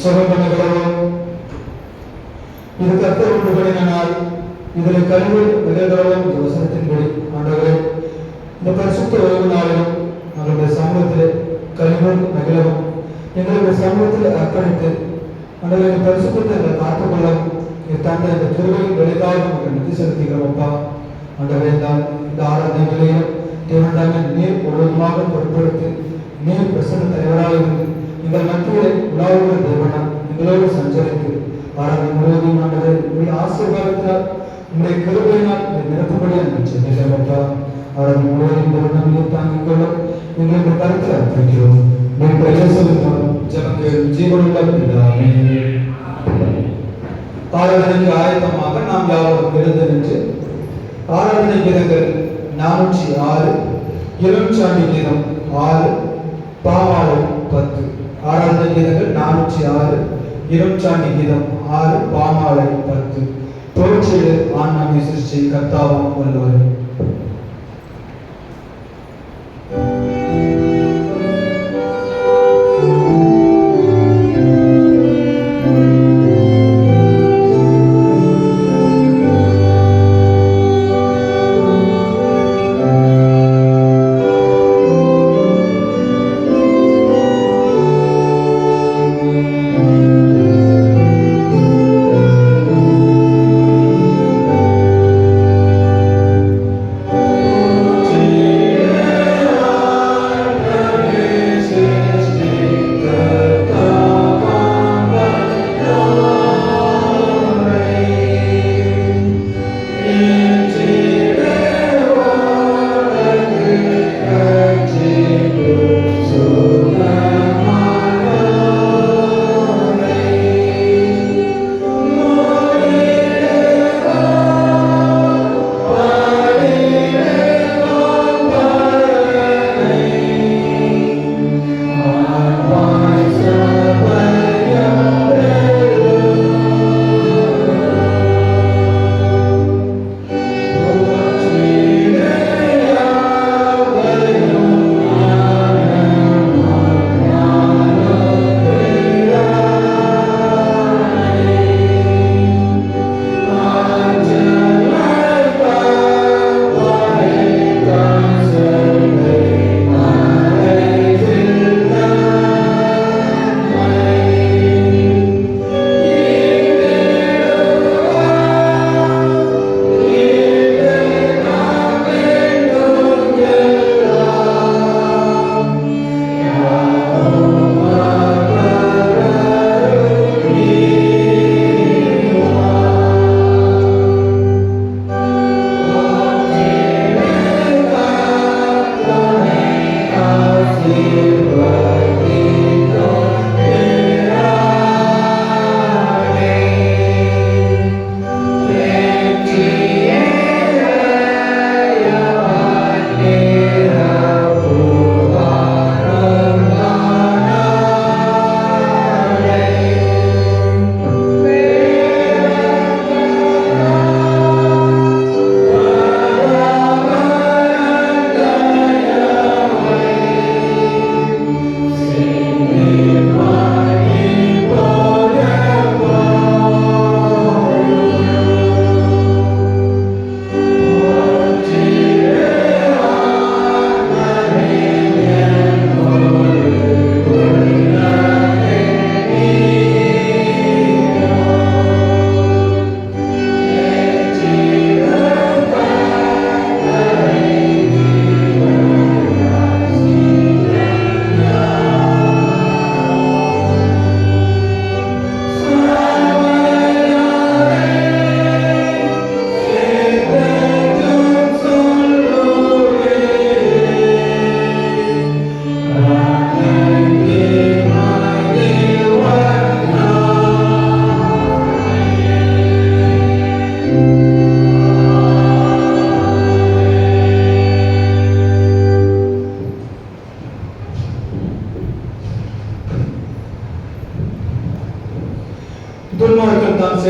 ஜெபம் பண்ணுகிறோம். இது கர்த்தர் உண்டு பண்ணின நாள், இதில் கல்வி நிகழ்கிறோம். இந்த வசனத்தின்படி ஆண்டவரே, இந்த பரிசுத்த ஓய்வு நாளிலும் எங்களுடைய சமூகத்தில் கல்வியும் நிகழவும் எங்களுடைய சமூகத்தில் அர்ப்பணித்து ஆண்டவரே இந்த பரிசுத்தத்தை எங்களை காத்துக்கொள்ளவும் தந்த இந்த கிருபையின் வெளிக்காக நமக்கு நன்றி செலுத்துகிறோம். அப்பா ஆண்டவரே, இந்த ஆராதனைகளையும் தேவனாக நீர் முழுவதுமாக பொருட்படுத்தி நீர் பிரசன்ன தலைவராக இருந்து எங்கள் மத்தியிலே உலாவுகிற தேவனா எங்களோடு சஞ்சரித்து ஆராதனை முழுவதும் ஆண்டவரே ஆசீர்வாதத்தினால் உங்களுடைய கிருபையினால் நிரப்பும்படி எனக்கு செல்லுகிறப்பா. ஆராதனை முழுவதும் தேவனா நீர் தாங்கிக் கொள்ளும் எங்களுக்கு கருத்தில் அர்ப்பணிக்கிறோம். ஜனங்கள் ஜீவனுள்ள பிதாவே. ஆராதனைக்கு ஆயத்தமாக நாம் யாவரும் எழுந்து நின்று ஆராதனை கீதங்கள் 406, இளஞ்சாண்டி கீதம் 6, பாமாலை 10. ஆராதனை கீதங்கள் 406, இளஞ்சாண்டி கீதம் 6, பாமாலை 10. தோற்றிடு ஆன்மாவை சிருஷ்டி கர்த்தாவும் வல்லவரே.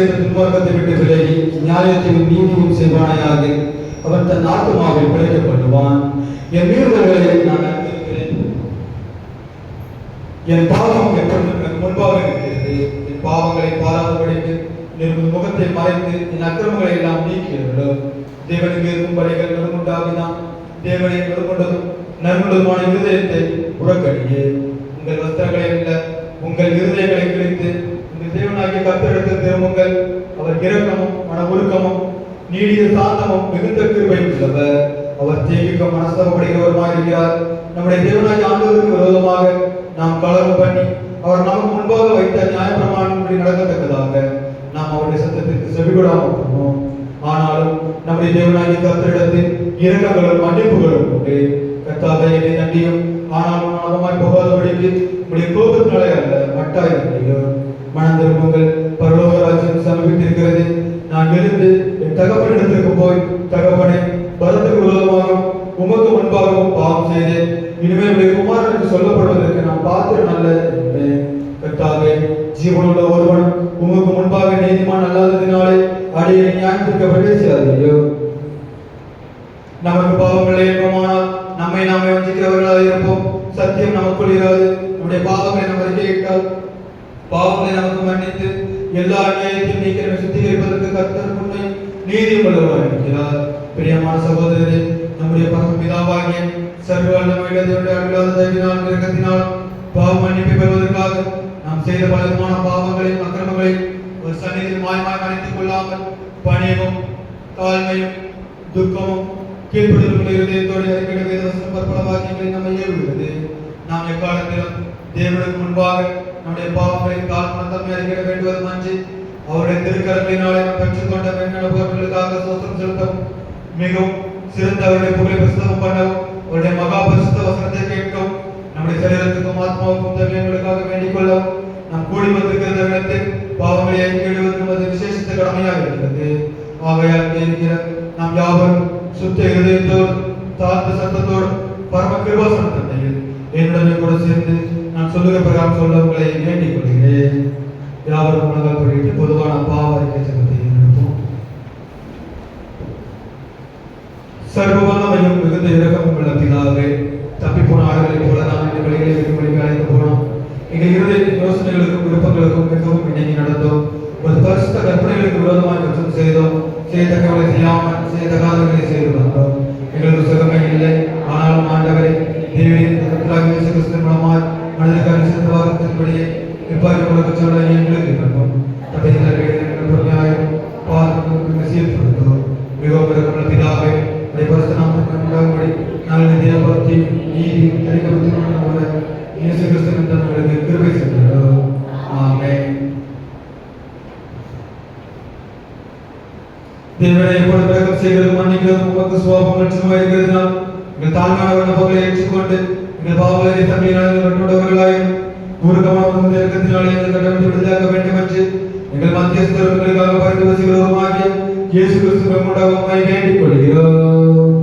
செய்த துன்மார்க்கத்தை விட்டு விலகி நியாயத்தையும் நீதியும் செய்வானாயாக. அவன் தன் ஆத்துமாவில் பிழைக்கப்படுவான். என் மீறுதல்களை நான் அறிந்திருக்கிறேன். என் பாவம் எப்பொழுதும் எனக்கு முன்பாக இருக்கிறது. என் பாவங்களை பாராதபடிக்கு என் முகத்தை மறைத்து என் அக்கிரமங்களை எல்லாம் நீக்கியவர்களும் தேவனுக்கு இருக்கும் படைகள் நறுமுண்டாகினான். தேவனை நறுமுண்டதும் நறுமுண்டதுமான இருதயத்தை புறக்கணியே. உங்கள் வஸ்திரங்களை அல்ல, உங்கள் இருதயங்களை கிழித்து உங்கள் தேவனாகிய கர்த்தரிடத்தில் திரும்புங்கள். அவர் இரக்கமும் மன ஒழுக்கமும் நீடிய சாந்தமும் மிகுந்த கிருபையும் உள்ளவர். அவர் தீவிக்க மனஸ்தாபப்படுகிறவருமாயிருக்கிறார். நம்முடைய தேவனாகிய ஆண்டவருக்கு விரோதமாக நாம் கலகம் பண்ணி அவர் நமக்கு முன்பாக வைத்த நியாயப்பிரமாணப்படி நடக்கத்தக்கதாக நாம் அவருடைய சத்தத்திற்கு செவிகொடாமல் போனோம். ஆனாலும் நம்முடைய தேவனாகிய கர்த்தரிடத்தில் இரக்கங்களும் மன்னிப்புகளும் உண்டு. கர்த்தாவே, என்னை தண்டியும் ஆனாலும் நலமாய் போகாதபடிக்கு உடைய கோபத்தினாலே அல்ல, மட்டாயிருக்கிறோம். மனம் திரும்புங்கள், பரலோக ராஜ்யம் சமீபித்திருக்கிறது. நான் எழுந்து என் தகப்பனிடத்திற்கு போய், தகப்பனே, பரத்துக்கு விரோதமாகவும் உமக்கு முன்பாகவும் பாவம் செய்தேன். இனிமேல் உடைய குமாரன் என்று சொல்லப்படுவதற்கு நான் பாத்திரம் அல்ல என்பேன். கர்த்தாவே, ஜீவனுள்ள ஒருவன் உமக்கு முன்பாக நீதிமான் அல்லாததினாலே அடியை நியாயத்திற்கப்பட்டே செய்யாதீரோ. நமக்கு பாவங்களை ஏற்பமானால் நம்மை நாமே வஞ்சிக்கிறவர்களாக இருப்போம். சத்தியம் நமக்குள் இராது. நம்முடைய பாவங்களை நாம் அறிக்கையிட்டால் பாவங்களை நமக்கு மன்னித்து எல்லா அநியாயத்தையும் நீக்கி சுத்திகரிப்பதற்கு கர்த்தர் முன்னே நீதியும் உள்ளவராக இருக்கிறார். பிரியமான சகோதரரே, நம்முடைய பரம பிதாவாகிய சர்வ வல்லமையுள்ள தேவனுடைய அருளாத தயவினால் இரக்கத்தினால் பாவ மன்னிப்பை பெறுவதற்காக நாம் செய்த பலவிதமான பாவங்களையும் அக்கிரமங்களையும் ஒரு சந்நிதியில் மாயமாய் மறைத்துக் கொள்ளாமல் பணிவும் தாழ்மையும் துக்கமும் கீழ்ப்படுதலுள்ள இருதயத்தோடு அறிக்கையிட வேதவசனம் பற்பல வாக்கியங்களை நம்மை ஏவுகிறது. நாம் எக்காலத்திலும் தேவனுக்கு முன்பாக நம்முடைய பாவங்களின் கால்மனத்தன்மை அறிக்கையிட வேண்டுவதும் அன்றி அவருடைய திருக்கரங்களினாலே நாம் பெற்றுக்கொண்ட மேன்மைகளுக்காக சோத்திரம் செலுத்தவும் மிகவும் சிறந்த அவருடைய புகழை பிரசுத்தம் பண்ணவும் அவருடைய மகா பரிசுத்த வசனத்தை கேட்கவும் நம்முடைய சரீரத்துக்கும் ஆத்மாவுக்கும் தன்மைகளுக்காக வேண்டிக் கொள்ளவும் நாம் கூடி வந்திருக்கிற இடத்தில் பாவங்களை அறிக்கையிடுவது நமது விசேஷித்த கடமையாக இருக்கிறது. ஆகையால் இருக்கிற நாம் யாவரும் சுத்த இருதயத்தோடு தாழ்ந்த சத்தத்தோடு பரம கிருபாசன தன்மையில் என்னுடனே கூட சேர்ந்து நான் சொல்லுகிற பிரகாரம் சொல்ல உங்களை வேண்டிக் கொள்கிறேன். யாவரும் உலகால் படித்து பொதுவான பாவ அறிக்கை சங்கத்தை நடத்தும். சர்வ வல்லமையும் மிகுந்த இரக்கமும் உள்ள பிதாவே, தப்பிப்போன ஆடுகளைப் போல நாம் இந்த வழிகளை விரும்பி அழைத்து போனோம். எங்கள் இருதயத்தின் யோசனைகளுக்கும் விருப்பங்களுக்கும் மிகவும் இணங்கி நடந்தோம். ஒரு பரிசுத்த கற்பனைகளுக்கு விரோதமாக குற்றம் செய்தோம். செய்யத்தக்கவர்களை செய்யாமல் செய்யத்தகாதவர்களை செய்து வந்தோம். எங்களுக்கு சுகமே இல்லை. ஆனாலும் ஆண்டவரை தேவனின் இயேசு கிறிஸ்துவின் மூலமாய் மனிதர்கள் சிறந்த வார்த்தையின்படியே நிர்வாகி கொடுக்க சொல்ல எங்களுக்கு வேண்டும். சீர்படுத்தோம். மிகவும் விருப்பமுள்ள பிதாவே, பரிசுத்த நாமத்திற்கு உண்டாகும்படி நாங்கள் தேவபக்தி நீதியும் தெளிக்கப்பட்டு போல இயேசு கிறிஸ்துவின் தங்களுக்கு கிருபை செய்கிறோம். ஆமென். தேவனை எப்பொழுது பிரகம் செய்கிறது மன்னிக்கிறது உமக்கு சுவாபம் லட்சணமாக இருக்கிறதுனால் எங்கள் தாழ்மையான விண்ணப்பங்களை ஏற்றுக்கொண்டு எங்கள் பாவங்களை தங்களினால் வெட்டுடவர்களாயும் ஊருக்கமான இறக்கத்தினாலே எங்கள் கடமையை விடுதலாக்க வேண்டும் என்று எங்கள் மத்தியஸ்தர்களுக்காக பரிந்து வசிக்கிறோமாகிய இயேசு கிறிஸ்துவை உண்டாக வேண்டிக் கொள்கிறோம்.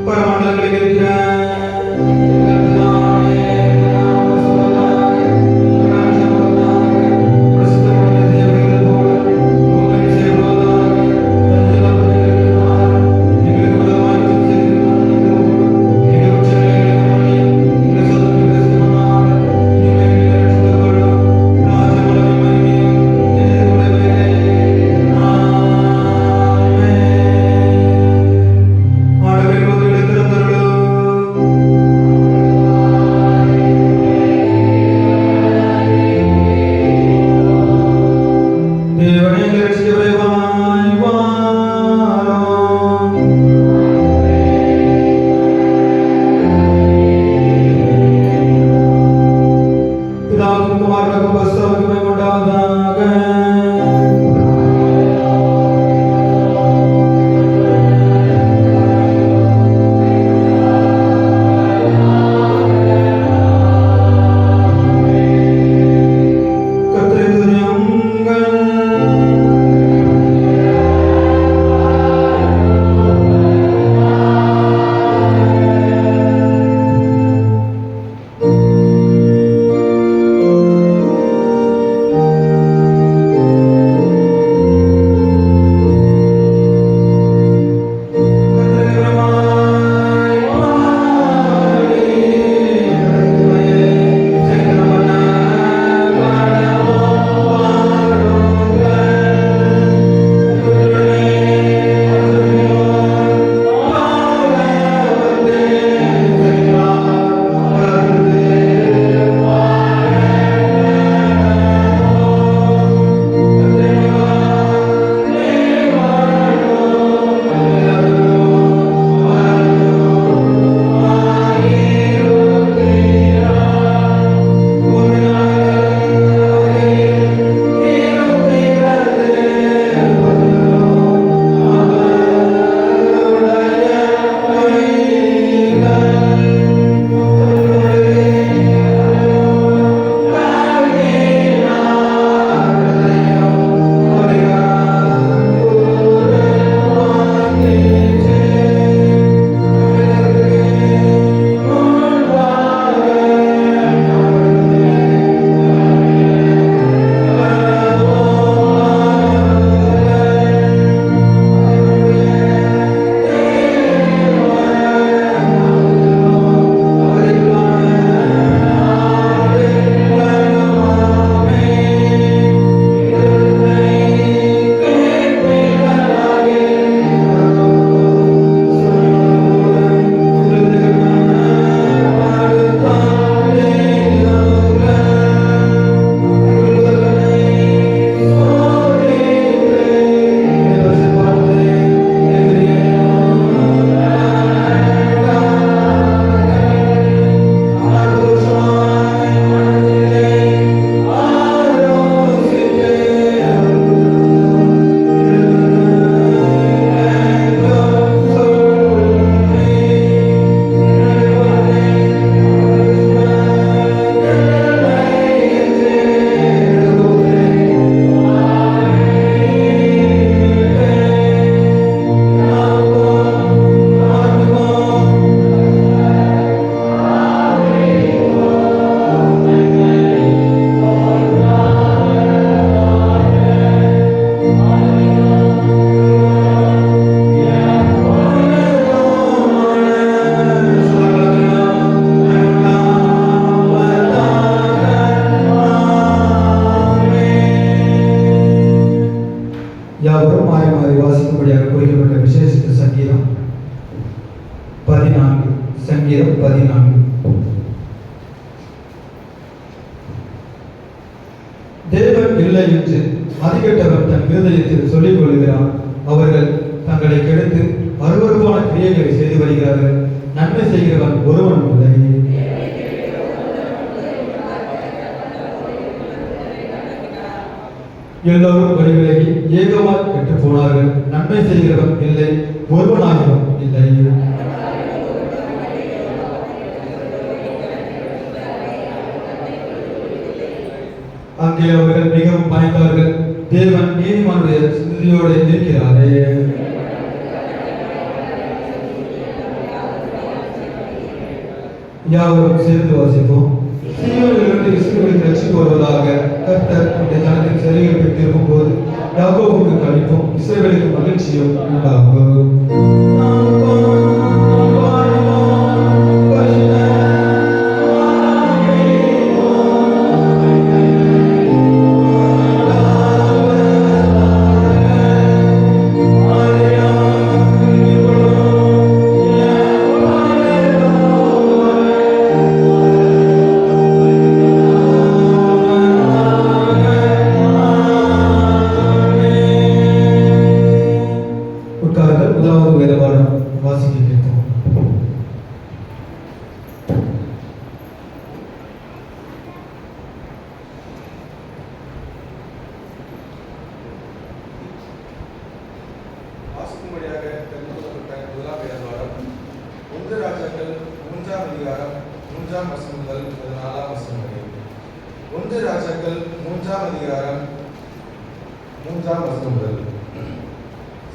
பரமண்டலங்களில் இருக்கிற தேவன் இல்லை என்று அதிகட்டவன் தன் இருதயத்தில் சொல்லிக் கொள்கிறான். அவர்கள் தங்களை கெடுத்து அருவருப்பான கிரியைகளை செய்து வருகிறார்கள். நன்மை செய்கிறவன் ஒருவன் இல்லை. எல்லோரும் வழிவிலகி ஏகமாய் கெட்டு போனார்கள். நன்மை செய்கிறவன் இல்லை, ஒருவனாகவும் இல்லை. அங்கே அவர்கள் மிகவும் பயந்தார்கள். தேவன் நீதிமானுடைய சிந்தையோடு இருக்கிறாரே. யாவரும் சேர்ந்து வாசிப்போம். சீயோனிலிருந்து இஸ்ரவேலுக்கு ரட்சிப்பு வருவதாக. கர்த்தர் தம்முடைய ஜனத்தின் சிறைகளை திரும்பும் போது யாக்கோபுக்கு களிப்பும் இஸ்ரவேலுக்கு மகிழ்ச்சியும் உண்டாகும்.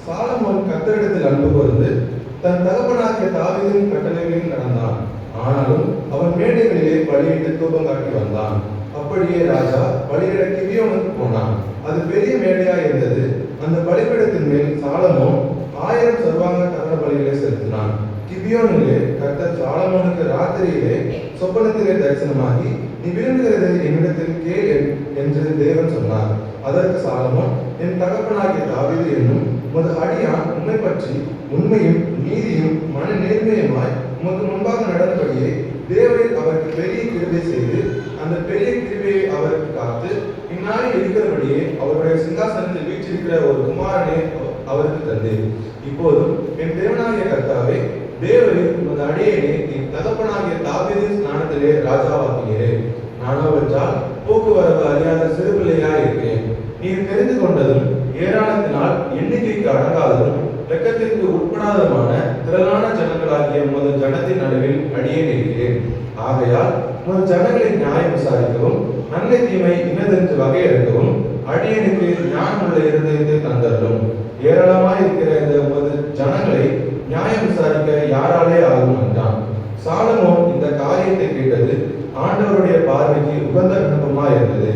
சாலமோன் கர்த்தரிடத்தில் அன்பு கூர்ந்து தன் தகப்பனாகிய தாவீதின் கட்டளைகளில் நடந்தான். ஆனாலும் அவன் மேடைகளிலே பலியிட்டு தூபம் காட்டி வந்தான். அப்படியே ராஜா பலியிட கிபியோனுக்கு போனான். அது பெரிய மேடையா இருந்தது. அந்த பலிபீடத்தின் மேல் சாலமோன் 1000 சர்வாங்க தகன பலிகளை செலுத்தினான். கிபியோனிலே கர்த்தர் சாலமோனுக்கு ராத்திரியிலே சொப்பனத்திலே தரிசனமாகி, நீ விரும்புகிறதை என்னிடத்தில் கேள் என்று தேவன் சொன்னார். அதற்கு சாலமோன், என் தகப்பனாகிய தாவீது என்னும் உமது அடியான் உம்மை பற்றி உண்மையும் நீதியும் மன நேர்மையுமாய் உமக்கு முன்பாக நடந்தபடியே தேவரீர் அவருக்கு பெரிய கிருபை செய்து அந்த பெரிய கிருபையை அவருக்கு காத்து இந்நாளில் இருக்கிறபடியே அவருடைய சிங்காசனத்தில் வீற்றிருக்கிற ஒரு குமாரனை அவருக்கு தந்தேன். இப்போதும் என் தேவனாகிய கர்த்தாவே, தேவரீர் உமது அடியேனே என் தகப்பனாகிய தாவீதின் ஸ்நானத்திலே ராஜாவாக்கினீரே. நானோவென்றால் போக்குவரவு அறியாத சிறுபிள்ளையாய் இருக்கிறேன். நீர் தெரிந்து கொண்டதும் ஏராளத்தினால் எண்ணிக்கைக்கு அடங்காததும் வெட்கத்திற்கு உட்படாததுமான திரளான ஜனங்களாகிய உமது ஜனத்தின் நடுவில் அடியேன் இருக்கிறேன். ஆகையால் உமது ஜனங்களை நியாயம் விசாரிக்கவும் நன்மை தீமை இன்னதென்று வகையெடுக்கவும் அடியேனுக்கு ஞானமுள்ள இருதயத்தை தந்தருளும். ஏராளமாய் இருக்கிற இந்த உமது ஜனங்களை நியாயம் விசாரிக்க யாராலே ஆகும் என்றான். சாலமோன் இந்த காரியத்தை கேட்டது ஆண்டவருடைய பார்வைக்கு உகந்த விண்ணப்பமாய் இருந்தது.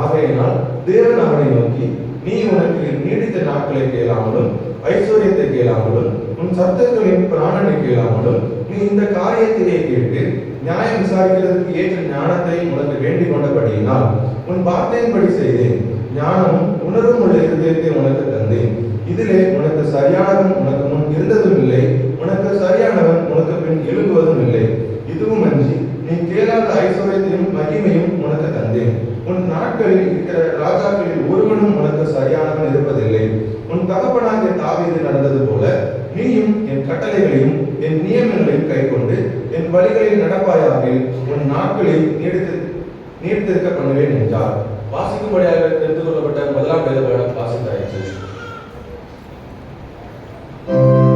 ஆகையினால் தேவன் அவனை நோக்கி, நீ உனக்கு நீடித்த நாட்களை கேளாமலும் ஐஸ்வர்யத்தை கேளாமலும் உன் சத்துருக்களின் பிராணனை கேளாமலும் நீ இந்த காரியத்தையே கேட்டு நியாயம் விசாரிக்கிறதுக்கு ஏற்ற ஞானத்தை உனக்கு வேண்டிக் கொண்டபடியினால் உன் வார்த்தையின்படி செய்தேன். ஞானமும் உணர்வும் உள்ள இருதயத்தை உனக்கு தந்தேன். இதிலே உனக்கு சரியானவன் உனக்கு முன் இருந்ததும் இல்லை, உனக்கு சரியானவன் உனக்கு பின் எழும்புவதும் இல்லை. இதுவும் அன்றி நீ கேளாத ஐஸ்வர்யத்தையும் மகிமையும் உனக்கு தந்தேன். உன் நாட்களில் இருக்கிற ராஜாக்களில் ஒருவனும் உனக்கு சரியானவன் இருப்பதில்லை. உன் தகப்பனாகிய தாவீது நடந்தது போல நீயும் என் கட்டளைகளையும் என் நியமங்களையும் கைக்கொண்டு என் வழிகளில் நடப்பாயாக உன் நாட்களில் நீடித்திருக்க பண்ணுவேன் என்றார். வாசிக்கும்படியாக எடுத்துக் கொள்ளப்பட்ட முதலாம் வேதபாடம் வாசித்தாயிற்று. Amen.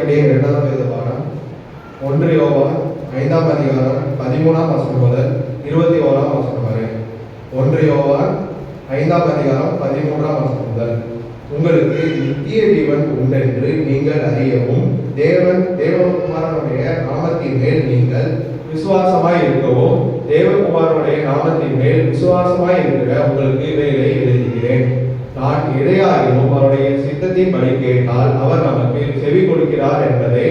வேண்டிய இரண்டாவது வேத பாடம் 1 யோவான் 5ஆம் அதிகாரம் 13ஆம் வசனம் முதல் 21ஆம் வசனம் வரை. 1 யோவான் 5ஆம் அதிகாரம் 13ஆம் வசனம் முதல். உங்களுக்கு நித்திய ஜீவன் உண்டென்று நீங்கள் அறியவும் தேவகுமாரனுடைய நாமத்தின் மேல் நீங்கள் விசுவாசமாய் இருக்கவும் தேவகுமாரனுடைய நாமத்தின் மேல் விசுவாசமாய் இருக்கிற உங்களுக்கு இவைகளை எழுதுகிறேன். நான் இடையாகிலும் அவருடைய சித்தத்தின்படி கேட்டால் அவர் நமக்கு செவி கொடுக்கிறார் என்பதை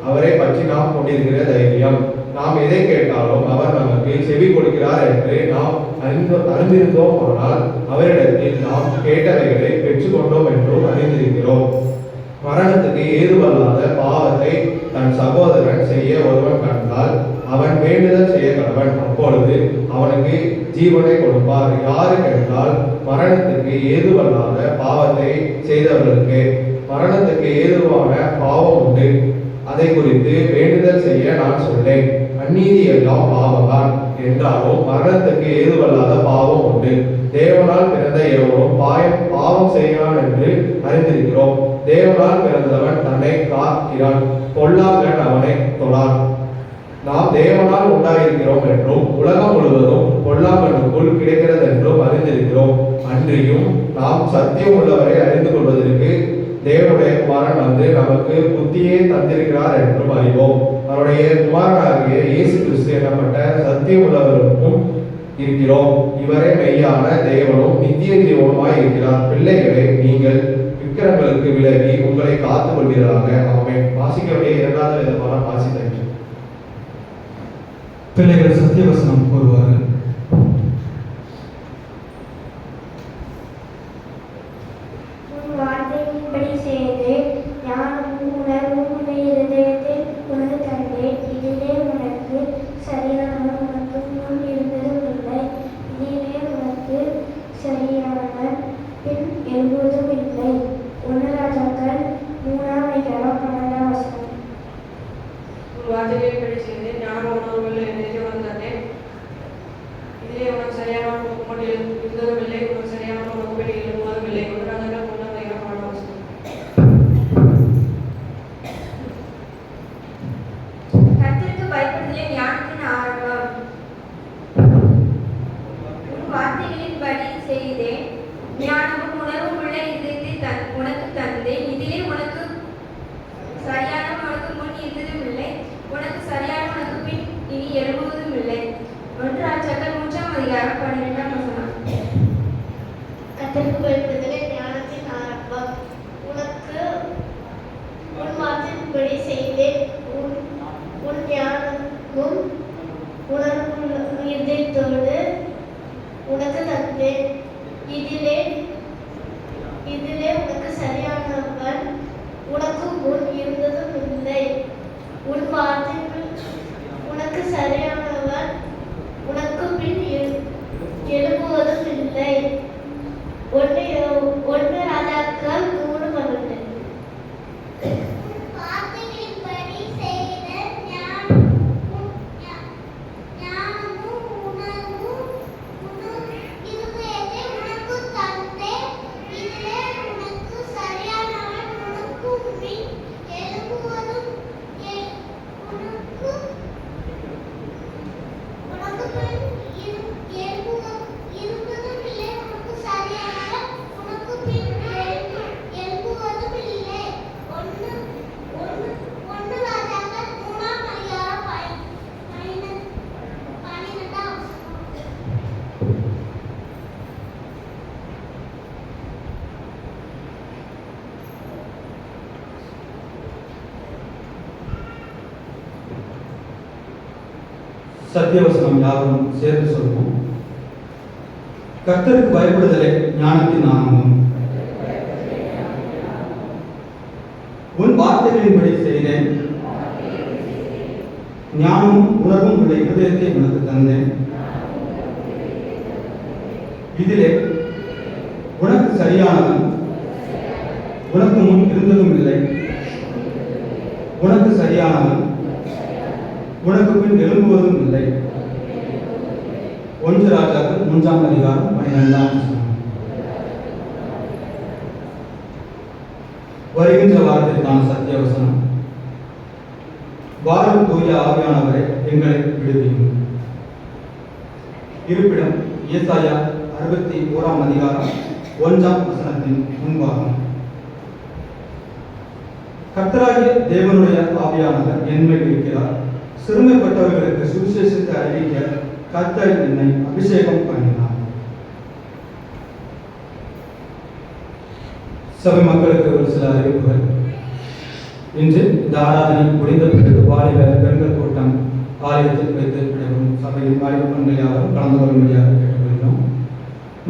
அவரை பற்றி நாம் கொண்டிருக்கிற தைரியம். நாம் எதை கேட்டாலும் அவர் நமக்கு செவி கொடுக்கிறார் என்று நாம் அறிந்திருந்தோம். ஆனால் அவரிடத்தில் நாம் கேட்டவைகளை பெற்றுக்கொண்டோம் என்றும் அறிந்திருக்கிறோம். மரணத்துக்கு ஏதுவல்லாத பாவத்தை தன் சகோதரன் செய்ய ஒருவன் கண்டால் அவன் வேண்டுதல் செய்ய கடவன், அப்பொழுது அவனுக்கு ஜீவனை கொடுப்பார். யாருக்கென்றால் மரணத்துக்கு ஏதுவல்லாத பாவத்தை செய்தவர்களுக்கு. மரணத்துக்கு ஏதுவான பாவம் உண்டு, அதை குறித்து வேண்டுதல் செய்ய நான் சொல்லேன். அநீதி எல்லாம் பாவம்தான் என்றாலும் மரணத்துக்கு ஏதுவல்லாத பாவம் உண்டு. தேவனால் பிறந்த எவரும் பாவம் செய்கிறான் என்று அறிந்திருக்கிறோம். தேவனால் பிறந்தவன் தன்னை காக்கிறான், பொல்லாங்கன் அவனை தொடான். நாம் தேவனால் உண்டாயிருக்கிறோம் என்றும் உலகம் முழுவதும் பொல்லாங்கனுக்குள் கிடைக்கிறது என்றும் அறிந்திருக்கிறோம். அன்றியும் நாம் சத்தியம் உள்ளவரை அறிந்து கொள்வதற்கு தேவனுடைய குமாரன் வந்து நமக்கு புத்தியே தந்திருக்கிறார் என்றும் அறிவோம். அவருடைய குமாரனாகிய இயேசு கிறிஸ்து எனப்பட்ட சத்தியம் உள்ளவருக்கும் இருக்கிறோம். இவரே மெய்யான தேவனும் நித்திய ஜீவனுமாய் இருக்கிறார். பிள்ளைகளை நீங்கள் விக்கிரங்களுக்கு விலகி உங்களை காத்துக் கொள்கிறாங்க. ஆமென். வாசிக்க வேண்டிய இரண்டாவது விதமான வாசித்தன்று. பிள்ளைகள் சத்தியவசனம் கூறுவார்கள். வார்த்தையின்படி செய்து ஞானமும் உணர்வும் உடைய இருதயத்தில் உனக்கு தந்தேன். இதிலே உனக்கு சரியானவன் உனக்கு முன் இருந்ததும் இல்லை, இதிலே உனக்கு சரியானவன் பின் எழுதுவதும் இல்லை. 1 ராஜாக்கள் 3ஆம் அதிகாரம் 12ஆம் வசனம். வார்த்தையின்படி செய்து ஞானமும் உணர்வும் இருதயத்தில் உனக்கு தந்தேன். இதிலே உனக்கு சரியானவன் முன் இருந்ததும் இல்லை, உனக்கு சரியானவன் உனக்கு பின் எழுதுவதும் இல்லை. 1 ராஜாக்கள் 3ஆம் அதிகாரம் 12ஆம் வசனம். கர்த்தருக்கு பயப்படுதலே ஞானத்தின் ஆரம்பம். உன் வார்த்தைகளின்படி செய்தேன், ஞானமும் உணர்வும் உள்ள இதயத்தை உனக்கு தந்தேன். இதிலே உனக்கு சரியானவன் உனக்கு முன் இருந்ததும் இல்லை, உனக்கு சரியானவன் உனக்கு பின் இனி எழுதுவதும் இல்லை. 1 ராஜாக்கள் 3ஆம் அதிகாரம் 12ஆம் வசனம். கர்த்தருக்கு பயப்படுதலே ஞானத்தின் ஆரம்பம். உனக்கு உன் வார்த்தையின்படி செய்தேன், உன் ஞானமும் உணர்வும் இதயத்தோடு உனக்கு தந்தேன். இதிலே உனக்கு சரியானவன் உனக்கு முன் இருந்ததும் இல்லை, உன் வார்த்தைகள் உனக்கு சரியானவன் உனக்கு பின் எழுப்புவதும் இல்லை. 1 ராஜாக்கள் 3:12. வார்த்தைகளின்படி செய்த ஞானமும் உணர்வும் இருதயத்தை உனக்கு தந்தேன். இதிலே உனக்கு சரியானவன் உனக்கு பின் எழுப்புவதும் உனக்கு பின் இருப்பதும் இல்லை, உனக்கு சரியானவன் உனக்கு பின் எழுப்புவதும் இல்லை. 1 ராஜாக்கள் 3ஆம் அதிகாரம் 12ஆம் வசனம். சத்தியவசனம் யாவரும் சேர்ந்து சொல்வோம். கர்த்தருக்கு பயப்படுதலே ஞானத்தின் ஆரம்பம். உன் வார்த்தைகளின்படி செய்தேன், ஞானமும் உணர்வும் உள்ள இருதயத்தை உனக்கு தந்தேன். இதிலே உனக்கு சரியானவன் உனக்கு முன் இருந்ததும் இல்லை, உனக்கு சரியானவன் உனக்கு பின் எழும்புவதும் இல்லை. 1 ராஜாக்கள் 3ஆம் அதிகாரம் 12ஆம் வசனம். வருகின்ற வாரத்திற்கான சத்தியவசனம் வாரும் தூய ஆவியானவரை எங்களை விடுவியும். இருப்பிடம் ஏசாயா 61 அதிகாரம் 1ஆம் வசனத்தின் முன்பாகம். கர்த்தராகிய தேவனுடைய ஆவியானவர் என்மேல் இருக்கிறார். சிறுமைப்பட்டவர்களுக்கு சுவிசேஷத்தை அறிவிக்க கர்த்தர் என்னை அபிஷேகம் பண்ணினார். சபை மக்களுக்கு ஒரு சில அறிவிப்புகள். இன்று இந்த ஆராதனை முடிந்த பிறகு வாலிப பெண்கள் கூட்டம் ஆலயத்தில் வைத்து நடைபெறும். சபையில் வாலிப பெண்கள் யாரும் கலந்து கொள்ளும்படியாக கேட்டுக்கொள்கிறோம்.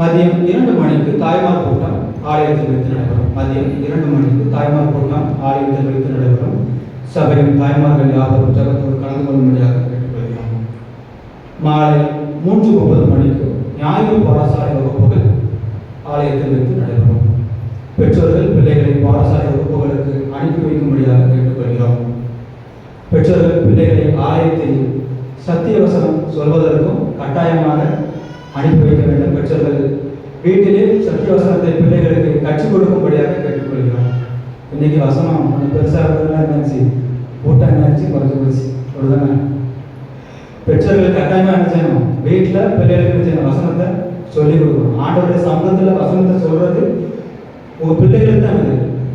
மதியம் 2 மணிக்கு தாய்மார் கூட்டம் ஆலயத்தில் வைத்து நடைபெறும். மதியம் 2 மணிக்கு தாய்மார் கூட்டம் ஆலயத்தில் வைத்து நடைபெறும். சபையின் தாய்மார்கள் யாவரும் ஜபத்தோடு கலந்து கொள்ளும்படியாக கேட்டுக்கொள்கிறோம். மாலை 3:30 மணிக்கு ஞாயிறு பாடசாலை வகுப்புகள் ஆலயத்தில் வைத்து நடைபெறும். பெற்றோர்கள் பிள்ளைகளை பாடசாலை வகுப்புகளுக்கு அனுப்பி வைக்கும்படியாக கேட்டுக்கொள்கிறோம். பெற்றோர்கள் பிள்ளைகளை ஆலயத்தில் சத்திய வசனம் சொல்வதற்கும் கட்டாயமாக அனுப்பி வைக்க வேண்டும். பெற்றோர்கள் வீட்டிலே சத்திய வசனத்தை பிள்ளைகளுக்கு கற்றுக் கொடுக்கும்படியாக கேட்டுக்கொள்கிறோம். இன்னைக்கு வசனம் கொஞ்சம் பெருசாக இருந்துச்சு, கூட்டம் நினைச்சு குறைஞ்சி போச்சு. அப்படிதானே? பெற்றோர்கள் கட்டாயமாக என்ன செய்யணும்? வீட்டில் பிள்ளைகளுக்கு செய்யணும், வசனத்தை சொல்லிக் கொடுக்கணும். ஆண்டவருடைய சம்பந்தத்தில் வசனத்தை சொல்றது உங்கள் பிள்ளைகளுக்கு தான் அது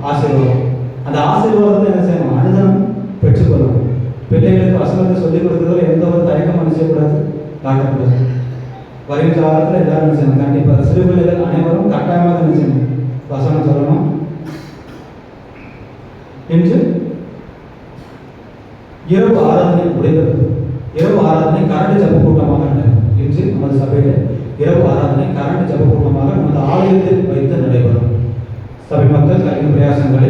ஆசீர்வாதம். அந்த ஆசீர்வாதத்தை என்ன செய்யணும்? அனுதினம் பெற்றுக்கொள்ளணும். பிள்ளைகளுக்கு வசனத்தை சொல்லிக் கொடுக்குறதுல எந்த ஒரு தயக்கமும் செய்யக்கூடாது, காட்டக்கூடாது. வருகின்ற காலத்தில் எல்லாரும் என்ன செய்யணும்? கண்டிப்பாக சிறு பிள்ளைகள் அனைவரும் கட்டாயமாக என்ன செய்யணும்? வசனம் சொல்லணும். இன்று இரவு ஆராதனை முடிந்தது. இரவு ஆராதனை கரண்ட் ஜப கூட்டமாக நடைபெறும். இன்று நமது சபையில் இரவு ஆராதனை கரண்ட் ஜப கூட்டமாக நமது ஆலயத்தில் வைத்து நடைபெறும். சபை மக்கள் கல்வி பிரயாசங்களை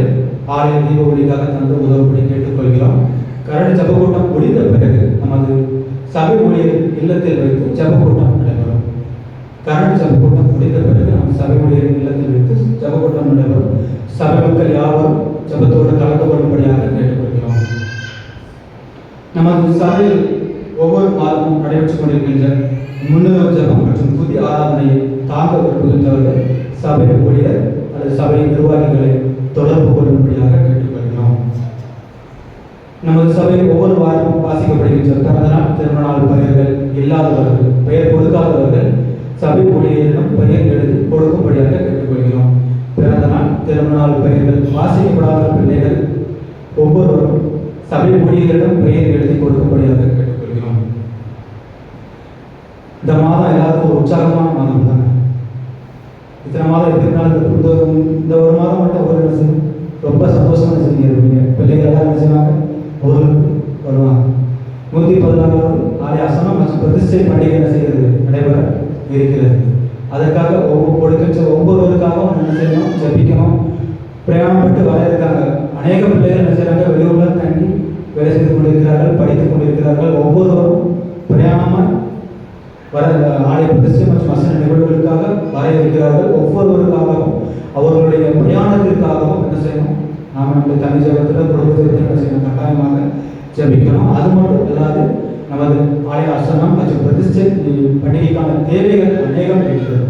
ஆலய தீப ஒளிக்காக தந்து உதவும்படி கேட்டுக்கொள்கிறோம். கரண்ட் ஜப கூட்டம் முடிந்த பிறகு நமது சபை ஊழியர் இல்லத்தில் வைத்து ஜப கூட்டம் நடைபெறும். கரண்ட் ஜப கூட்டம் முடிந்த பிறகு நம்ம சபை ஊழியர் இல்லத்தில் வைத்து ஜப கூட்டம் நடைபெறும். சபை மக்கள் யாவரும் ஜபத்தோடு கலந்து கொள்ளும்படியாக கேட்டுக்கொள்கிறோம். நமது சபையில் ஒவ்வொரு மாதமும் நடைபெற்றுக் கொண்டிருக்கின்ற முன்னுரிமை ஜபம் மற்றும் புதிய ஆராதனையை தாங்க விரும்புகின்றவர்கள் சபை ஊழியர் அல்லது சபை நிர்வாகிகளை தொடர்பு கொள்ளும்படியாக கேட்டுக்கொள்கிறோம். நமது சபையில் ஒவ்வொரு வாரமும் வாசிக்கப்படுகின்ற பிறந்தநாள் திருமண நாள் பெயர்கள் இல்லாதவர்கள், பெயர் கொடுக்காதவர்கள் சபை ஊழியரிடம் பெயர் எழுதி கொடுக்கும்படியாக கேட்டுக்கொள்கிறோம். பிறந்த நாள் திருமண நாள் பெயர்கள் வாசிக்கப்படாத பிள்ளைகள் ஒவ்வொருவரும் சபை ஊழியரிடம் பெயர் எழுதி கொடுக்கும்படியாக கேட்டுக்கொள்கிறோம். இந்த மாதம் எல்லாருக்கும் ஒரு உற்சாகமான மாதம் தானே. இத்தனை மாதம் எப்படி இருந்தாலும் இந்த ஒரு மாதம் மட்டும் ஒரு என்ன செய்யும்? ரொம்ப சந்தோஷமாக செஞ்சுருப்பீங்க. பிள்ளைகள் எல்லாம் என்ன செய்வாங்க? ஊருக்கு வருவாங்க. 114வது ஆலய ஆசனம் மற்றும் பிரதிஷ்டை பண்டிகை என்ன செய்கிறது? நடைபெற இருக்கிறது. அதற்காக ஒவ்வொருவருக்காகவும் என்ன செய்யணும்? ஜபிக்கணும். பிரயாணப்பட்டு வர இருக்காங்க. அநேக பிள்ளைகள் என்ன செய்கிறாங்க? வெளியூர்ல தங்கி வேலை செய்து கொண்டிருக்கிறார்கள், படித்துக் கொண்டிருக்கிறார்கள். ஒவ்வொருவரும் பிரயாணமாக வர ஆலய பிரதிஷ்டை மற்றும் வசன நிகழ்வுகளுக்காக வர இருக்கிறார்கள். ஒவ்வொருவருக்காகவும் அவர்களுடைய பிரயாணத்திற்காகவும் என்ன செய்யணும்? நாம் நம்முடைய தனி ஜபத்தில் குடும்பத்தில் என்ன செய்யணும்? கட்டாயமாக ஜபிக்கணும். அது மட்டும் இல்லாது நமது ஆலய ஆசனம் மற்றும் பிரதிஷ்டை பண்டிகைக்கான தேவைகள் அநேகம் இருக்கிறது.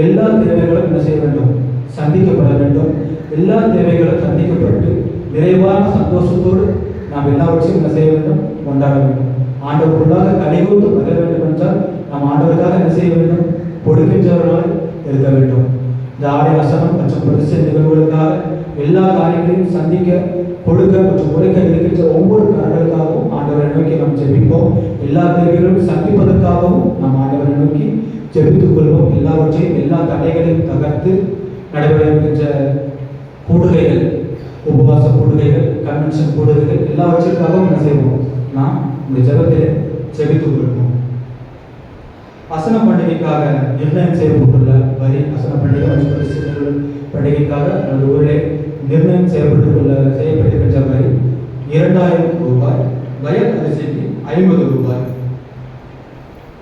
எல்லா தேவைகளும் என்ன செய்ய வேண்டும்? சந்திக்கப்பட வேண்டும். எல்லா தேவைகளும் சந்திக்கப்பட்டு நிறைவான சந்தோஷத்தோடு நாம் எல்லாவற்றையும் என்ன செய்ய வேண்டும்? கொண்டாட வேண்டும். ஆண்டவருக்குள்ளாக கலிகூர்ந்து வர வேண்டும் என்றால் நாம் ஆண்டவருக்காக என்ன செய்ய வேண்டும்? கொடுக்கின்றவர்களாக இருக்க வேண்டும். இந்த ஆலய ஆசனம் மற்றும் பிரதிஷ்டை நிகழ்வுகளுக்காக எல்லா காரியங்களையும் சந்திக்க, கொடுக்க மற்றும் உழைக்க இருக்கின்ற ஒவ்வொரு காரணங்களுக்காகவும் ஆண்டவரை நோக்கி நாம் ஜெபிப்போம். எல்லா தேவைகளும் சந்திப்பதற்காகவும் நாம் ஆண்டவரை நோக்கி ஜெபித்துக் கொள்வோம். எல்லாவற்றையும் எல்லா தடைகளையும் தகர்த்து நடைபெற இருக்கின்ற கூடுகைகள், உபவாச கூடுகைகள், கன்வென்ஷன் கூடுகைகள் எல்லாவற்றிற்காகவும் என்ன செய்வோம்? நாம் இந்த ஜெபத்திலே ஜெபித்துக் கொள்வோம். அசன பண்டிகைக்காக நிர்ணயம் செய்யப்பட்டுள்ள வரி, அசன பண்டிகை மற்றும் பண்டிகைக்காக நமது ஊரிலே நிர்ணயம் செய்யப்பட்டிருக்கின்ற வரி 2000 ரூபாய். வயல் அரிசிக்கு 50 ரூபாய்.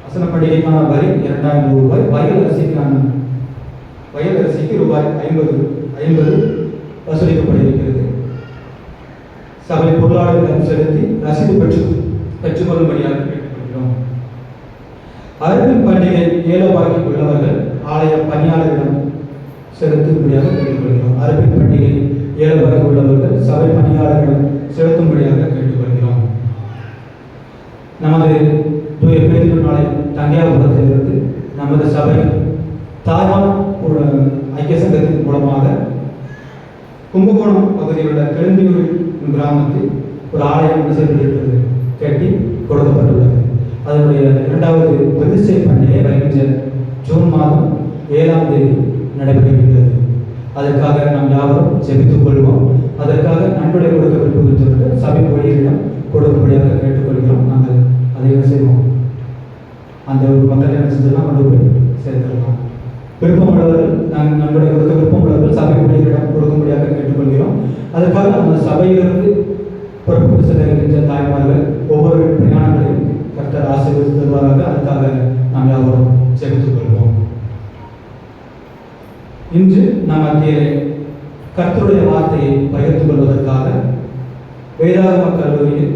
அசன பண்டிகைக்கான வரி 2000 ரூபாய். வயல் அரிசிக்கு ரூபாய் 50 வசூலிக்கப்பட்டிருக்கிறது. சபை பொருளாளர்களிடம் செலுத்தி ரசீது பெற்றுக்கொள்ளும்படியாக கேட்டுக்கொள்கிறோம். அறுப்பின் பண்டிகை ஏலவாக்கி உள்ளவர்கள் ஆலய பணியாளரிடம் செலுத்தும்படியாக கேட்டுக்கொள்கிறோம். அறுப்பின் பண்டிகை ஏலவாக்கி உள்ளவர்கள் சபை பணியாளரிடம் செலுத்தும்படியாக கேட்டுக்கொள்கிறோம். நமது தூய பேருந்து நாளையம் தங்கையாபுரத்திலிருந்து நமது சபை தாய்மார் ஐக்கிய சங்கத்தின் மூலமாக கும்பகோணம் பகுதியில் உள்ள கெழுந்தியூர் கிராமத்தில் ஒரு ஆலயம் செயல்படுகிறது கட்டி கொடுக்கப்பட்டுள்ளது. அதனுடைய இரண்டாவது பிரதிஷ்டை பண்டிகை வருகின்ற ஜூன் மாதம் 7ஆம் தேதி நடைபெறுகிறது. அதற்காக நாம் யாவரும் ஜெபித்துக் கொள்வோம். அதற்காக நன்கொடை கொடுக்க வேண்டும் சொல்லிட்டு சபை ஊழியரிடம் கொடுக்கும்படியாக கேட்டுக்கொள்கிறோம். நாங்கள் அதை என்ன செய்வோம், அந்த ஒரு மக்கள் என்ன செஞ்செல்லாம் கொண்டு போய் சேர்த்துடலாம். விருப்பமுள்ளவர்கள் நாங்கள் நன்கொடை கொடுக்க விருப்பமுள்ளவர்கள் சபை ஊழியரிடம் கொடுக்கும்படியாக கேட்டுக்கொள்கிறோம். அதற்காக நம்ம சபையிலிருந்து புறப்பட்டு செல்கின்ற தாய்மார்கள் ஒவ்வொரு பிரயாணங்களையும் கர்த்தர் ஆசீர்வதித்து தருவாராக. அதுக்காக நாம் யாவரும் ஜெபித்துக் கொள்வோம். இன்று நம் மத்தியிலே கர்த்தருடைய வார்த்தையை பகிர்ந்து கொள்வதற்காக வேதாகம கல்லூரியில்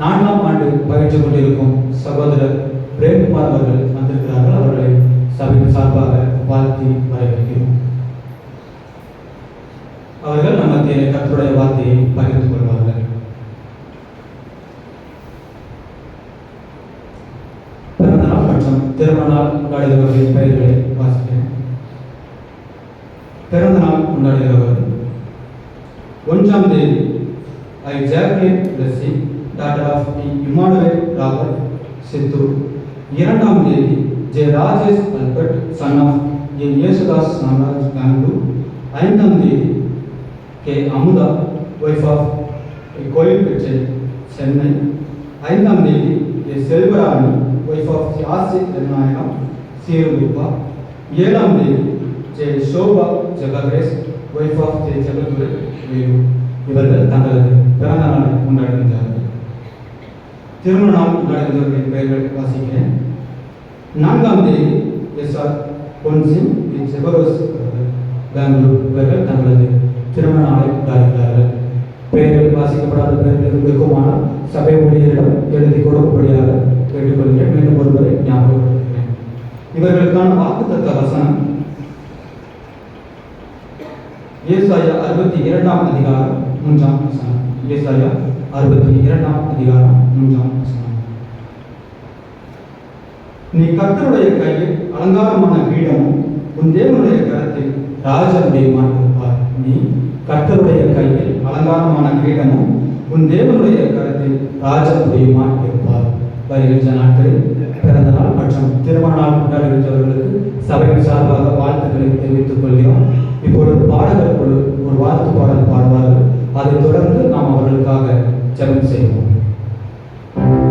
4ஆம் ஆண்டு பயின்று கொண்டிருக்கும் சகோதரர் பிரேம்குமார் அவர்கள் வந்திருக்கிறார்கள். அவர்களை சபையின் சார்பாக வாழ்த்தி வரவேற்கிறோம். அவர்கள் நம் மத்தியிலே கர்த்தருடைய வார்த்தையை பகிர்ந்து கொள்வார்கள். பிறந்தநாள் மற்றும் திருமண நாள் கொண்டாடுகிறவர்களின் பெயர்களை வாசிக்கிறேன். பிறந்த நாள் கொண்டாடுகிறவர் 1ஆம் தேதி I Jacqueline Lessy daughter of D Immanuel Robert Chittoor. 2ஆம் தேதி J Rajesh Albert son of A Yesudas Nagaraj Bangalore. 5ஆம் தேதி K Amudha wife of Koilpettai Chennai. 5ஆம் தேதி ஏ செல்வராணி ஒய்ஃப் ஆஃப் ஆசி திருநாயகம் சீருகுப்பா. 7ஆம் தேதி J Shobha Jagadesh wife of J Jagadurai Vellore. இவர்கள் தங்களது பிறந்த நாளை கொண்டாடுகின்றார்கள். திருமண நாள் கொண்டாடுகிறவர்களின் பெயர்களை வாசிக்கிறேன். 4ஆம் தேதி எஸ்.ஆர். பொன்சிங் ஜெபரோஸ் பெங்களூர். இவர்கள் தங்களது திருமண நாளை கொண்டாடுகிறார்கள். பெயர்கள் வாசிக்கப்படாத பெயர்கள் இருக்குமானால் சபை ஊழியரிடம் எழுதி கொடுக்கும்படியாக கேட்டுக்கொள்கிறேன். மீண்டும் ஒருவரை ஞாபகப்படுத்துகிறேன். இவர்களுக்கான வாக்குத்தத்த வசனம் ஏசாயா 62ஆம் அதிகாரம் 3ஆம் வசனம். ஏசாயா 62ஆம் அதிகாரம் 3ஆம் வசனம். நீ கர்த்தருடைய கையில் அலங்காரமான கிரீடமும் உன் தேவனுடைய கரத்தில் ராஜமுடியுமாய் இருப்பாய். நீ கர்த்தருடைய கையில் அலங்காரமான கிரீடமும் உன் தேவனுடைய கரத்தில் ராஜமுடியுமாய் இருப்பாய். வருகின்ற நாட்களில் பிறந்த நாள் மற்றும் திருமண நாள் கொண்டாடுகின்றவர்களுக்கு சபையின் சார்பாக வாழ்த்துக்களை தெரிவித்துக் கொள்கிறோம். இப்பொழுது பாடகர் குழு ஒரு வாழ்த்து பாடல் பாடுவார்கள். அதைத் தொடர்ந்து நாம் அவர்களுக்காக ஜெபம் செய்வோம். Thank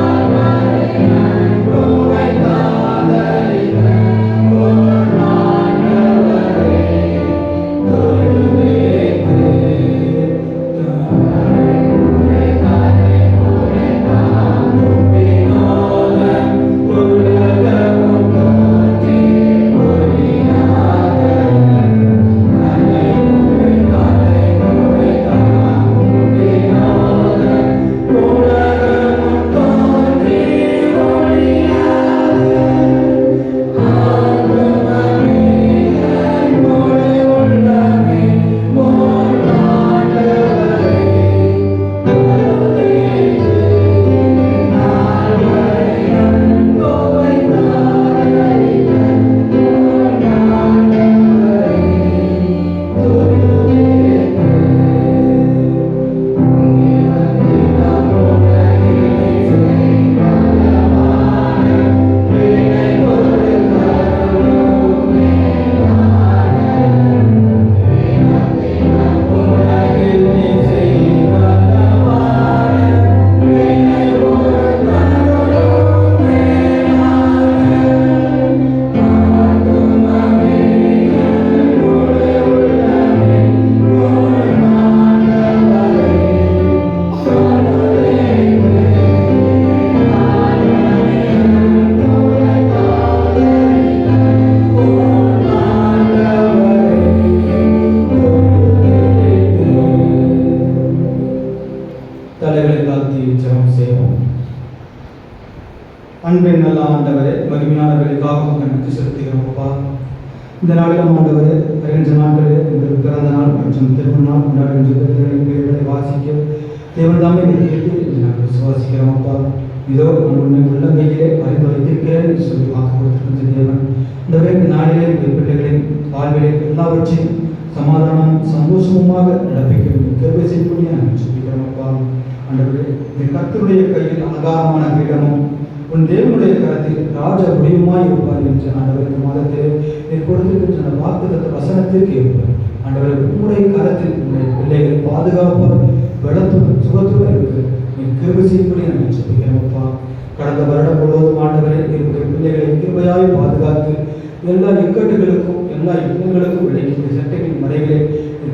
you. அன்பின் நல்ல ஆண்டவரே, மகிமையானவர்களுக்காக நன்றி செலுத்துகிறோம் அப்பா. இந்த நாளிலும் ஆண்டவரே, 15 நாட்களே எங்களுக்கு பிறந்த நாள் மற்றும் திருமண நாள் கொண்டாடுகின்ற பெயர்களை வாசிக்க தேவன் தாமே கேட்டு நாங்கள் விசுவாசிக்கிறோம் அப்பா. இதோ நான் உன்னை உள்ளங்கையிலே அறிந்து வைத்திருக்கிறேன் என்று சொல்லி வாக்கு கொடுத்திருக்கின்ற தேவன் இந்த நாளிலே பிள்ளைகளின் வாழ்விலே எல்லாவற்றையும் சமாதானம் சந்தோஷமுமாக நடப்பிக்க கிருபை செய்யக்கூடிய நாங்கள் சொல்லிக்கிறோம் அப்பா. ஆண்டவரே, இந்த கர்த்தருடைய கையில் அலங்காரமான கிரீடமும் உன் தேவனுடைய கரத்தில் ராஜ முடிவுமாய் இருப்பார் என்று ஆண்டவர் இந்த மாதத்தில் நீர் கொடுத்திருக்கின்ற வாக்குத்தத்த வசனத்திற்கு இருப்பார். ஆண்டவரை உங்களுடைய கரத்தில் உங்களுடைய பிள்ளைகளை பாதுகாப்பார் பலத்துடன் சுகத்துடன் இருக்கு நீர் கிருபை செய்யும்படி நாங்கள் சொல்லிக்கிறோம் அப்பா. கடந்த வருடம் முழுவதும் ஆண்டவரை என்னுடைய பிள்ளைகளை கிருபையாய் பாதுகாத்து எல்லா இக்கட்டுகளுக்கும் எல்லா இன்னங்களுக்கும் விளைக்கின்ற சட்டங்களின் மறைகளை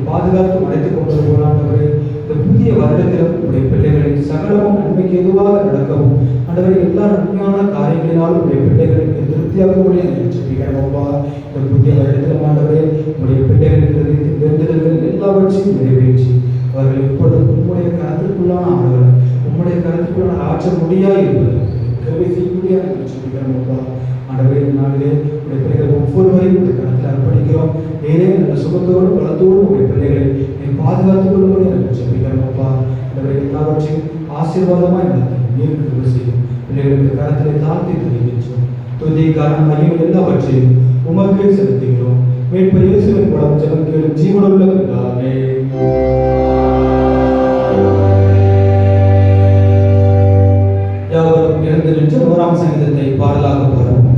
பாதுகாத்து மறைத்துக் கொண்டது போல ஆண்டவரே, இந்த புதிய வருடத்திலும் உடைய பிள்ளைகளை சகலமும் நன்மைக்கு எதுவாக நடக்கவும் ஆண்டவரை எல்லா நன்மையான காரியங்களினாலும் உடைய பிள்ளைகளை திருப்தியாகக்கூடிய நினைச்சிருக்கிறோம்ப்பா. இந்த புதிய வருடத்திலும் ஆண்டவரே, உடைய பிள்ளைகளுக்கு வேண்டுதல்கள் எல்லாவற்றையும் நிறைவேற்றி அவர்கள் இப்பொழுது உம்முடைய கருத்துக்குள்ளான ஆண்டவர் உம்முடைய கருத்துக்குள்ளான ஆற்ற முடியாது இருப்பது கருவை செய்யக்கூடிய நினைச்சிருக்கிறோம்ப்பா. ஆண்டவரே, நாளிலே உடைய பிள்ளைகள் ஒவ்வொருவரையும் உடைய கருத்தில் அர்ப்பணிக்கிறோம். நேரே நல்ல சுகத்தோடு பலத்தோடு உடைய பிள்ளைகளை நீர் பாதுகாத்துக் கொள்ளும்படி நாங்கள் சொல்லிக்கிறோம் அப்பா. ஆண்டவரே, எல்லாவற்றையும் ஆசீர்வாதமாய் நடத்தி நீர் கிருபை செய்யும் பிள்ளைகளுக்கு கரத்திலே தாழ்த்தி தெரிவித்தோம். துதி கரம் மகிமை எல்லாவற்றையும் உமக்கே செலுத்துகிறோம். மீட்பர் இயேசுவின் மூலம் ஜெபம் கேளும் ஜீவனுள்ள பிதாவே. யாவரும் எழுந்து நின்று 1ஆம் சங்கீதத்தை பாடலாக பாடுவோம்.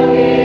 Yeah.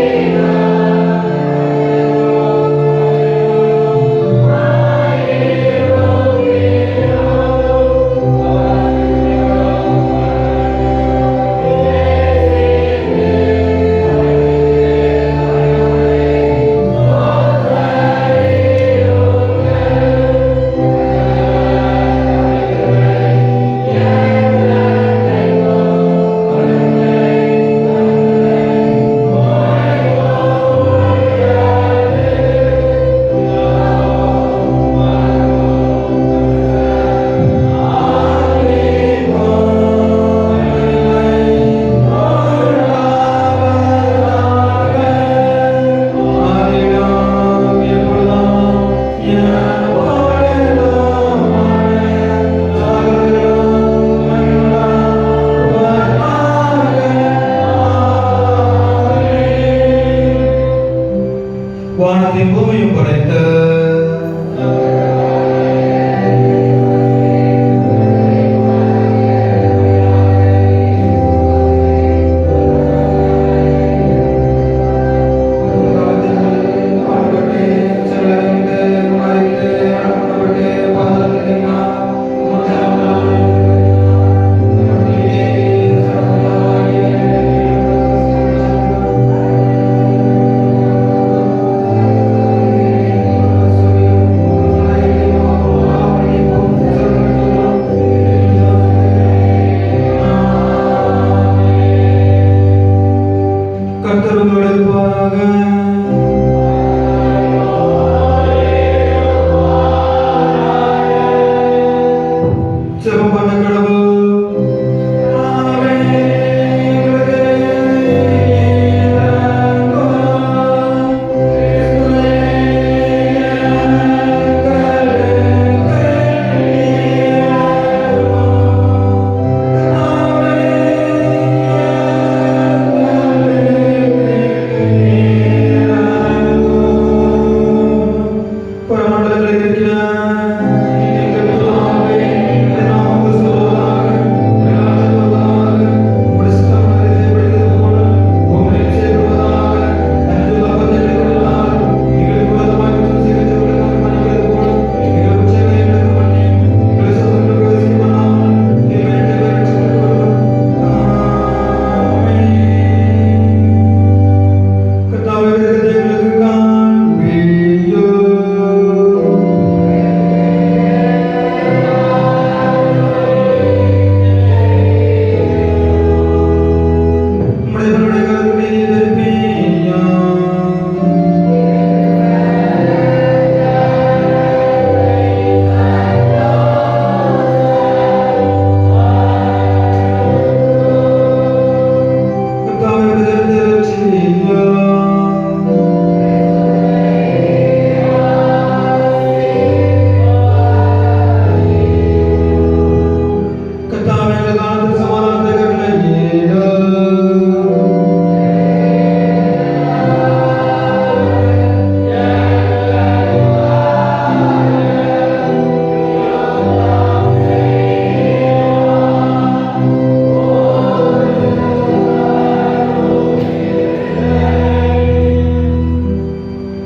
கர்த்தாவே, எங்கள் காலத்தில் சமாதானத்தை கட்டளையிடும்.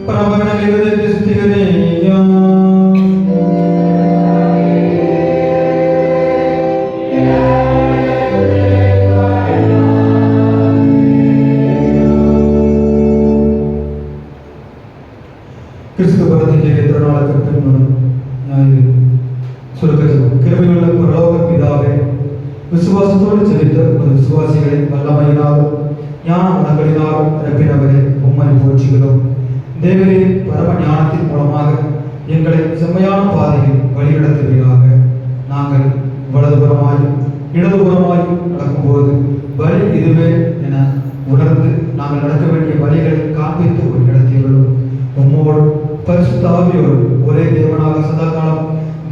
பரமகணங்கள் இருதயத்தை சுத்திகரியும். கிறிஸ்து பரத்தின் திருநாளுக்கு பின்வரும் ஞாயிறு சுருக்க ஜெபம். கிருபையுள்ள பரலோக பிதாவே, விசுவாசத்தோடு செலுத்த உமது விசுவாசிகளை வல்லமையினாலும் ஞான மனங்களினாலும் நிரப்பினவரே உம்மை போற்றுகிறோம். தேவரே, பரம ஞானத்தின் மூலமாக எங்களை செம்மையான பாதையில் வழிநடத்துவீராக. நாங்கள் வலதுபுறமாயும் இடதுபுறமாயும் நடக்கும்போது வழி இதுவே என உணர்ந்து நாங்கள் நடக்க வேண்டிய வழிகளை காண்பித்து வழிநடத்தியுள்ளோம். உம்மோடு பரிசுத்த ஆவியோடு ஒரே தேவனாக சதாகாலம்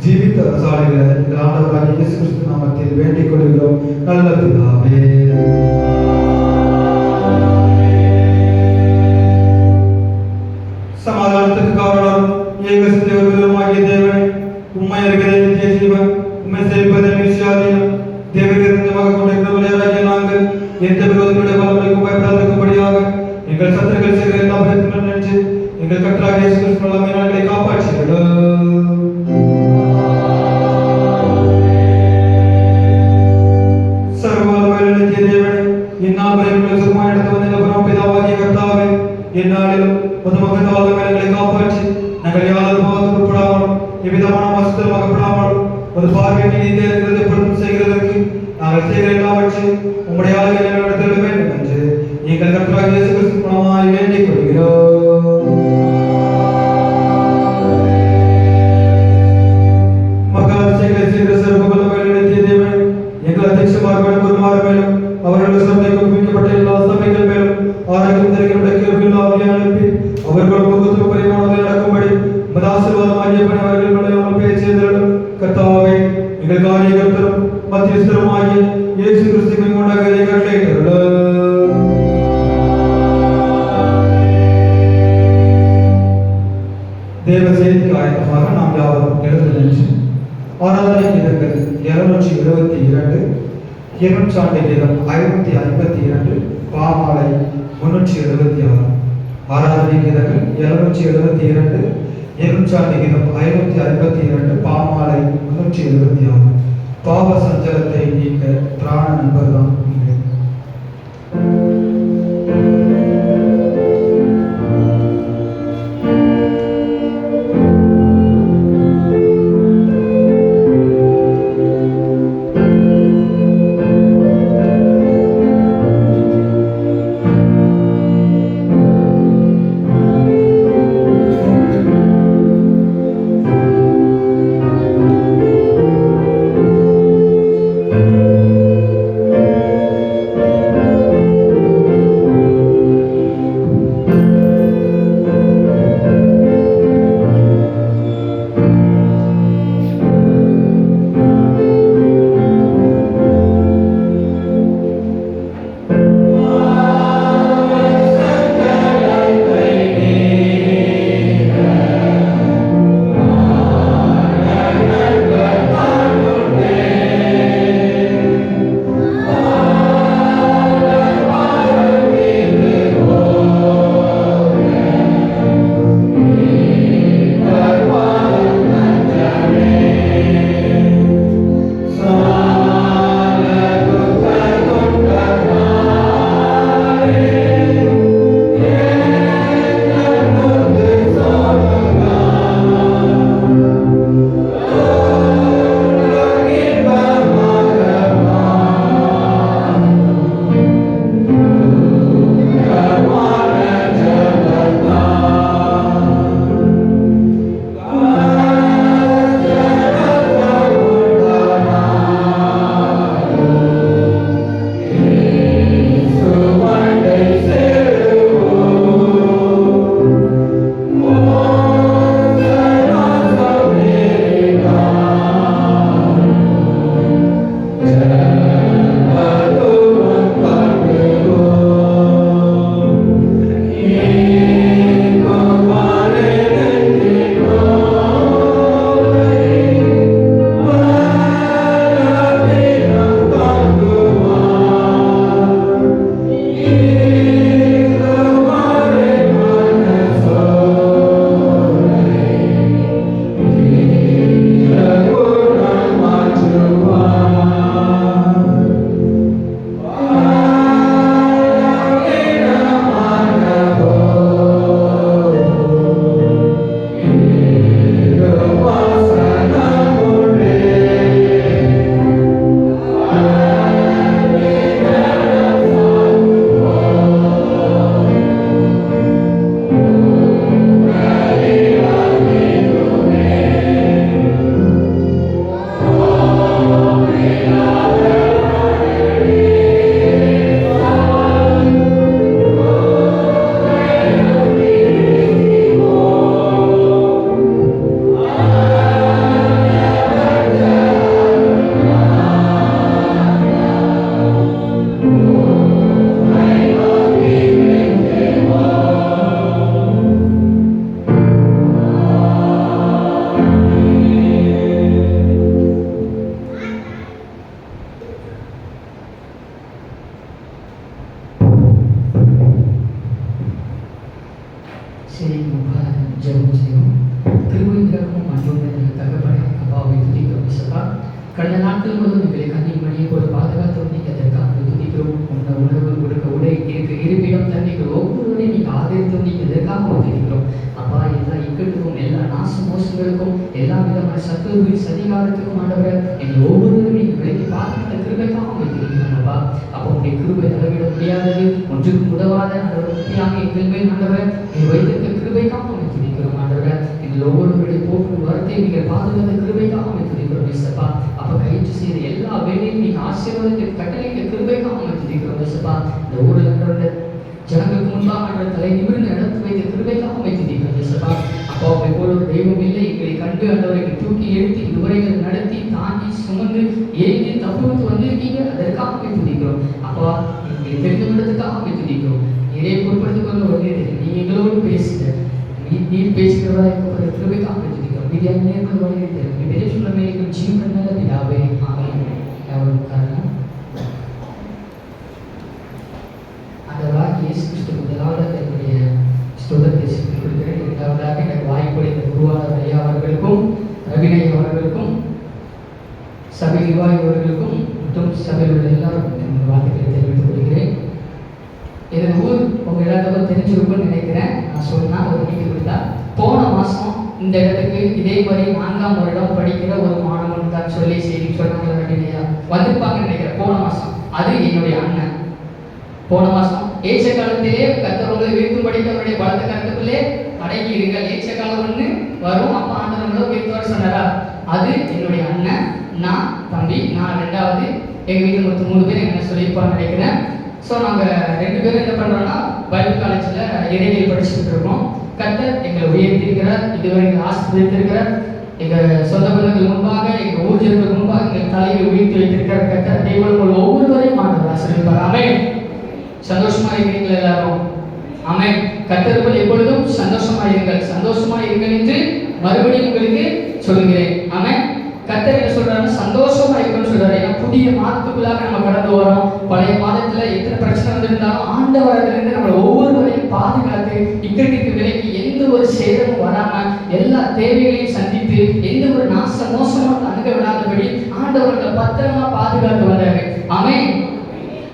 ஜீவித்த அரசாளுகிற எங்கள் ஆண்டவராகிய இயேசு கிறிஸ்து நாமத்தில் வேண்டிக் கொள்கிறோம் நல்ல பிதாவே. சமாதானத்துக்கு காரணம் ஏக சித்தவருமாகிய தேவன், உண்மை இருக்கிற நித்திய ஜீவன், உண்மை செழிப்பதை விசுவாதீனம் தேவனிடமாக கொண்டிருக்கிறவர்களாகிய நாங்கள் எந்த விரோதங்களுடைய வல்லமைக்கும் பயப்படாதிருக்கும்படியாக எங்கள் சத்துருக்கள் செய்கிற எல்லா பயத்திலும் நின்று எங்கள் கர்த்தராகிய இயேசு கிறிஸ்து வல்லமையினால் எங்களை காப்பாற்றுகிறோம். சர்வவல்லமையுள்ள நித்திய தேவனே, இந்நாள் வரை எங்களை சுகமாய் நடத்த வந்த எங்கள் பரமபிதாவாகிய கர்த்தாவே, எந்நாளிலும் பொதுமக்கள் எங்களை காப்பாற்றி நாங்கள் யாரும் பாவத்துக்கு உட்படாமலும் எவ்விதமான மோசத்திலும் அகப்படாமலும் ஒரு பார்வை நீதியை எப்பொழுதும் செய்கிறதற்கு நாங்கள் செய்கிற எல்லாவற்றையும் உம்முடைய ஆளுகளை நடத்த வேண்டும் என்று எங்கள் கர்த்தராகிய இயேசு கிறிஸ்து மூலமாய் வேண்டிக் கொள்கிறோம். மக்கள் செய்கிற சிறப்பு வல்லமையுள்ள நித்திய தேவனே, எங்கள் அத்தியட்சமார் மேலும் குருமார் மேலும் அவர்கள் சபைக்கு ஒப்புவிக்கப்பட்ட எல்லா சபைகள் மேலும் ஆரோக்கியம் தருகிற கிருபையுள்ள ஆவியை அனுப்பி அவர்கள் முகத்துக்கு பரிமாணங்கள் நடக்கும்படி உமது ஆசீர்வாதமாகிய பணி அவர்கள் மூலமாக பேசியதலும் கர்த்தாவே, எங்கள் காரியகர்த்தரும் மத்தியஸ்தருமாகிய இயேசு கிறிஸ்துவின் கொண்டாக கட்டளையிட்டுள்ளோம். தேவ செய்திக்கு ஆயத்தமாக நாம் யாவரும் எழுந்து நின்று ஆராதனை கீதங்கள் 272, 200 கீதம் 552, பாமாலை 376. ஆராதனை கீதங்கள் 272, 200 கீதம் 552, பாமாலை 376. பாவ சஞ்சலத்தை நீக்க பிராண நண்பர்தான் இங்கே. Thank you. சரி ஜெபம் செய்வோம். கிருபை இறக்கும் அன்புடன் தகப்பனே அப்பாவை துதிக்கிறோம் இசப்பா. கடந்த நாட்கள் முழுவதும் எங்களை கண்ணீர் மணியை போல பாதுகாத்து வந்தீங்க. அதற்காக துதிக்கிறோம். உன்னை உணவு கொடுக்க உடை இருக்க இருப்பிடம் தண்ணீர்கள் ஒவ்வொருவரையும் நீங்கள் ஆதரித்து வந்தீங்க. அதற்காக துதிக்கிறோம் அப்பா. எல்லா இக்கட்டுக்கும் எல்லா நாச மோசங்களுக்கும் எல்லா விதமான சத்துருவின் சதிகாரத்துக்கும் ஆண்டவரை எங்கள் ஒவ்வொருவரும் நீங்கள் விலைக்கு பார்த்த கிருபைக்காக வைத்திருக்கிறோம் அப்பா. அப்போ உங்களுடைய கிருபை அளவிட முடியாதது, ஒன்றுக்கும் உதவாத உண்மையாக எங்கள் மேல் ஆண்டவரை நீங்கள் வைத்திருக்க கிருபைக்காக வைத்திருக்கிறோம் ஆண்டவரை. எங்கள் ஒவ்வொருவருடைய போக்கு வார்த்தை நீங்கள் பாதுகாத்த கிருபைக்காக வைத்திருக்கிறோம் இசப்பா. அப்போ கயிற்று செய்த எல்லா வேலையும் நீங்கள் ஆசீர்வாதத்தை கட்டளைக்கு கிருபைக்காக வைத்திருக்கிறோம் இசப்பா. இந்த ஊரில் இருக்கிற ஜனங்களுக்கு முன்பாக தலை நிமிர்ந்து நடத்தி வைத்த கிருபைக்காக வைத்திருக்கிறோம் இசப்பா. அப்பா போல ஒரு தெய்வம் இல்லை. எங்களை கண்டு ஆண்டவரை தூக்கி எடுத்து இதுவரைகள் நடத்தி தாண்டி சுமந்து ஏந்தி தப்புவித்து வந்திருக்கீங்க. அதற்காக வைத்திருக்கிறோம் அப்பா. எங்களை தெரிந்துகொண்டதுக்காக வைத்திருக்கிறோம். நிறைய பொருட்படுத்திக் கொள்ள வேண்டியது நீங்க எங்களோடு பேசுங்க. நீர் பேசுகிறவா இருக்க கிருபைக்காக வைத்திருக்கிறோம். மீதியாக நேர்மறை வழியை சொல்ல ஜீவன் நல்ல பிதாவே ஆமென். காரணம் ஆண்டவராக இயேசு கிறிஸ்து முதலாவதாக என்னுடைய ஸ்தோத்திரத்தை செலுத்திக் கொடுக்கிறேன். இரண்டாவதாக எனக்கு வாய்ப்புடைய இந்த குருவாளர் ஐயா அவர்களுக்கும் ரவினை அவர்களுக்கும் சபை நிர்வாகி அவர்களுக்கும் மற்றும் சபையில் உள்ள எல்லாருக்கும் என்னுடைய வாழ்த்துக்களை தெரிவித்துக் கொள்கிறேன். இதன் ஊர் உங்க எல்லாத்துக்கும் தெரிஞ்சிருக்கும்னு நினைக்கிறேன். நான் சொன்னா ஒரு நீங்க கொடுத்தா போன மாசம் இந்த இடத்துக்கு இதே மாதிரி 4ஆம் வருடம் படிக்கிற ஒரு மாணவன் தான் சொல்லி செய்தி சொன்னாங்க. ரவினையா வந்திருப்பாங்கன்னு நினைக்கிறேன் போன மாசம். அது என்னுடைய அண்ணன். போன மாசம் ஏச்ச காலத்திலே கத்தவங்களை வீழ்த்தும் படிக்க அவருடைய பலத்த கருத்துக்குள்ளே அடங்கி இருங்கள். ஏச்ச காலம் ஒன்று வரும். அப்ப ஆண்டவங்களோ வீழ்த்தோடு சொன்னாரா? அது என்னுடைய அண்ணன், நான் தம்பி, நான் ரெண்டாவது. எங்க வீட்டில் மொத்தம் 3 பேர் என்ன சொல்லியிருப்பான்னு நினைக்கிறேன். ஸோ நாங்கள் 2 பேரும் என்ன பண்ணுறோம்னா பைபிள் காலேஜில் இடைநிலை படிச்சுட்டு இருக்கோம். கர்த்தர் எங்களை உயர்த்திருக்கிறார். இதுவரை எங்களை ஆசீர்வதித்திருக்கிறார். எங்கள் சொந்த பந்தங்கள் முன்பாக எங்கள் ஊர் ஜனங்களுக்கு முன்பாக எங்கள் தலையை உயர்த்தி வைத்திருக்கிறார் கர்த்தர். தெய்வங்கள் ஒவ்வொருவரையும் ஆண்டவர் ஆசீர்வதிப்பார். ஆமென். சந்தோஷமா இருக்கிறீங்களா எல்லாரும்? ஆமென். கர்த்தருக்குள் எப்பொழுதும் சந்தோஷமா இருங்கள், சந்தோஷமா இருங்கள் என்று மறுபடியும் உங்களுக்கு சொல்லுகிறேன். ஆமென். கர்த்தர் என்ன சொல்றாரு? சந்தோஷமா இருக்கணும்னு சொல்றாரு. ஏன்னா புதிய மாதத்துக்குள்ளாக நம்ம கடந்து வரோம். பழைய மாதத்துல எத்தனை பிரச்சனை வந்திருந்தாலும் ஆண்டவரிலிருந்து நம்ம ஒவ்வொருவரையும் பாதுகாத்து இக்கட்டுக்கு விலக்கி எந்த ஒரு சேதமும் வராம எல்லா தேவைகளையும் சந்தித்து எந்த ஒரு நாச மோசமும் அணுக விடாதபடி ஆண்டவர்களை பத்திரமா பாதுகாத்து வந்தாரு. ஆமென்.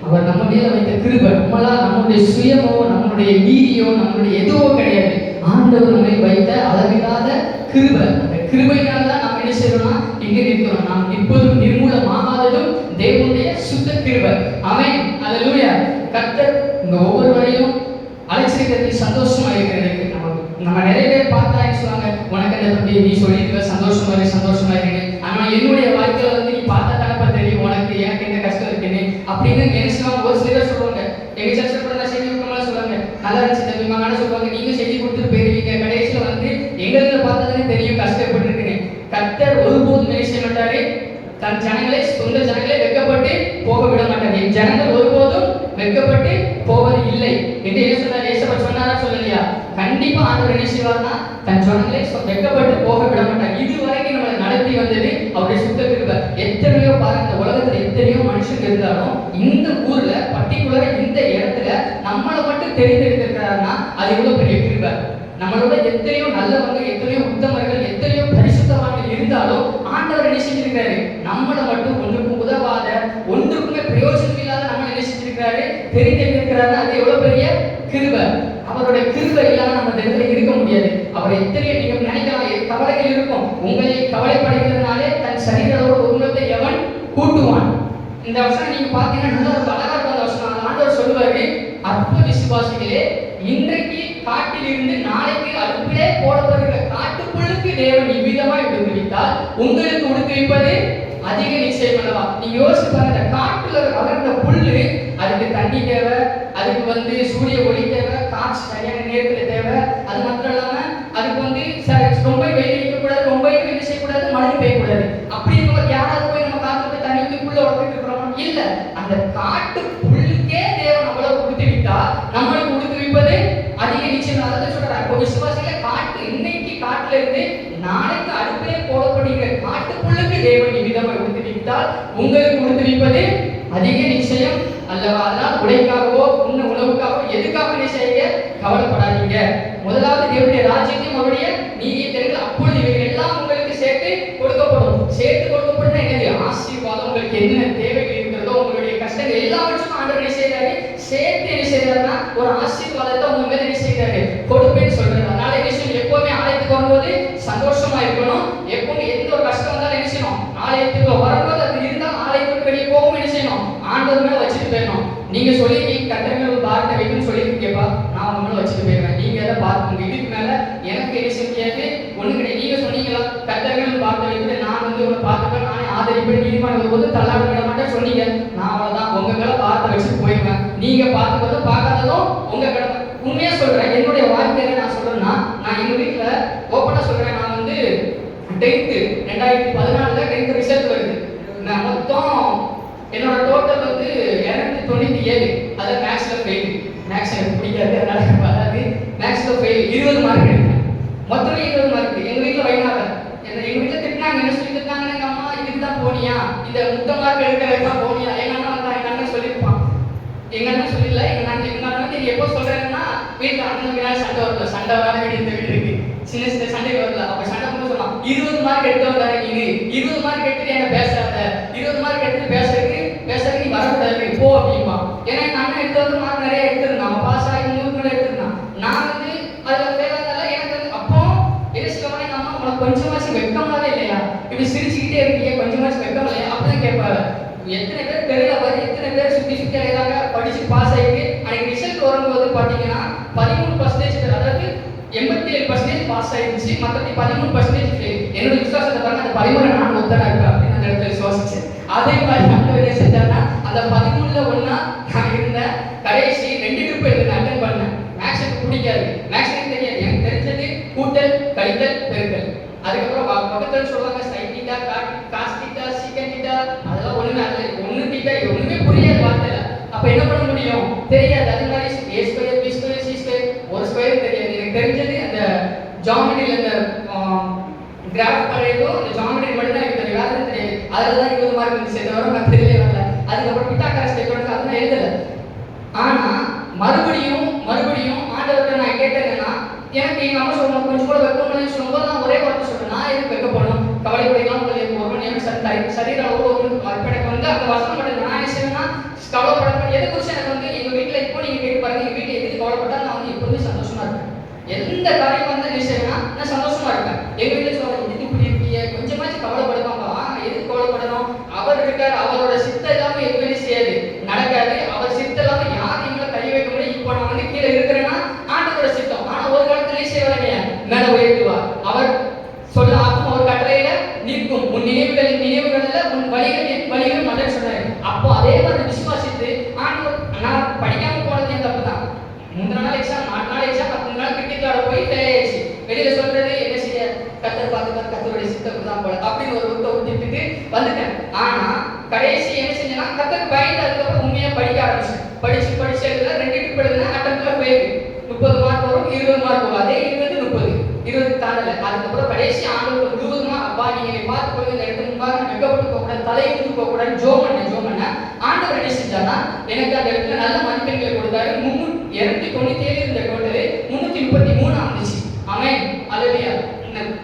அவர் நம்ம மேல வைத்த கிருபை நம்மளால் நம்முடைய சுயமோ நம்முடைய நீதியோ நம்முடைய எதுவோ கிடையாது. ஆண்டவர் மேல் வைத்த அளவில்லாத கிருபை. அந்த கிருபையினால் தான் நம்ம என்ன செய்யறோம்னா இங்கே நிற்கிறோம். நாம் இப்போதும் நிர்மூலமாகாததும் தேவனுடைய சுத்த கிருபை. ஆமென். அல்லேலூயா. கர்த்தர் உங்க ஒவ்வொருவரையும் அழைச்சிருக்கிறது சந்தோஷமா இருக்கிறதுக்கு. நம்ம நிறைய பேர் பார்த்தா சொல்லுவாங்க, உனக்கு அந்த தம்பி நீ சொல்லியிருக்க சந்தோஷமா இருக்கு சந்தோஷமா இருக்கு. ஆனா என்னுடைய வாழ்க்கையில வந்து நீ பார்த்தா தானப்பா தெரியும் உனக்கு எனக்கு என்ன கஷ்டம் இருக்குன்னு அப்படின்னு நினைச்சுவாங்க. ஒரு சிலர் சொல்லுவாங்க, எங்க சர்ச்சை பண்ண செய்தி கொடுக்கணும்லாம் சொல்லுவாங்க, நல்லா இருந்துச்சு தம்பி மகான சொல்லுவாங்க. நீங்க செய்தி கொடுத்துட்டு போயிருவீங்க. கடைசியில வந்து எங்களுக்கு பார்த்ததானே தெரியும் கஷ்டப்பட்டு இருக்குன்னு. கர்த்தர் ஒருபோதும் என்ன செய்ய மாட்டாரு? தன் ஜனங்களை சொந்த ஜனங்களை வெட்கப்பட்டு போக விட மாட்டார். என் ஜனங்கள் ஒருபோதும் வெட்கப்பட்டு போவது இல்லை என்று என்ன சொன்னார்? ஏசப்பா சொன்னாரா சொல்லலையா? கண்டிப்பா ஆண்டவர் என்ன செய்வார்னா தன் ஜனங்களை வெட்கப்பட்டு போக விட மாட்டார். இதுவரைக்கும் நம்மளை நடத்தி வந்தது அவருடைய சுத்த கிருபை. எத்தனையோ பாருங்க, உலகத்துல எத்தனையோ மனுஷங்க இருந்தாலும் இந்த ஊர்ல பர்டிகுலரா இந்த இடத்துல நம்மளை மட்டும் தெரிந்தெடுத்திருக்கிறாருன்னா அது எவ்வளவு பெரிய கிருபை. நம்மளோட எத்தனையோ நல்லவங்க, எத்தனையோ உத்தமர்கள், எத்தனையோ பரிசுத்தவான்கள் இருந்தாலும் ஆண்டவர் என்ன செஞ்சிருக்காரு? நம்மளை மட்டும் ஒன்றுக்கும் உதவாத ஒன்றுக்குமே பிரயோஜனம் இல்லாத நம்ம என்ன செஞ்சிருக்காரு? தெரிந்திருக்கிறாரு. அது எவ்வளவு பெரிய கிருபை. அவருடைய கிருபை இல்லாம நம்ம இடத்துல இருக்க முடியாது. அவர் எத்தனையோ நீங்க நினைக்கலாம் கவலைகள் இருக்கும். உங்களை கவலைப்படுகிறதுனாலே தன் சரீரோட உருவத்தை எவன் கூட்டுவான். இந்த வசனம் நீங்க பாத்தீங்கன்னா நல்ல ஒரு அழகா இருக்கும். அந்த வசனம் ஆண்டவர் சொல்லுவாரு, அற்ப விசுவாசிகளே, இன்றைக்கு காட்டில் இருந்து நாளைக்கு அடுப்பிலே போடப்படுகிற காட்டுப்புழுக்கு தேவன் இவ்விதமாய் விடுவித்தால் உங்களுக்கு உடுத்துவிப்பது அதிக நிச்சயம் அல்லவா? நீங்க யோசிச்சு பாருங்க, காட்டுல வளர்ந்த புல்லு அதுக்கு தண்ணி தேவை, அதுக்கு வந்து சூரிய ஒளி தேவை, காற்று சரியான நேரத்துல தேவை. அது மாத்திரம் இல்லாம அதுக்கு வந்து ரொம்ப வெயில் அடிக்கக்கூடாது, ரொம்ப என்ன செய்யக்கூடாது, மழை பெய்யக்கூடாது. அப்படி இருக்கும்போது யாராவது போய் நம்ம காட்டுல போய் தண்ணி ஊற்றி புல்ல வளர்த்துட்டு இருக்கிறோம் இல்ல. அந்த காட்டு புல்லுக்கே தேவன் அவ்வளவு கொடுத்து விட்டா நம்மளுக்கு கொடுத்து வைப்பது அதிக நிச்சயம். அதாவது சொல்றாரு, இப்போ விசுவாசிகளை காட்டு இன்னைக்கு காட்டுல இருந்து நாளைக்கு அடுப்பிலே போடப்படுகிற காட்டுப்புள்ளுக்கு தேவன் இவ்விதமாக கொடுத்து விட்டால் உங்களுக்கு கொடுத்து வைப்பது அதிக நிச்சயம் அல்லவா? அதனால் உடைக்காகவோ உணவுக்காகவோ எதுக்காக என்ன செய்ய கவலைப்படாதீங்க. முதலாவது ராஜ்யத்தையும் அவருடைய நீதியை தேடுங்கள், அப்பொழுது இவைகள் எல்லாம் உங்களுக்கு சேர்த்து கொடுக்கப்படும். சேர்த்து கொடுக்கப்படும் என்னது? ஆசீர்வாதம். உங்களுக்கு என்ன தேவைகள் இருக்கிறதோ, உங்களுடைய கஷ்டங்கள் எல்லாவற்றையும் ஆண்டவர் என்ன செய்யறாரு? சேர்த்து என்ன செய்யறாருன்னா ஒரு ஆசீர்வாதத்தை உங்க மேல என்ன செய்யறாரு? கொடுப்பேன்னு சொல்றாரு. அதனால என்ன செய்யணும்? எப்பவுமே ஆலயத்துக்கு வரும்போது சந்தோஷமா இருக்கணும். எப்பவுமே எந்த ஒரு கஷ்டம் வந்தாலும் என்ன செய்யணும்? ஆலயத்துக்கு வரும்போது அது இருந்தால் ஆலயத்துக்கு வெளியே போகவும் என்ன செய்யணும்? ஆண்டவர் மேல வச்சுட்டு போயிடணும். நீங்க சொல்லிருக்கீங்க கட்டங்கள் ஒரு பாரத்தை வைக்கணும்னு சொல்லியிருக்கீங்கப்பா, நான் உங்க மேல வச்சுட்டு போயிருவேன். நீங்க அதை பார்த்து இதுக்கு மேல எனக்கு என்ன செய்ய முடியாது, ஒண்ணு கிடையாது. நீங்க சொன்னீங்களா கட்டங்கள் பாரத்தை வைக்கிட்டு நான் வந்து உங்களை பார்த்துப்பேன், நானே ஆதரிப்பேன், நீதிமன்றம் வரும்போது தள்ளாட விட மாட்டேன் சொன்னீங்க. நான் அவ்வளவுதான் உங்க மேல பாரத்தை வச்சுட்டு போயிருவேன். நீங்க பார்த்துக்கிறதும் பார்க்காததும் உங்க கடமை. உண்மையா சொல்றேன், என்னுடைய வாழ்க்கையில நான் சொல்றேன்னா, நான் எங்க வீட்டுல ஓப்பனா சொல்றேன், நான் வந்து 10th 2014 10th ரிசல்ட் வருது. நான் மொத்தம் என்னோட டோட்டல் வந்து 297. அத மேக்ஸ்ல ஃபெயில். மேக்ஸ் எனக்கு பிடிக்காது, அதனால வராது. மேக்ஸ்ல ஃபெயில். 20 மார்க் எடுத்தேன். மொத்தம் 20 மார்க். எங்க வீட்ல வைனாங்க. எங்க வீட்ல திட்டினாங்க. என்ன சொல்லி திட்டினாங்க? எங்க அம்மா இதுக்கு தான் போனியா, இந்த 30 மார்க் எடுக்கிறதுக்கு தான் போனியா? எங்க அண்ணன் வந்தா, எங்க அண்ணன் சொல்லியிருப்பான். எங்க அண்ணன் சொல்லல, எங்க அண்ணன் நீ எப்போ சொல்றேன்னா வீட்டுல அண்ணன் பின்னாடி சண்டை வரல. சண்டை வராத வீடு இந்த வீடு இருக்கு, சின்ன சின்ன சண்டை வரல. அப்ப சண்டை போது சொன்னான், 20 மார்க் எடுத்தவங்க நீ 20 மார்க் எடுத்துட்டு என்ன பேசாத, 20 மார்க் எடுத்து பேசுறதுக்கு நீ வரக்கூடாது போ அப்படின்பா. ஏன்னா எங்க அண்ணன் எடுத்தவங்க மார்க் நிறைய எடுத்திருந்தான், பாஸ் ஆகி 100 மேல எடுத்திருந்தான். நான் வந்து அதுல ஃபெயிலானால எனக்கு வந்து அப்போ என்ன சொல்லுவாங்க, எங்க அம்மா உனக்கு கொஞ்சமாச்சும் வெக்கமாவே இல்லையா, இப்படி சிரிச்சுக்கிட்டே இருக்கீங்க, கொஞ்சமாச்சும் வெக்கம் இல்லையா அப்படிதான் கேட்பாரு. எத்தனை பேர் தெரியல பாரு, எத்தனை பேர் சுத்தி சுத்தி அலையறாங்க, படிச்சு பாஸ் ஆயிட்டு அன்னைக்கு ரிசல்ட் வரும்போது பாத்தீங்கன்னா 13% அதாவது 87% பாஸ் ஆயிடுச்சு, மற்றபடி 13% ஃபெயில். என்னோட விசுவாசத்தை பாருங்க, அந்த 13 நான் ஒத்தனா இருப்பேன் அப்படின்னு அந்த இடத்துல விசுவாசிச்சேன். அதே மாதிரி நம்ம என்ன செஞ்சாங்கன்னா அந்த 13ல ஒண்ணா நான் இருந்தேன். கடைசி 2 ட்ரிப் எழுதி அட்டென்ட் பண்ணேன். மேக்ஸ் எனக்கு பிடிக்காது, மேக்ஸ் எனக்கு தெரியாது. எனக்கு தெரிஞ்சது கூட்டல், கழித்தல், பெருக்கல். அதுக்கப்புறம் பக்கத்துல சொல்லுவாங்க sine theta, cos theta, secant theta, அதெல்லாம் ஒண்ணுமே அல்ல. ஒண்ணு தீட்டா ஒண்ணுமே புரியாத வார்த்தையில. அப்ப என்ன பண்ண முடியும்? தெரியாது. அது மாதிரி a square, b square, c square, ஒரு ஸ்கொயர் தெரியாது. எனக்கு தெரிஞ்சது அந்த ஜியோமெட்ரியில அந்த கிராஃப் வரையதோ அந்த ஜியோமெட்ரி மட்டும் தான் எனக்கு தெரியும், வேற எதுவும் தெரியாது. அதுல தான் 20 மார்க் வந்துச்சு, தவிர நான் தெரியவே வரல. அதுக்கப்புறம் பித்தாகரஸ் தேற்றம்னு அதெல்லாம் எழுதல. ஆனா மறுபடியும் ஆண்டவர்கிட்ட நான் கேட்டேன்னா, எனக்கு எங்க அம்மா சொல்லுவாங்க கொஞ்சம் கூட வெக்கணும்னு சொல்லும்போது நான் ஒரே வார்த்தை சொல்றேன், நான் எதுக்கு வெக்கப்படணும், கவலைப்படைக்கலாம் ஒரு நேரம் சரீர அளவு எனக்கு வந்து அந்த வசனம் மட்டும் நான் என்ன செய்வேன்னா கவலைப்பட எதை குறிச்சு எனக்கு வந்து எங்க வீட்டுல இப்போ நீங்க கேட்டு பாருங்க, எங்க வீட்டுல எதுக்கு கவலைப்பட்டா நான் வந்து எப்பவுமே சந்தோஷமா இருப்பேன். எந்த காரியம் வந்து என்ன செய்வேன்னா நான் சந்தோஷமா இருப்பேன். எங்க வீட்டுல சொல்லுவாங்க எதுக்கு இப்படி இருக்கீங்க, கொஞ்சமாச்சும் கவலைப்படுவாங்க. எதுக்கு கவலைப்படணும், அவர் இருக்காரு, அவரோட சித்தம் இல்லாம எதுவுமே செய்யாது, நடக்காது. அவர் சித்தம் இல்லாம யாரும் எங்களை கை வைக்க முடியும். இப்போ நான் வந்து கீழே இருக்கிறேன்னா ஆண்டவரோட சித்தம். ஆனா ஒரு காலத்துல செய்வாங்க மேல உயர்த்துவார். அவர் சொல்ல ஆக்கும் ஒரு கட்டளையில நிற்கும். உன் நினைவுகள்ல உன் வழிகள் மதம் சொன்னாரு. அப்போ அதே மாதிரி விசுவாசித்து ஆண்டவர், நான் படிக்காம போனது என் தப்பு தான். 3 நாள் எக்ஸாம், 4 நாள் எக்ஸாம், 10 நாள் கிரிக்கெட் விளையாட போய் ஃபெயில் ஆயிடுச்சு. வெளியில சொல்றது என்ன செய்ய, கத்தர் பார்த்துப்பார், கத்தருடைய சித்தம் தான் போல அப்படின்னு ஒரு ஊத்திட்டு வந்துட்டேன். ஆனா கடைசி என்ன செஞ்சேன்னா கத்தருக்கு பயந்து அதுக்கப்புறம் உண்மையா படிக்க ஆரம்பிச்சேன். படிச்சு எழுதுல 2 ட்ரிப் எழுதுனா அட்டம்ப்ட்ல ஃபெயில். 30 மார்க் வரும், 20 மார்க் வரும். அதே 20 தாண்டல. அதுக்கப்புறம் கடைசி ஆண்டவர் முழுவதுமா அப்பா நீங்க என்னை பார்த்து போய் இந்த இடத்துல முன்பாக வெக்கப்பட்டு போக கூடாது, தலையை ஊத்து போக கூடாது, ஜோம் பண்ண ஆண்டவர் என்ன செஞ்சானா எனக்கு அந்த இடத்துல நல்ல மதிப்பெண்களை கொடுத்தாரு. 297 இருந்த டோட்டல் 333 வந்துச்சு. ஆமென், அல்லேலூயா.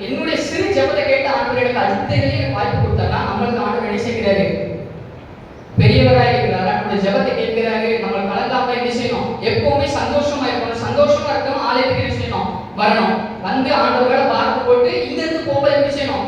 என்னுடைய சிறு ஜெபத்தை கேட்டு ஆண்டவர் எனக்கு அடுத்ததுலயே வாய்ப்பு கொடுத்தாரா. நம்மளுக்கு ஆண்டவர் என்ன செய்கிறாரு, பெரியவராக இருக்கிறாரா, நம்மளுடைய ஜெபத்தை கேட்கிறாரு. நம்ம கலந்தாம என்ன செய்யணும், எப்பவுமே சந்தோஷமா இருக்கணும். சந்தோஷமா இருக்கணும், ஆலயத்துக்கு என்ன செய்யணும், வரணும். வந்து ஆண்டவரோட வார்த்தை போட்டு இங்க இருந்து போகும்போது என்ன செய்யணும்,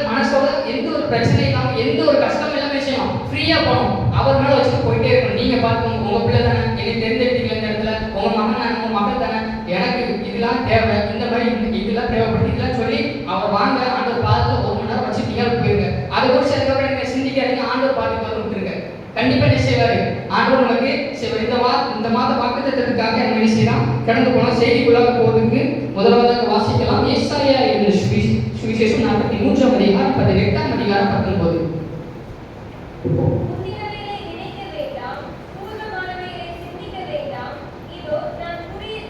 மனசோட எந்த ஒரு பிரச்சனை இல்லாம, எந்த ஒரு கஷ்டம் இல்லாம என்ன செய்யணும், ஃப்ரீயா போகணும். அவர் மேல வச்சுட்டு போயிட்டே இருக்கணும். நீங்க பார்த்துக்கோங்க, உங்க பிள்ளை தானே, எனக்கு தெரிஞ்செடுத்தீங்க இந்த இடத்துல, உங்க மகன் உங்க மகள் தானே, எனக்கு இதெல்லாம் தேவை, இந்த மாதிரி இதெல்லாம் தேவைப்படுது, இதெல்லாம் சொல்லி அவர் வாங்க ஆண்டவர் பாதத்துல 1 மணி நேரம் வச்சு நீங்க போயிருங்க. அதை குறிச்சு அதுக்கப்புறம் நீங்க சிந்திக்காதீங்க, ஆண்டவர் பாத்துட்டு வந்துருங்க. கண்டிப்பா என்ன செய்வாரு ஆண்டவர் நமக்கு இந்த மாத வாக்குத்தத்தத்துக்காக என்ன செய்யலாம், கடந்து போனா செய்திக்குள்ளாக போறதுக்கு முதலாவதாக வாசிக்கலாம். ஏசாயா எழுதின சுவிசேஷம் 43ஆம் அதிகாரம் 18ஆம் அதிகாரம் 19. முந்தினவைகளை நினைக்க வேண்டாம், பூர்வமானவைகளை சிந்திக்க வேண்டாம். இதோ நான்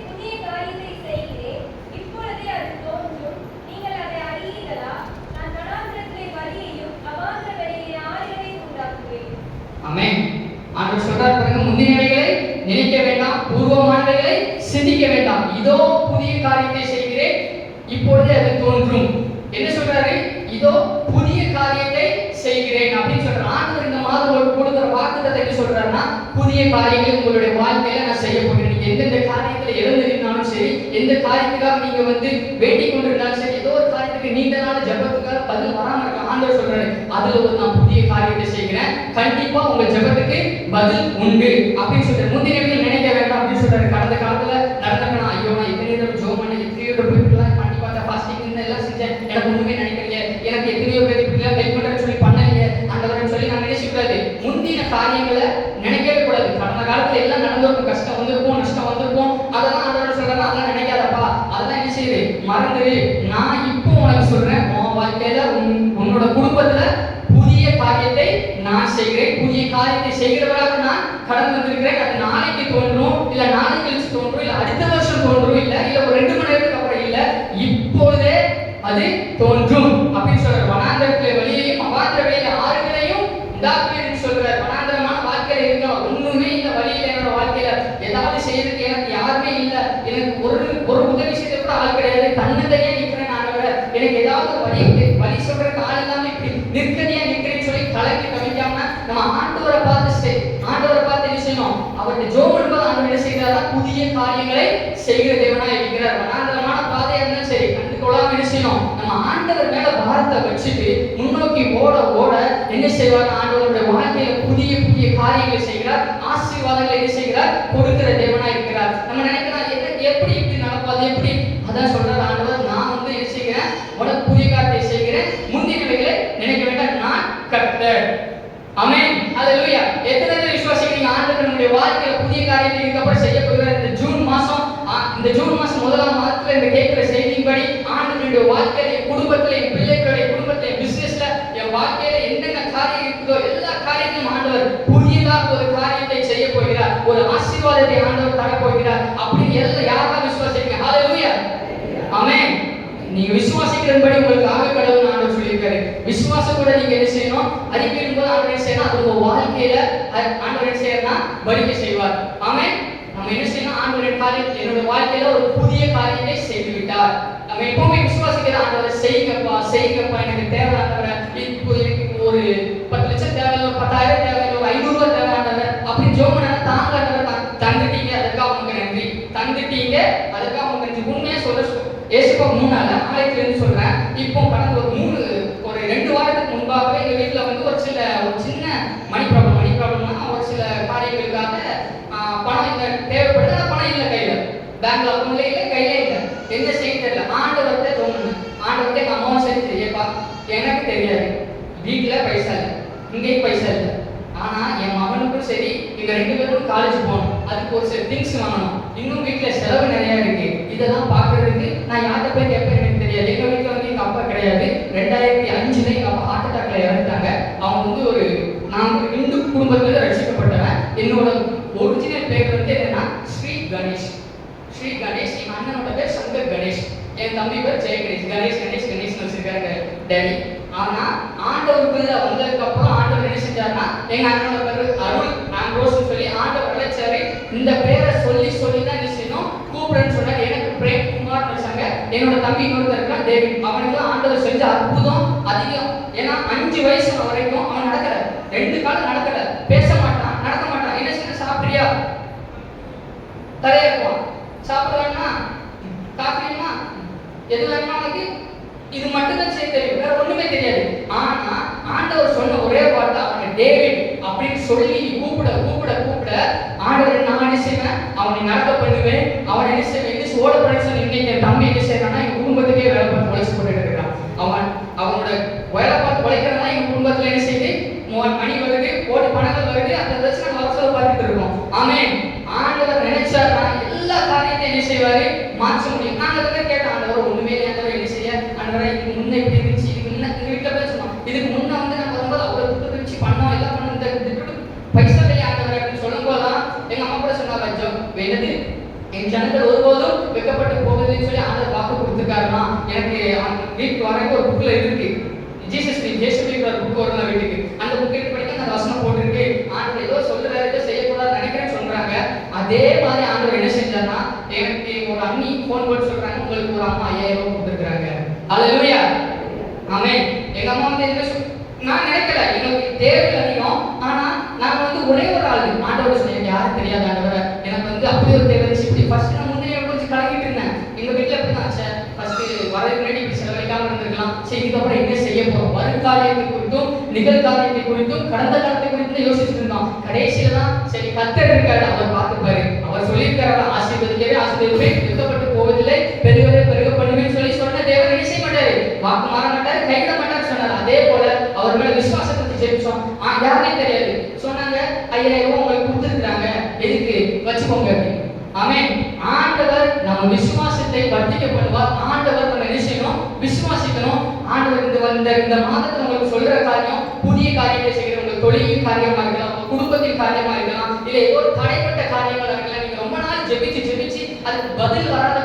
புதிய காரியத்தை செய்கிறேன், இப்பொழுதே அது தோன்றும், நீங்கள் அதை அறியீர்களா? நான் வனாந்திரத்திலே வழியையும் அவாந்திர வெளியிலே ஆறுகளையும் உண்டாக்குவேன். ஆமென். ஆண்டவர் சொல்றார் பாருங்க, முந்தினவைகளை நினைக்க வேண்டாம், பூர்வமானவைகளை சிந்திக்க வேண்டாம். இதோ புதிய காரியத்தை செய்கிறேன், இப்பொழுதே அது தோன்றும். என்ன சொல்றாரு? இதோ புதிய காரியத்தை செய்கிறேன் அப்படின்னு சொல்றாரு. ஆண்டவர் இந்த மாதம் உங்களுக்கு கொடுக்குற வாக்குத்தத்தை என்ன சொல்றாருன்னா, புதிய காரியங்களை உங்களுடைய வாழ்க்கையில நான் செய்ய போகிறேன். நீங்க எந்தெந்த காரியத்துல இறந்திருந்தாலும் சரி, எந்த காரியத்துக்காக நீங்க வேண்டிக் கொண்டிருந்தாலும் சரி, ஏதோ ஒரு காரியத்துக்கு நீண்ட நாள் ஜெபத்துக்காக பதில் வராம இருக்க ஆண்டவர் சொல்றாரு, அதுல ஒரு நான் புதிய காரியத்தை செய்கிறேன், கண்டிப்பா உங்க ஜெபத்துக்கு பதில் உண்டு அப்படின்னு சொல்றாரு. முந்தினவைகள் நினைக்க வேண்டாம் அப்படின்னு சொல்றாரு. கடந்த காலத்துல நடந்தா ஐயோ நான் எத்தனை தடவை ஜோம் பண்ண, எத்தனையோ போயிட்டுலாம் பண்ணி பார்த்தா ஃபாஸ்டிங் எல்லாம் செஞ்சேன், எனக்கு ஒண்ணுமே நினைக்கிறீங்க, எனக்கு எத்தனையோ பேர் இப்படிலாம் ஹெல்ப் பண்றேன்னு சொல்லி பண்ணலையே ஆண்டவர்னு சொல்லி நான் நினைச்சக்கூடாது. முந்தின காரியங்களை நினைக்கவே கூடாது. கடந்த காலத்துல எல்லாம் நடந்திருக்கும், கஷ்டம் வந்திருக்கும், நஷ்டம் வந்திருக்கும், அதெல்லாம் ஆண்டவர் சொல்றாரு அதெல்லாம் நினைக்காதப்பா, அதெல்லாம் என்ன செய்யுது மறந்துடு. நான் இப்போ உனக்கு சொல்றேன், உன் வாழ்க்கையில உன்னோட குடும்பத்துல புதிய காரியத்தை நான் செய்கிறேன், புதிய காரியத்தை செய்கிறவராக நான் கடந்து வந்திருக்கிறேன். அது நாளைக்கு தோன்றும், இல்ல நாளை கழிச்சு தோன்றும், இல்ல அடுத்த வருஷம் தோன்றும், இல்ல ஒரு 2 மணி நேரத்துக்கு அப்புறம், இல்ல இப்போதே அது தோன்றும் அப்படின்னு சொல்றாரு. வனாந்தரத்துல வழியையும் அவாந்திர வழியில ஆறுகளையும் உண்டாக்குவேன்னு சொல்றாரு. வனாந்தரமான வாழ்க்கையில இருக்க ஒண்ணுமே இந்த வழியில என்னோட வாழ்க்கையில ஏதாவது செய்யறதுக்கு எனக்கு யாருமே இல்ல, எனக்கு ஒரு உதவி செய்ய கூட ஆள் கிடையாது, தன்னந்தனியா நிக்கிறேன் ஆண்டவரே, எனக்கு ஏதாவது வழி சொல்றதுக்கு ஆள் இல்லாம இப்படி நிற்கதியா நிக்கிறேன்னு சொல்லி கலக்கி கவிக்காம நம்ம ஆண்டவரை பார்த்து என்ன செய்யணும்? அவருடைய ஜோம் என்பது ஆண்டவர் என்ன செய்கிறாரா? புதிய காரியங்களை செய்கிற தேவனா இருக்கிறார். வனாந்தரமான பாதையா இருந்தாலும் சரி, கண்டுகொள்ளாம என்ன செய்யணும்? நம்ம ஆண்டவர் மேல பாரத்தை வச்சுட்டு முன்னோக்கி ஓட ஓட என்ன செய்வார்? ஆண்டவருடைய வாழ்க்கையில புதிய புதிய காரியங்களை செய்கிறார், ஆசீர்வாதங்களை என்ன செய்கிறார்? கொடுக்கிற தேவனா இருக்கிறார். நம்ம நினைக்கலாம் எப்படி இப்படி நடப்பாது, எப்படி? அதான் சொல்றாரு ஆண்டவர், நான் என்ன செய்கிறேன்? உனக்கு புதிய காரியத்தை செய்கிறேன், முந்தினவைகளை நினைக்க வேண்டாம், நான் கர்த்தர். ஆமென், ஹல்லேலூயா. எத்தனை பேர் விசுவாசிக்கிறீங்க ஆண்டவர் நம்முடைய வாழ்க்கையில புதிய காரியத்தை இதுக்கப்புறம் செய்ய போகிறார்? இந்த ஜூன் மாசம் முதலாம் மாதத்துல இந்த கேட்கிற செய்தியின்படி ஆண்டவருடைய வாழ்க்கையில, என் குடும்பத்துல, என் பிள்ளைகளுடைய குடும்பத்துல, என் பிசினஸ்ல, என் வாழ்க்கையில என்னென்ன காரியம் இருக்குதோ எல்லா காரியத்தையும் ஆண்டவர் புதியதாக ஒரு காரியத்தை செய்ய போகிறார், ஒரு ஆசீர்வாதத்தை ஆண்டவர் தர போகிறார் அப்படின்னு எல்லாம் யாரெல்லாம் விசுவாசிக்கிறீங்க? ஹல்லேலூயா, ஆமென். நீங்க விசுவாசிக்கிறபடி உங்களுக்கு ஆக கடவுள் ஆண்டவர் சொல்லியிருக்காரு. விசுவாசம் கூட நீங்க என்ன செய்யணும்? அறிக்கையிடும் போது ஆண்டவர் என்ன செய்யணும்? அது உங்க வாழ்க்கையில ஆண்டவர் என்ன செய்யறா? பலிக்க செய்வார். ஆமென். நம்ம என்ன செய்யணும்? ஆண்டவருடைய காரியம் என்னோட வாழ்க்கையில ஒரு புதிய காரியத்தை செய்து விட்டார். நம்ம எப்பவுமே விசுவாசிக்கிற ஆண்டவர் செய்யுங்கப்பா எனக்கு தேவை ஆண்டவரை, இப்போ எனக்கு ஒரு 10 லட்சம் தேவை, ஒரு 10,000 தேவை, ஒரு 500 ரூபாய் தேவை ஆண்டவர் அப்படின்னு ஜோமனா தாங்க தந்துட்டீங்க, அதுக்காக உங்களுக்கு நன்றி. தந்துட்டீங்க, அதுக்காக உங்களுக்கு நன்றி. உண்மையா ஏசுப்பா 3 நாள் ஆலயத்துல இருந்து சொல்றேன். இப்போ கடந்த ஒரு 2 வாரத்துக்கு முன்பாகவே எங்க வீட்டுல ஒரு சின்ன மணி ப்ராப்ளம்னா ஒரு சில காரியங்களுக்காக பணம் தேவைப்படுது. பணம் இல்லை கையில, பேங்க்ல அக்கௌண்ட்ல இல்லை, கையில இல்லை, என்ன செய்ய தெரியல. ஆண்டவர்கிட்ட தோணுது, ஆண்டவர்கிட்ட எங்க அம்மாவும் சரி தெரியப்பா, எனக்கு தெரியாது, வீட்டுல பைசா இல்லை, இங்கேயும் பைசா இல்லை, ஆனா என் மகனுக்கும் சரி எங்க 2 பேருக்கும் காலேஜ் போகணும், அதுக்கு ஒரு சில திங்ஸ் வாங்கணும், இன்னும் வீட்டுல செலவு நிறைய இருக்கு. இதெல்லாம் பாக்குறதுக்கு நான் யார்கிட்ட போய் கேட்பேன் எனக்கு தெரியாது. எங்க வீட்டுல எங்க அப்பா கிடையாது. 2005 எங்க அப்பா ஹார்ட் அட்டாக்ல இறந்துட்டாங்க. அவங்க நான் இந்து குடும்பத்துல ரட்சிக்கப்பட்டவன். என்னோட ஒரிஜினல் பேர் என்னன்னா ஸ்ரீ கணேஷ். எங்க அண்ணனோட பேர் சங்கர் கணேஷ், என் தம்பி பேர் ஜெய கணேஷ் வச்சிருக்காரு டேடி. ஆனா ஆண்டவருக்குள்ள வந்ததுக்கு அப்புறம் ஆண்டவர் என்ன செஞ்சாருன்னா, எங்க அண்ணனோட பேரு அருள் ஆண்ட்ரோஸ்னு சொல்லி ஆண்டவர் அழைச்சாரு. இந்த பேரை சொல்லி தான் என்ன செய்யணும்? கூப்பிடுன்னு சொன்னாரு. எனக்கு பிரேம் குமார் வச்சாங்க. என்னோட தம்பி இன்னொருத்தர் இருக்கான் டேவிட். அவனுக்கு ஆண்டவர் செஞ்ச அற்புதம் அதிகம். ஏன்னா 5 வயசு வரைக்கும் அவன் நடக்கல, 2 காலம் நடக்கல, பேச மாட்டான், நடக்க மாட்டான். என்ன செய்ய? சாப்பிடுறியா? தரையா இருக்குவான். சாப்பிடுவான்னா காஃபிமா எது வேணுமா உனக்கு? இது மட்டும் தான் செய்ய தெரியும், வேற ஒண்ணுமே தெரியாது. ஆனா ஆண்டவர் சொன்ன ஒரே வார்த்தை அவனை டேவிட் அப்படின்னு சொல்லி கூப்பிட ஆண்டவர் நான் என்ன செய்வேன்? அவனை நடக்க பண்ணுவேன், அவனை என்ன செய்வேன்? ஓட பிரச்சனை. இன்னைக்கு என் தம்பி என்ன செய்யறான்னா எங்க குடும்பத்துக்கே வேலை பார்த்து உழைச்சு போட்டுட்டு இருக்கான். அவனோட வேலை பார்த்து உழைக்கிறதா எங்க குடும்பத்துல என்ன செய்யுது? மணி வருது, கோடி பணங்கள் வருது, அந்த பிரச்சனை வருஷம் பார்த்துட்டு இருக்கோம். ஆமென். ஆண்டவர் நினைச்சாருன்னா எல்லா காரியத்தையும் என்ன செய்வாரு? மாற்ற முடியும். நாங்க அதை கேட்டோம், ஆண்டவர் ஒண்ணுமே ஆண்டவர் என்ன செய்ய? ஆண்டவரை இதுக்கு முன்ன இப்படி இருந்துச்சு, இதுக்கு முன்ன எங்க வீட்டுல பேசணும், இதுக்கு முன்ன நம்ம வரும்போது அவ்வளவு துட்டு வச்சு பண்ணோம், எல்லாம் பண்ணோம், இந்த பைசா இல்லை ஆண்டவர் அப்படின்னு சொல்லும் போதுதான் எங்க அம்மா கூட சொன்னாங்க, வேண்டது என் ஜனங்கள் ஒருபோதும் வெக்கப்பட்டு போகுதுன்னு சொல்லி ஆண்டவர் வாக்கு கொடுத்துருக்காருன்னா, எனக்கு வீட்டுக்கு வரக்கு ஒரு புக்ல இருக்கு, ஜேசுபிங்கிற புக் வரும் வீட்டுக்கு. அந்த புக் எடுத்து படிக்க அந்த வசனம் போட்டிருக்கு. ஆண்டவர் ஏதோ சொல்றாரு, ஏதோ செய்யக்கூடாது நினைக்கிறேன்னு சொல்றாங்க. அதே அதே மாதிரி ஆண்டவர் என்ன செஞ்சார்னா, எனக்கு ஒரு அண்ணி ஃபோன் போட்டு சொல்றாங்க, உங்களுக்கு ஒரு அம்மா 5000 ரூபாய் கொடுத்துருக்காங்க. அல்லேலூயா, ஆமென். எங்க அம்மா வந்து என்ன நான் நினைக்கல, எங்களுக்கு தேவை அதிகம். ஆனா நாங்க வந்து ஒரே ஒரு ஆளு ஆண்டவர் சொன்னீங்க, யாரும் தெரியாத ஆண்டவரை எனக்கு வந்து அப்படி ஒரு தேவை இருந்துச்சு. இப்படி ஃபர்ஸ்ட் நான் முன்னாடியே கொஞ்சம் கலக்கிட்டு இருந்தேன். எங்க வீட்டுல அப்படிதான், சார் ஃபர்ஸ்ட் வரதுக்கு முன்னாடி இப்படி செலவழிக்காம இருந்திருக்கலாம், சரி இதுக்கப்புறம் என்ன செய்ய போறோம், வருங்காரியத்தை குறித்தும் நிகழ்காரியத்தை குறித்தும் கடந்த காலத்தை குறித்தும் யோசிச்சுட்டு இருந்தோம். கடைசியில தான் சரி கர்த்தர் இருக்காரு, அவர் பார்த்துப்பாரு, அவர் சொல்லியிருக்காரு ஆசீர்வதிக்கவே ஆசீர்வதிப்பேன், துக்கப்பட்டு போவதில்லை, பெருகவே பெருக பண்ணுவேன்னு சொல்லி சொன்ன தேவன் என்ன செய்ய மாட்டாரு, வாக்கு மாற மாட்டாரு, கைவிட மாட்டாரு சொன்னார். அதே போல அவர் மேல விசுவாசத்தை ஜெபிச்சோம். யாருனே தெரியாது, சொன்னாங்க 5000 ரூபாய் உங்களுக்கு கொடுத்துருக்காங்க, எதுக்கு வச்சுக்கோங்க அப்படின்னு. ஆமென். ஆண்டவர் நம்ம விசுவாசத்தை வர்த்திக்க பண்ணுவார். ஆண்டவர் நம்ம என்ன செய்யணும், விசுவாசிக்கணும். ஆண்டவர் இந்த மாதத்துல உங்களுக்கு சொல்ற காரியம் புதிய காரியங்களை செய்கிற உங்க தொழிலின் காரியமா இருக்கலாம், உங்க குடும்பத்தின் காரியமா இருக்கலாம், இல்ல ஏதோ ஒரு தடைப்பட்ட காரியங்களா இருக்கலாம். நீங்க ரொம்ப நாள் ஜெபிச்சு அதுக்கு பதில் வராம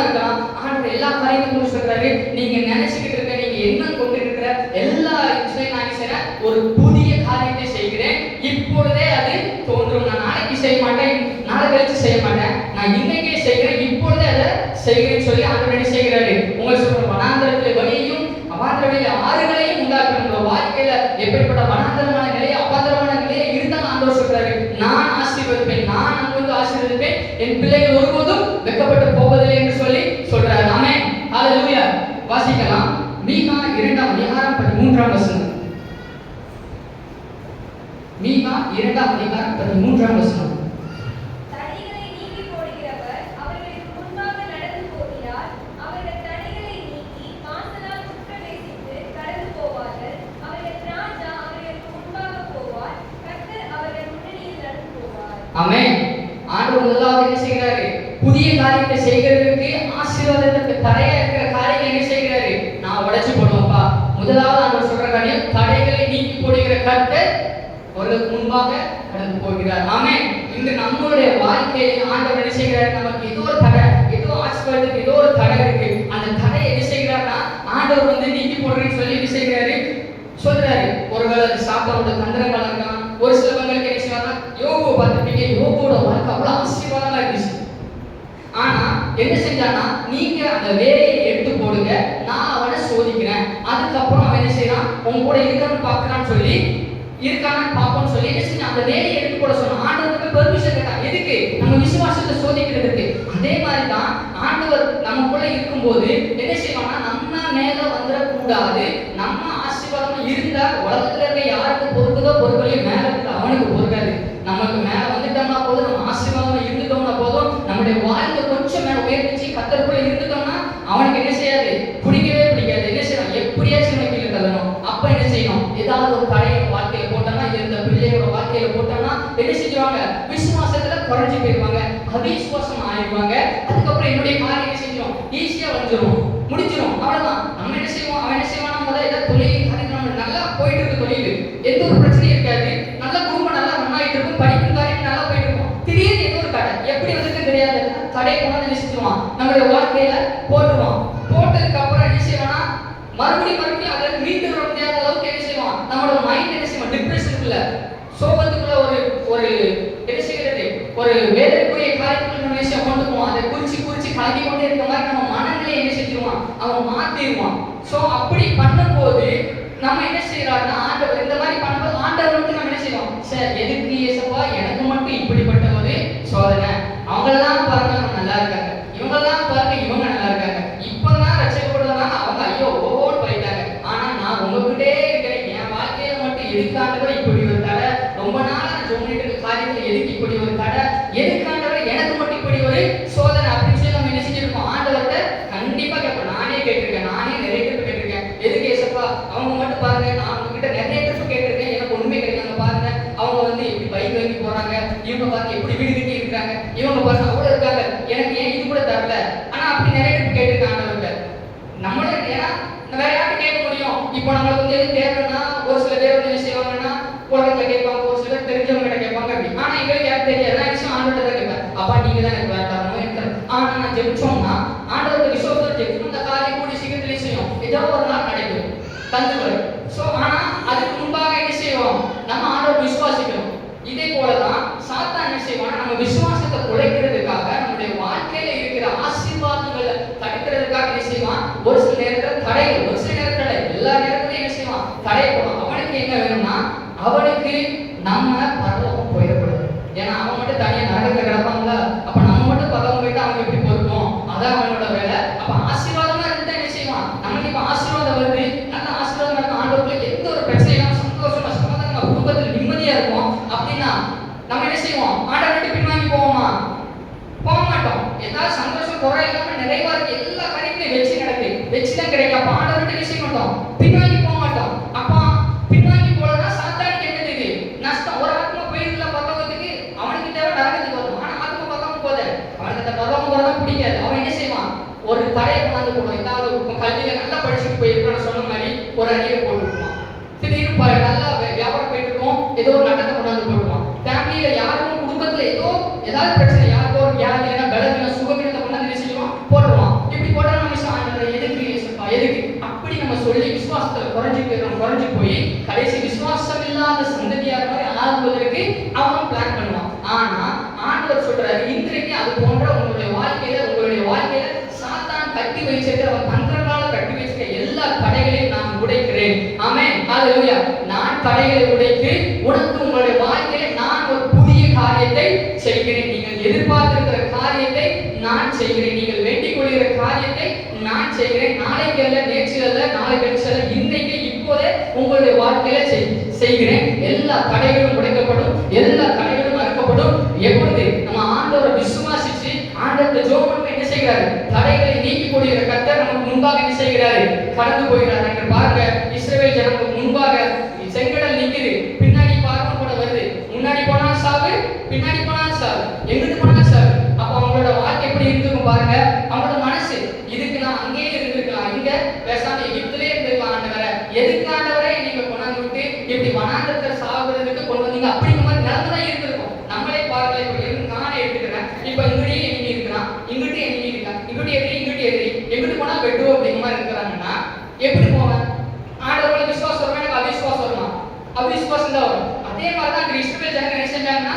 இருக்கலாம். ஆண்டவர் எல்லா காரியங்களும் சொல்றாரு, நீங்க நினைச்சுக்கிட்டு இருக்க, நீங்க என்ன கொண்டு இருக்கிற எல்லா விஷயம் நான் செய்றேன், ஒரு புதிய காரியத்தை செய்கிறேன், இப்பொழுதே அது தோன்றும். நான் நாளைக்கு செய்ய மாட்டேன், நாளை கழிச்சு செய்ய மாட்டேன், நான் இன்னைக்கே செய்கிறேன், இப்பொழுதே அதை செய்கிறேன்னு சொல்லி ஆண்டவர் என்ன செய்கிறாரு, உங்களுக்கு சொல்ற வனாந்தரத்திலே வழியையும் அவாந்தரத்திலே ஆறுகளையும் உண்டாக்குற உங்க வாழ்க்கையில எப்படிப்பட்ட வனாந்தரமான நிலையை அவாந்தரமான நிலையை இருந்தாலும் ஆண்டவர் சொல்றாரு, நான் ஆசீர்வதிப்பேன், நான் உங்களுக்கு ஆசீர்வதிப்பேன், என் பிள்ளைகள் ஒருபோதும் வெட்கப்பட்டு போவதில்லை என்று சொல்லி சொல்றாரு. ஆமென். ஹல்லேலூயா. வாசிக்கலாம் மீகா 2ஆம் அதிகாரம் 13ஆம் வசனம். மீகா 2ஆம் அதிகாரம் 13ஆம் வசனம். தடைகளை நீக்கி போடுகிறவர் அவர்களுக்கு முன்பாக நடந்து போகிறார். அவர்கள் தடைகளை நீக்கி வாசலால் உட்பிரவேசித்து கடந்து போவார்கள். அவர்கள் ராஜா அவர்களுக்கு முன்பாக போவார். கர்த்தர் அவர்கள் முன்னணியில் நடந்து போவார். ஆமென். ஆண்டவர் முதலாவது என்ன செய்கிறாரு, புதிய காரியத்தை செய்கிறதுக்கு ஆசீர்வாதத்துக்கு தடையா இருக்கிற காரியங்களை என்ன செய்கிறாரு, நான் உடைச்சு போடுவேன்ப்பா. முதலாவது ஆண்டவர் சொல்ற காரியம், தடைகளை நீக்கி போடுகிற கர்த்தர் அவர்களுக்கு முன்பாக கடந்து போகிறார். ஆமென். இன்று நம்மளுடைய வாழ்க்கையில் ஆண்டவர் என்ன செய்கிறார், நமக்கு ஏதோ ஒரு தடை, ஏதோ ஆசீர்வாதத்துக்கு ஏதோ ஒரு தடை இருக்கு, அந்த தடையை என்ன செய்கிறார்னா ஆண்டவர் வந்து நீக்கி போடுறேன்னு சொல்லி என்ன செய்கிறாரு சொல்றாரு. ஒருவேளை சாப்பாடு தந்திரங்களா இருக்கலாம். ஒரு சில மக்களுக்கு என்ன செய்வாங்க, யோபு பார்த்துப்பீங்க, யோபுவோட வாழ்க்கை அவ்வளவு ஆசீர்வாதமா இருந்துச்சு. ஆனா என்ன செஞ்சானா, நீங்க அந்த வேலையை எடுத்து போடுங்க, நான் அவனை சோதிக்கிறேன், அதுக்கப்புறம் அவன் என்ன செய்யறான், உன் கூட இருக்கான்னு பாக்குறான்னு சொல்லி இருக்கான்னு பாப்போம்னு சொல்லி என்ன செஞ்சா அந்த வேலையை எடுத்து போட சொன்னா. ஆண்டவருக்கு பெர்மிஷன் கேட்டான், எதுக்கு, நம்ம விசுவாசத்தை சோதிக்கிறதுக்கு. அதே மாதிரிதான் ஆண்டவர் நமக்குள்ள இருக்கும்போது என்ன செய்வானா, நம்ம மேல வந்துடக்கூடாது, நம்ம ஆசீர்வாதம் இருந்தா உலகத்துல இருக்க யாருக்கு பொறுக்குதோ பொறுக்கலையோ மேல இருக்க அவனுக்கு பொறுக்காது. நமக்கு மேல வந்துட்டோம்னா போதும், நம்ம ஆசீர்வாதம் இருந்துட்டோம்னா போதும், நம்முடைய வாழ்க்கை கொஞ்சம் மேல உயர்ந்துச்சு கத்தருக்குள்ள இருந்துட்டோம்னா அவனுக்கு என்ன செய்யாது, பிடிக்கவே பிடிக்காது. என்ன செய்யணும், எப்படியாச்சும் நம்ம கீழே தள்ளணும். அப்ப என்ன செய்யணும், ஏதாவது ஒரு தடையை வாழ்க்கையில போட்டோம்னா, இந்த பிள்ளையோட வாழ்க்கையில போட்டோம்னா என்ன செஞ்சுவாங்க, விசுவாசத்துல குறைஞ்சு போயிடுவாங்க, அவிசுவாசம் ஆயிடுவாங்க. அதுக்கப்புறம் என்னுடைய காரியம் என்ன செஞ்சிடும், ஈஸியா வந்துடும், முடிச்சிடும், அவ்வளவுதான். நம்ம என்ன செய்வோம், அவன் என்ன செய்வான், முதல்ல ஏதாவது தொழில் காரியம் நம்ம நல்லா போயிட்டு இருக்கு, தொழில் எந்த ஒரு பிரச்சனையும் இருக்காது, நல்ல குடும்பம் நல்லா ரன் ஆயிட்டு இருக்கும், படிக்கும் காரியம் நல்லா போயிட்டு இருக்கும். திடீர்னு ஏதோ ஒரு கடை, எப்படி வந்துருக்கு தெரியாது, கடையை கொண்டாந்து என்ன செஞ்சுவான், நம்மளுடைய வாழ்க்கையில போட்டுருவான். போட்டதுக்கு அப்புறம் என்ன செய்வானா, மறுபடியும் அதில் மீண்டு வர முடியாத அளவுக்கு என்ன செய்வான், நம்மளோட மைண்ட் என்ன செய்வான், டிப்ரெஷனுக்குள்ள சோகத்துக்குள்ள ஒரு என்ன செய்கிறது, ஒரு வேதனைக்குரிய காரியத்துக்குள்ள நம்ம என்ன கொண்டு போவோம். அதை குறிச்சு கலங்கி கொண்டே இருக்க மாதிரி நம்ம மனநிலையை என்ன செஞ்சிருவான், அவன் மாத்திடுவான். ஸோ அப்படி பண்ணும்போது நம்ம என்ன செய்யறாருன்னா, ஆண்டவர் இந்த மாதிரி பண்ணும்போது ஆண்டவருக்கு நம்ம என்ன செய்வோம், சார் எதுக்கு ஏசப்பா எனக்கு மட்டும் இப்படிப்பட்ட ஒரு சோதனை, அவங்களெல்லாம் பாருங்க அவங்க நல்லா இருக்காங்க, இவங்கெல்லாம் பாருங்க இவங்க நல்லா இருக்காங்க, இப்பதான் ரட்சிக்கப்படுறதுனால அவங்க ஐயோ ஓன்னு போயிட்டாங்க, ஆனா நான் உங்ககிட்டே இருக்கிறேன், என் வாழ்க்கையில மட்டும் எதுக்காண்டவர் இப்படி ஒரு தடை, ரொம்ப நாள் நான் சொல்லிட்டு இருக்க காரியத்துல எதுக்கு இப்படி ஒரு தடை, எதுக்காண்டவர் எனக்கு மட்டும் இப்படி ஒரு சோதனை அப்படின்னு சொல்லி நம்ம என்ன செஞ்சிருக்கோம், ஆண்டவர்கிட்ட கண்டிப்பா கேட்போம். நானே கேட்டிருக்கேன், நானே நிறைய பேர் கேட்டிருக்கேன், எதுக்கு ஏசப்பா அவங்க மட்டும் பாருங்க, நான் உங்ககிட்ட நிறைய பேர் கேட்டிருக்கேன், எனக்கு ஒண்ணுமே கிடைக்காங்க பாருங்க, அவங்க வந்து எப்படி பைக் வாங்கி போறாங்க, இவங்க பாருங்க எப்படி வீடு கட்டி இருக்காங்க, இவங்க பாருங்க அவ்வளவு இருக்காங்க, எனக்கு ஏன் இது கூட தரல. ஆனா அப்படி நிறைய பேர் கேட்டிருக்காங்க ஆண்டவர்கிட்ட. நம்மளுக்கு ஏன்னா வேற யார்கிட்ட கேட்க முடியும். இப்போ நம்மளுக்கு வந்து எது தேவைன்னா, ஒரு சில பேர் வந்து என்ன செய்வாங்கன்னா உலகத்துல கேட்பாங்க, ஒரு சில பேர் தெரிஞ்சவங்க கிட்ட கேட்பாங்க அப்படி. ஆனா எங்களுக்கு யாரும் தெரியாது, விஷயம் ஆண்டவர்கிட்ட தான் கேட்பேன், அப்பா நீங்க தான் எனக்கு வேற தரணும் எனக்கு. ஆனா நான் ஜெபிச்சோம்னா ஆண்டவர்கிட்ட விசுவாசத்தோட ஜெபிச்சோம், அந்த காரியம் கூடி சீக்கிரத்திலே செய்யும், ஏதோ ஒரு நாள் நடைபெறும், தந்துவாரு. ஸோ ஆனா அதுக்கு முன்பாக என்ன செய்வோம், நம்ம ஆண்டவர் விசுவாசிக்கணும். இதே போலதான் சாத்தான் என்ன செய்வான், நம்ம விசுவாச ஏதாவது சந்தோஷம் குறை இல்லாம நிறைவா இருக்கு, எல்லா காரியங்களையும் வச்சு நடக்கு, வச்சுதான் கிடைக்கும். அப்ப ஆண்டவர்கிட்ட விஷயம் மாட்டோம், பின்வாங்கி போக மாட்டோம். அப்பா பின்வாங்கி போலன்னா சாத்தானுக்கு என்ன தெரியுது? நஷ்டம். ஒரு ஆத்மா போயிருந்தா பரலோகத்துக்கு, அவனுக்கு தேவை நரகத்துக்கு வரும். ஆனா ஆத்மா பரலோகம் போத அவனுக்கு அந்த பரலோகம் வரதான் பிடிக்காது. அவன் என்ன செய்வான்? ஒரு தடையை கொண்டாந்து போடுவான். ஏதாவது கல்வியில நல்லா படிச்சுட்டு போயிருக்கான்னு சொன்ன மாதிரி ஒரு அடியை போட்டுருப்பான். திடீர்னு நல்லா வியாபாரம் போயிட்டு இருக்கோம், ஏதோ ஒரு நட்டத்தை கொண்டாந்து போடுவான். ஃபேமிலியில யாருக்கும் குடும்பத்துல ஏதாவது பிரச்சனை, யாருக்கோ ஒரு வியாதி இல்லைன்னா பலவீனம் சுகவீனத்தை கொண்டாந்து என்ன செய்வான்? போட்டுருவான். இப்படி போட்டா நம்ம எதுக்கு எதுக்கு அப்படி நம்ம சொல்லி விசுவாசத்துல குறைஞ்சு போய் கடைசி விசுவாசம் இல்லாத சந்ததியார் மாதிரி ஆகுவதற்கு அவன் பிளான் பண்ணுவான். ஆனா ஆண்டவர் சொல்றாரு, இன்றைக்கு அது போன்ற உங்களுடைய வாழ்க்கையில சாத்தான் கட்டி வச்சிருக்கிற, அவன் தந்திரங்களால கட்டி வச்சிருக்க எல்லா தடைகளையும் நான் உடைக்கிறேன். ஆமென், ஹல்லேலூயா. நான் தடைகளை உடைத்து உனக்கு உங்களுடைய வாழ்க்கையில நான் ஒரு புதிய காரியத்தை செய்கிறேன். நீங்கள் எதிர்பார்த்திருக்கிற காரியத்தை நான் செய்கிறேன். நீங்கள் வேண்டிக் கொள்கிற காரியத்தை நான் செய்கிறேன். நாளைக்கு அல்ல, நேற்று அல்ல, நாளை கழிச்சு அல்ல, இன்றைக்கு இப்போதே உங்களுடைய வாழ்க்கையில செய்கிறேன். எல்லா தடைகளும் உடைக்கப்படும், எல்லா தடைகளும் மறுக்கப்படும். எப்பொழுது நம்ம ஆண்டவரை விசுவாசிச்சு ஆண்டவரை ஜெபம் பண்ணி என்ன செய்கிறாரு? தடைகளை நீக்கி போடுகிற கர்த்தர் நமக்கு முன்பாக என்ன செய்கிறாரு? கடந்து போகிறார். என்று பாருங்க, இஸ்ரவேல் ஜனங்களுக்கு முன்பாக செங்கடல் நிக்குது, பின்னாடி பார்வன் கூட வருது. முன்னாடி போனா சாவு, பின்னாடி போனா சாவு, எங்கிட்டு போனா சாவு. அப்ப அவங்களோட வாழ்க்கை எப்படி இருந்திருக்கும் பாருங்க. அவங்களோட மனசு, இதுக்கு நான் அங்கேயே இருந்திருக்கலாம், இங்க பேசாம எகிப்திலே இருந்திருக்கலாம். ஆண்டவரே, எதுக்கு ஆண்டவரே நீங்க கொண்டாந்து விட்டு இப்படி வனாந்தரத்தை சாகுறதுக்கு கொண்டு வந்தீங்க? அப்படிங்கிற மாதிரி நிலைமை இருந்திருக்கும். நம்மளே பாருங்க, இப்ப நானே எடுத்துக்கிறேன். இப்ப இங்கேயே எண்ணி இருக்கிறான், இங்கிட்டு எண்ணி இருக்கான், இங்கிட்டு எதிரி எங்கிட்டு போனா வெட்டுவோம் அப்படிங்கிற மாதிரி இருக்கிறாங்கன்னா எப்படி போவேன்? ஆண்டவர்களுக்கு விசுவாசம் வருமா? எனக்கு அவிசுவாசம் வருமா? அவிசுவாசம் தான் வரும். அதே மாதிரி தான் இஸ்ரவேல் ஜனங்க என்ன செஞ்சாங்கன்னா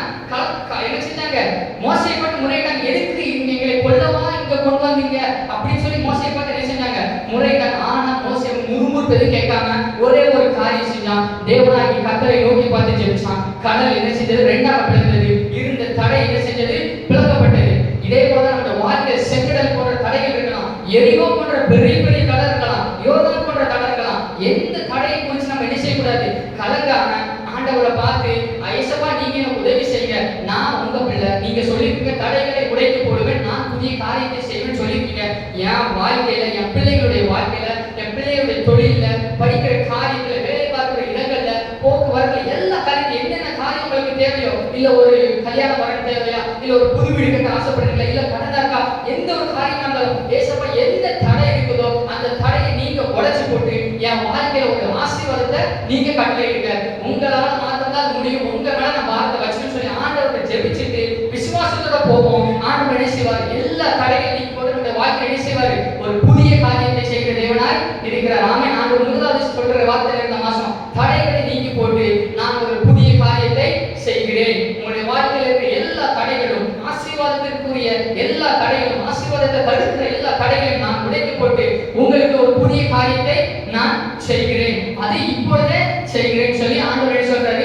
என்ன செஞ்சாங்க? மோசேயை பார்த்து முறையிட்டாங்க. எதுக்கு எங்களை கொல்லவா இங்க கொண்டு வந்தீங்க அப்படின்னு சொல்லி மோசேயை பார்த்து என்ன செஞ்சாங்க? முறையிட்டாங்க. ஆனா மோசே முறுமுறுப்பு எதுவும் கேட்காம ஒரே ஒரு காரியம் செஞ்சான். தேவனாகி கர்த்தரை நோக்கி பார்த்து ஜெபிச்சான். கடல் என்ன செஞ்சது? ரெண்டாக பிளந்தது. இருந்த தடை என்ன செஞ்சது? பிளக்கப்பட்டது. இதே போல நம்ம வாழ்க்கை செங்கடல் போன்ற தடைகள் இருக்கலாம், எரிகோ போன்ற பெரிய பெரிய கடல் இருக்கலாம், யோர்தான் போன்ற கடல் இருக்கலாம். எந்த தடையை குறித்து நம்ம என்ன செய்யக்கூடாது? கலங்காம ஆண்டவரை பார்த்து, ஐயப்பா நீங்க எனக்கு உதவி செய்யுங்க, நான் உங்க பிள்ளை, நீங்க சொல்லிருக்கீங்க தடைகளை உடைத்து போடுவேன், நான் புதிய காரியத்தை செய்வேன்னு சொல்லியிருக்கீங்க. என் வாழ்க்கையில, என் பிள்ளைகளுடைய வாழ்க்கையில, என் பிள்ளைகளுடைய தொழில, படிக்கிற காரியத்துல, வேலை பார்க்கிற இடங்கள்ல, போக்குவரத்துல, எல்லா காரியத்தையும் என்னென்ன காரியம் உங்களுக்கு தேவையோ, இல்ல ஒரு கல்யாணம் வர தேவையா, இல்ல ஒரு புது வீடு கட்ட ஆசைப்படுறீங்களா, இல்ல கடனா இருக்கா, எந்த ஒரு காரியம் இருந்தாலும் ஏசப்பா எந்த தடை இருக்குதோ அந்த தடையை நீங்க உடைச்சு போட்டு என் வாழ்க்கையில ஒரு ஆசீர்வாதத்தை நீங்க கட்டளையிடுங்க. உங்களால மாத்திரம் முடியும், உங்க மேல நான் பாரத்தை வச்சுன்னு சொல்லி ஆண்டவரை ஜெபிச்சுட்டு விசுவாசத்தோட போவோம். ஆண்டவர் என்ன செய்வார்? எல்லா தடைகளை நீக்கி போட்டு நம்முடைய வாழ்க்கை என்ன செய்வார்? ஒரு புதிய காரியத்தை செய்கிற தேவனாய் இருக்கிறார். ஆமென். ஆண்டவர் முதலாவது சொல்ற வார்த்தை இந்த மாசம், தடைகளை நீக்கி போட்டு நான் ஒரு புதிய காரியத்தை செய்கிறேன். உங்களுடைய வாழ்க்கையில இருக்கிற எல்லா தடைகளும், ஆசீர்வாதத்திற்குரிய எல்லா தடைகளும், ஆசீர்வாதத்தை தடுக்கிற எல்லா தடைகளையும் நான் உடைத்து போட்டு உங்களுக்கு ஒரு புதிய காரியத்தை நான் செய்கிறேன், அதை இப்பொழுதே செய்கிறேன் சொல்லி ஆண்டவர் சொல்றாரு.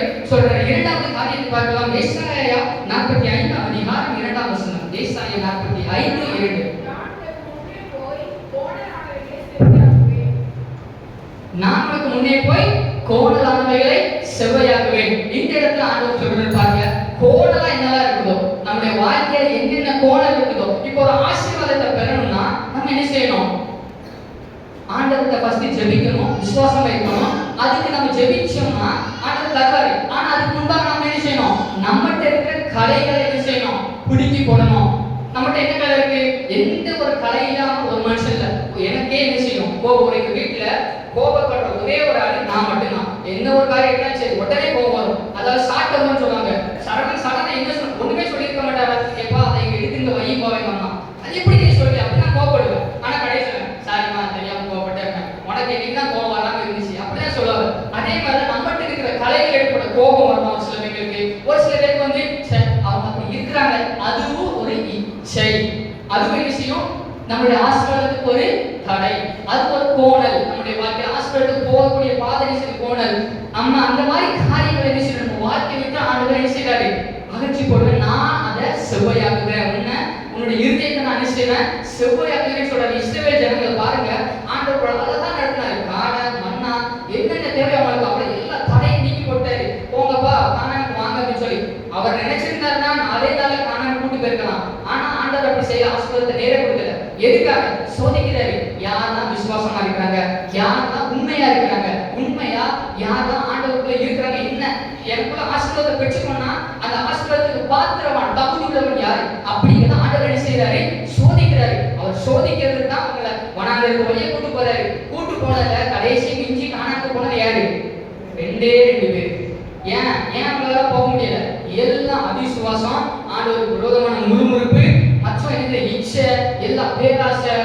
இரண்டாவது காரியத்தை பார்க்கலாம். ஏசாயா 45 அதிகாரம் 2 வசனம். ஏசாயா 45:2. நான் உனக்கு முன்னே போய் கோணலானவைகளை செவ்வையாக்குவேன். இந்த இடத்துல ஆண்டவர் சொல்றாரு பாருங்க, கோணலா என்னெல்லாம் இருக்குதோ, நம்முடைய வாழ்க்கையில என்னென்ன கோணல் இருக்குதோ, இப்போ ஒரு ஆசீர்வாதத்தை பெறணும்னா நம்ம என்ன செய்யணும்? ஆண்டவர்கிட்ட ஃபர்ஸ்ட் ஜெபிக்கணும், விசுவாசம் வைக்கணும். அதுக்கு நம்ம ஜெபிச்சோம்னா ஆண்டவர் தருவாரு. ஆனா அதுக்கு முன்பாக நம்ம என்ன செய்யணும்? நம்மகிட்ட இருக்கிற கலைகளை என்ன செய்யணும்? பிடுங்கி போடணும். நம்மகிட்ட என்ன கலை இருக்கு? எந்த ஒரு கலை இல்லாம ஒரு மனுஷன் இல்ல. எனக்கே என்ன செய்யும்? கோபம். எங்க வீட்டுல கோபப்படுற ஒரே ஒரு ஆளு நான் மட்டும்தான். எந்த ஒரு காரியம் இருந்தாலும் சரி உடனே கோபம் வரும். அதாவது சாட்டம்னு சொல்லுவாங்க. சடனா என்ன ஒண்ணுமே சொல்லியிருக்க மாட்டாங்க. எப்பா அதை இங்க எடுத்து இங்க வை போவேங்கம்மா, அது எப்படி நீ சொல்லி அப்படி நான் கோபப்படுவேன். ஆனா கடைசியில் சாரிமா தெரியாம கோபப்பட்டேன், உனக்கு என்னைக்கு தான் கோபம் வராம இருந்துச்சு அப்படிதான் சொல்லுவாங்க. அதே மாதிரி நம்மகிட்ட இருக்கிற கலைகள் ஏற்பட கோபம் வரணும். ஒரு சில பேருக்கு, ஒரு சில பேருக்கு வந்து அவங்க அப்படி இருக்கிறாங்க, அதுவும் ஒரு இச்சை, அதுவும் என்ன செய்யும்? நம்மளுடைய ஆசீர்வாதத்துக்கு ஒரு தடை, அது ஒரு கோணல். நம்முடைய வாழ்க்கை ஆசீர்வாதத்துக்கு போகக்கூடிய பாதை கோணல். நம்ம அந்த மாதிரி காரியங்களை என்ன செய்யணும்? நம்ம வாழ்க்கை விட்டு ஆண்டவர் என்ன செய்யறாரு? அகற்றி போடுவேன். நான் அதை செவ்வையாக்குகிறேன். உன்னுடைய இருதயத்தை நான் என்ன செய்வேன்? செவ்வையாக்குகிறேன்னு சொல்றாரு. இஸ்ரவேல் ஜனங்களை பாருங்க, ஆண்டவர் அழகா நடத்தினாரு. காடை மண்ணா என்னென்ன தேவை அவங்களுக்கு அவரை எல்லா தடையும் நீக்கி போட்டாரு. போங்கப்பா கானானுக்கு வாங்க அப்படின்னு சொல்லி அவர் நினைச்சிருந்தாருன்னா 4 நாள்ல கானானுக்கு கூட்டி போயிருக்கலாம். ஆனா ஆண்டவர் அப்படி செய்ய ஆசீர்வாதத்தை நேரே கொடுக்கல. எதுக்காக? சோதிக்கிறாரு. யாரெல்லாம் விசுவாசமா இருக்கிறாங்க, யாரெல்லாம் உண்மையா இருக்கிறாங்க, உண்மையா யாரெல்லாம் ஆண்டவருக்குள்ள இருக்கிறாங்க, என்ன எனக்குள்ள ஆசீர்வாதத்தை பெற்றுக்கணும்னா அந்த ஆசீர்வாதத்துக்கு பாத்திரவான் தகுதி உள்ளவன் யாரு அப்படிங்கிறத ஆண்டவர் என்ன செய்யறாரு? சோதிக்கிறாரு. அவர் சோதிக்கிறதுக்கு தான் அவங்களை வனாந்தரத்து வழியா கூட்டு போறாரு. கூட்டு போனதுல கடைசி மிஞ்சி காணாம போனது யாரு? 2 பேர். ஏன் அவங்களால போக முடியல? எல்லாம் அவிசுவாசம், ஆண்டவருக்கு விரோதமான முறுமுறுப்பு, மற்ற இந்த இச்சை, எல்லா பேராசை,